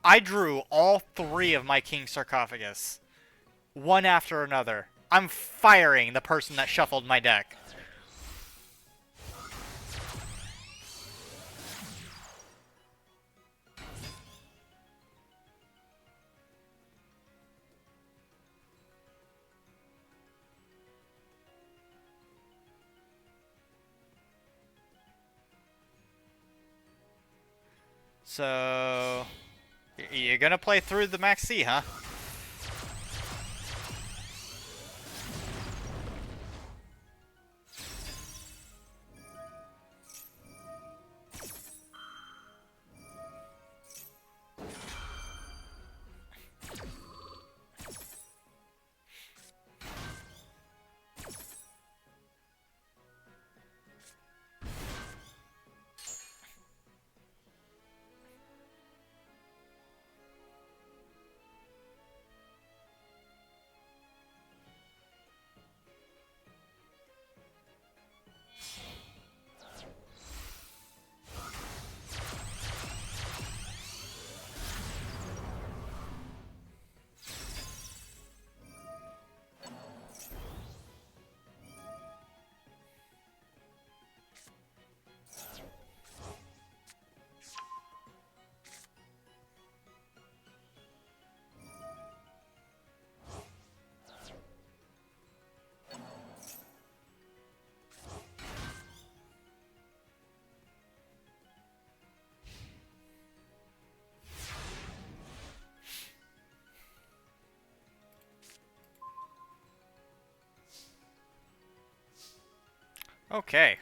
I drew all three of my king sarcophagus, one after another. I'm firing the person that shuffled my deck. So you're gonna play through the Max C, huh? Okay.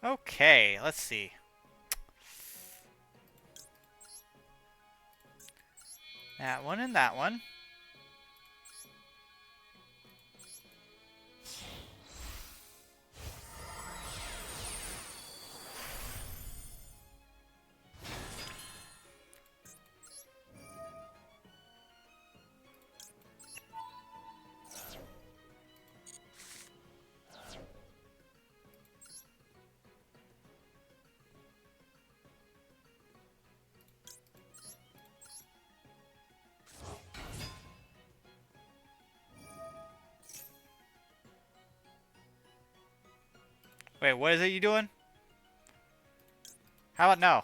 Okay, let's see. That one and that one. Wait, what is it you doing? How about no?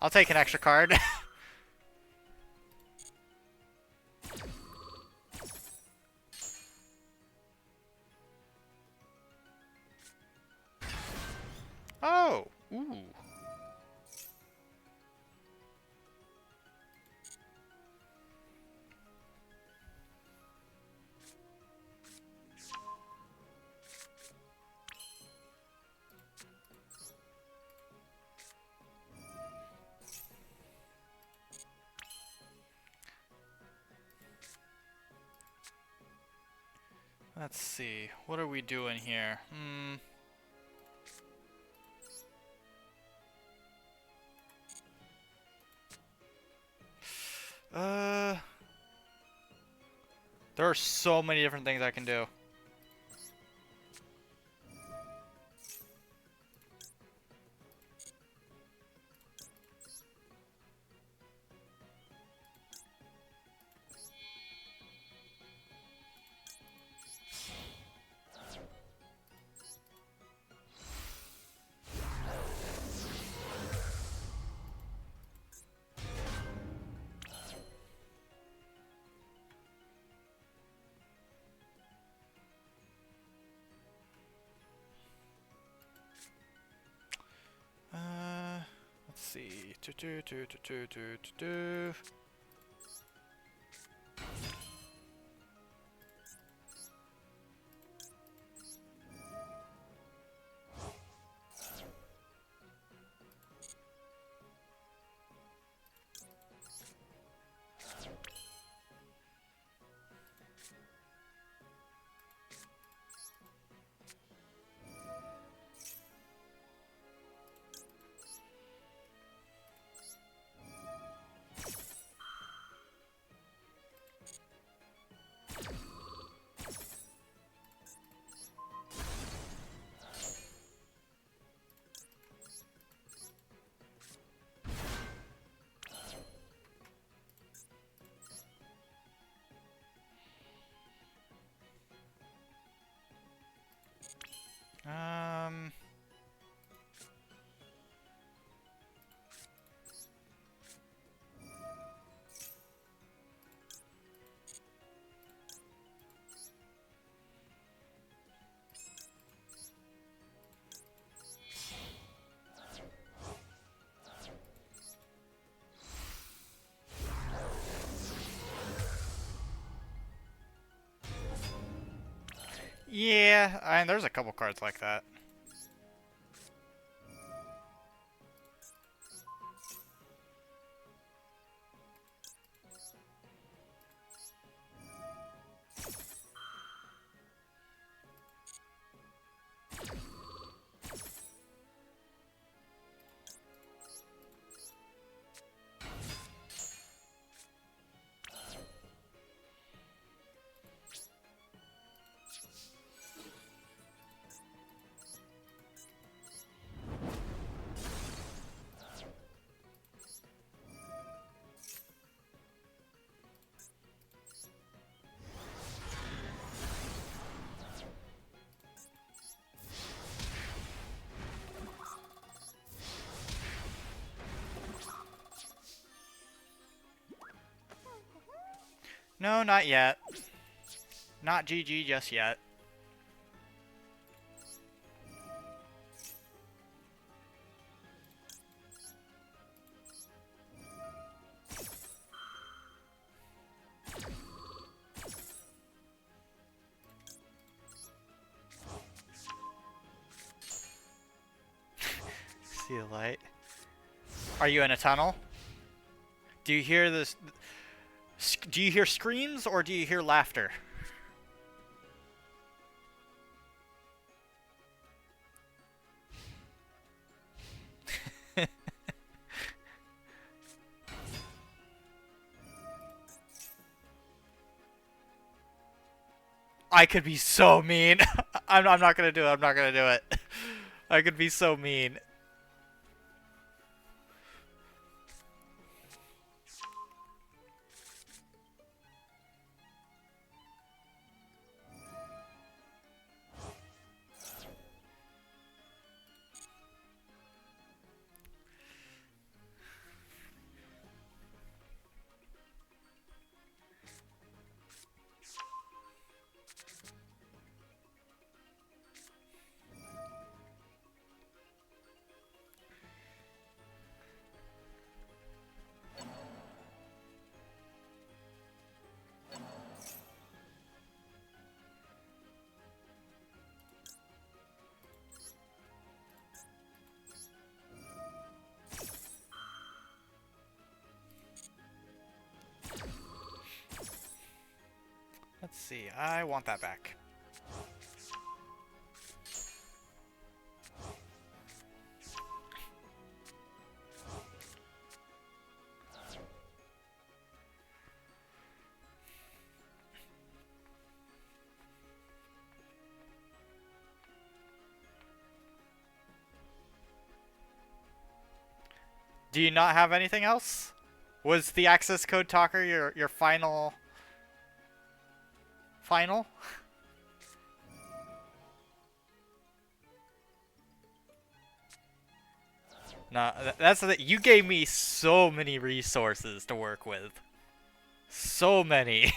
I'll take an extra card. Oh, ooh. Let's see. What are we doing here? Uh, there are so many different things I can do. Let's see. Yeah, there's a couple cards like that. No, not yet. Not GG just yet. See the light. Are you in a tunnel? Do you hear this? Do you hear screams or do you hear laughter? I could be so mean. I'm not gonna do it. I'm not gonna do it. I could be so mean. Let's see. I want that back. Do you not have anything else? Was the access code talker your final? Final? No, that's the. You gave me so many resources to work with. So many.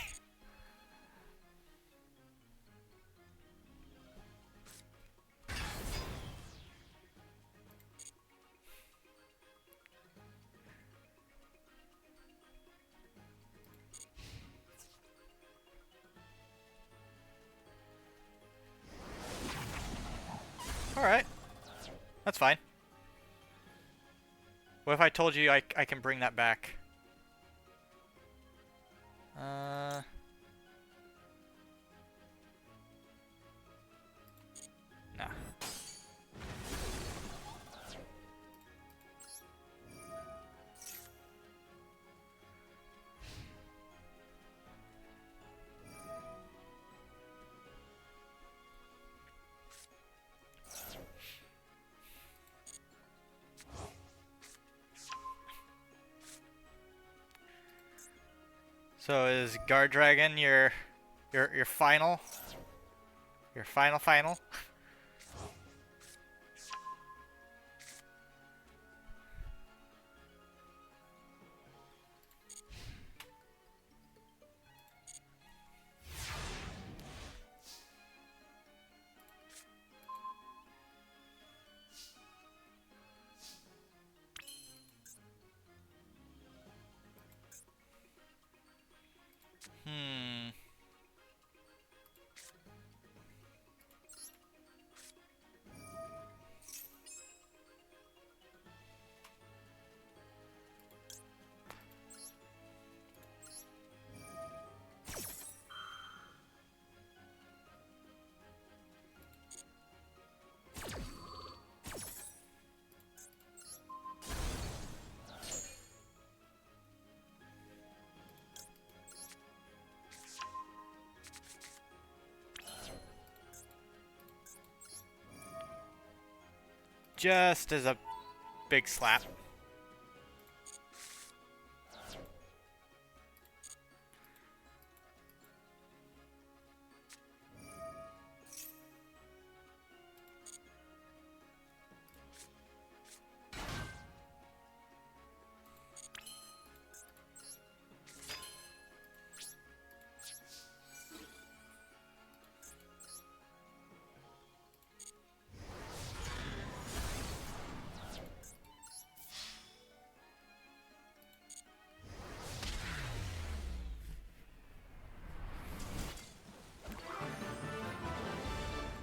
Alright. That's fine. What if I told you I can bring that back? Nah. So is Guard Dragon your final? Your final? Hmm. just as a big slap.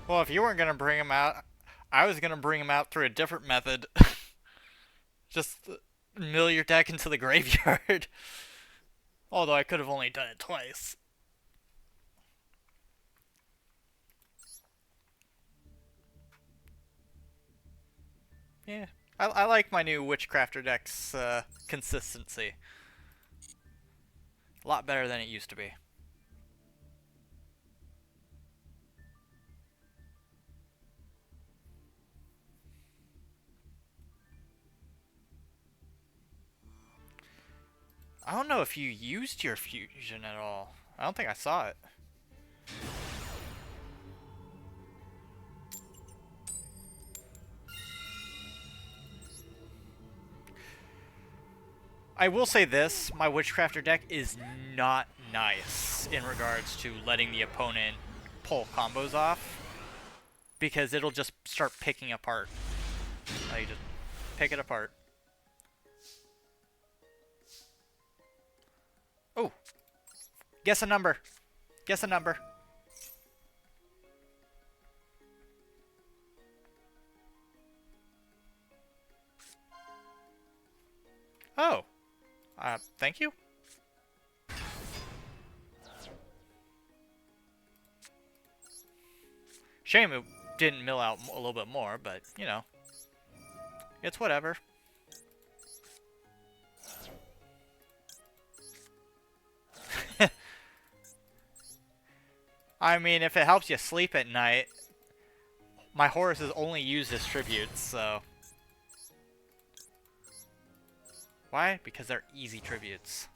Well, if you weren't going to bring him out, I was going to bring him out through a different method. Just mill your deck into the graveyard. Although I could have only done it twice. Yeah. I like my new Witchcrafter deck's consistency. A lot better than it used to be. I don't know if you used your fusion at all. I don't think I saw it. I will say this, my Witchcrafter deck is not nice in regards to letting the opponent pull combos off. Because it'll just start picking apart. Like, just pick it apart. Oh! Guess a number. Guess a number. Oh. Thank you. Shame it didn't mill out a little bit more, but, you know. It's whatever. I mean, if it helps you sleep at night, my horse is only used as tributes, so... Why? Because they're easy tributes.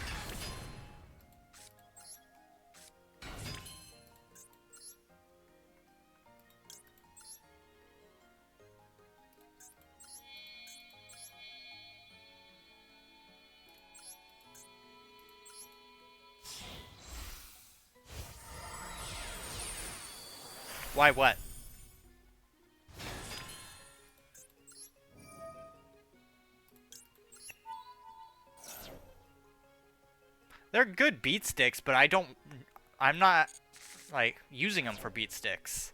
Why what? They're good beat sticks, but I'm not, like, using them for beat sticks.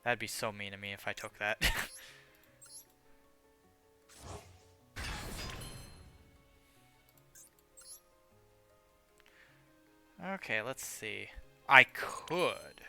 That'd be so mean of me if I took that. Okay, let's see. I could.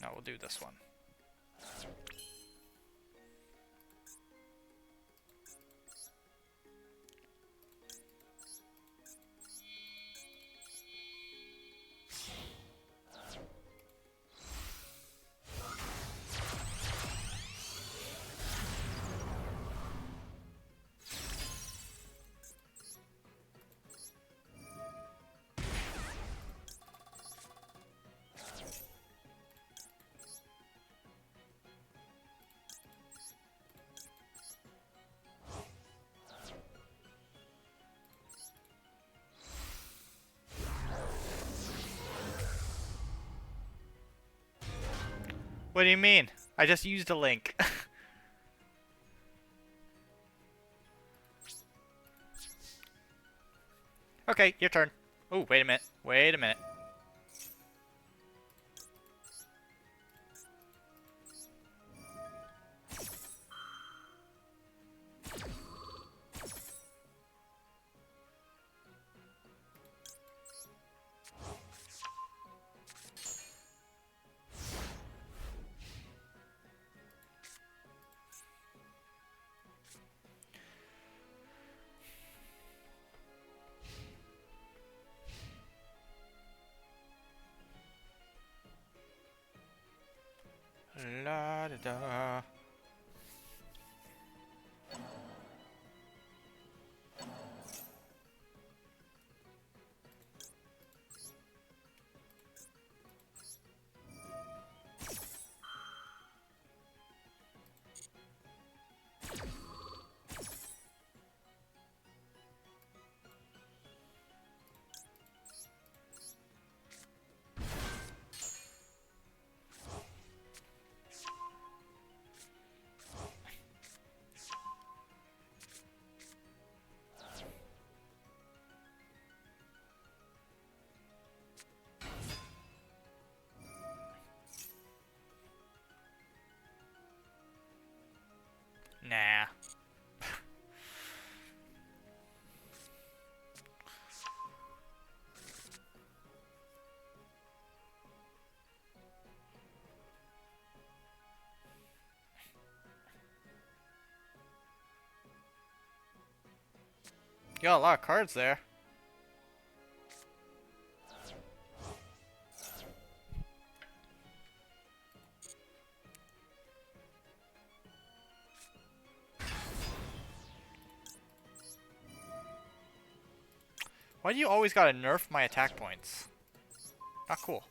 No, we'll do this one. What do you mean? I just used a link. Okay, your turn. Oh, wait a minute. Wait a minute. Da. Nah. You got a lot of cards there. Why do you always gotta nerf my attack points? Not cool.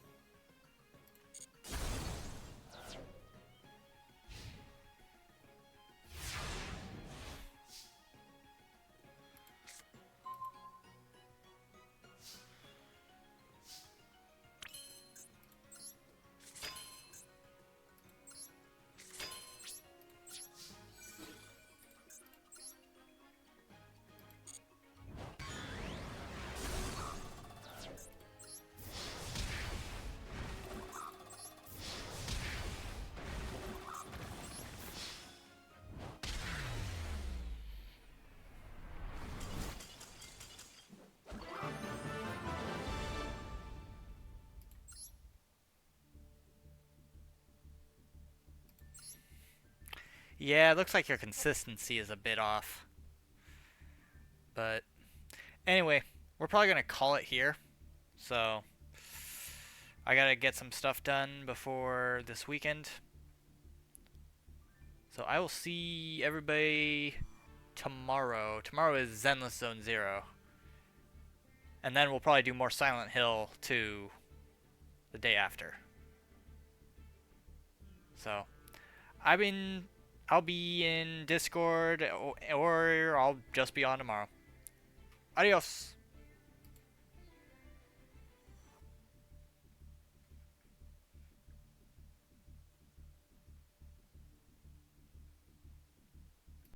Yeah, it looks like your consistency is a bit off. But anyway, we're probably gonna call it here. So I gotta get some stuff done before this weekend. So I will see everybody tomorrow. Tomorrow is Zenless Zone 0. And then we'll probably do more Silent Hill 2 the day after. So I'll be in Discord or I'll just be on tomorrow. Adios.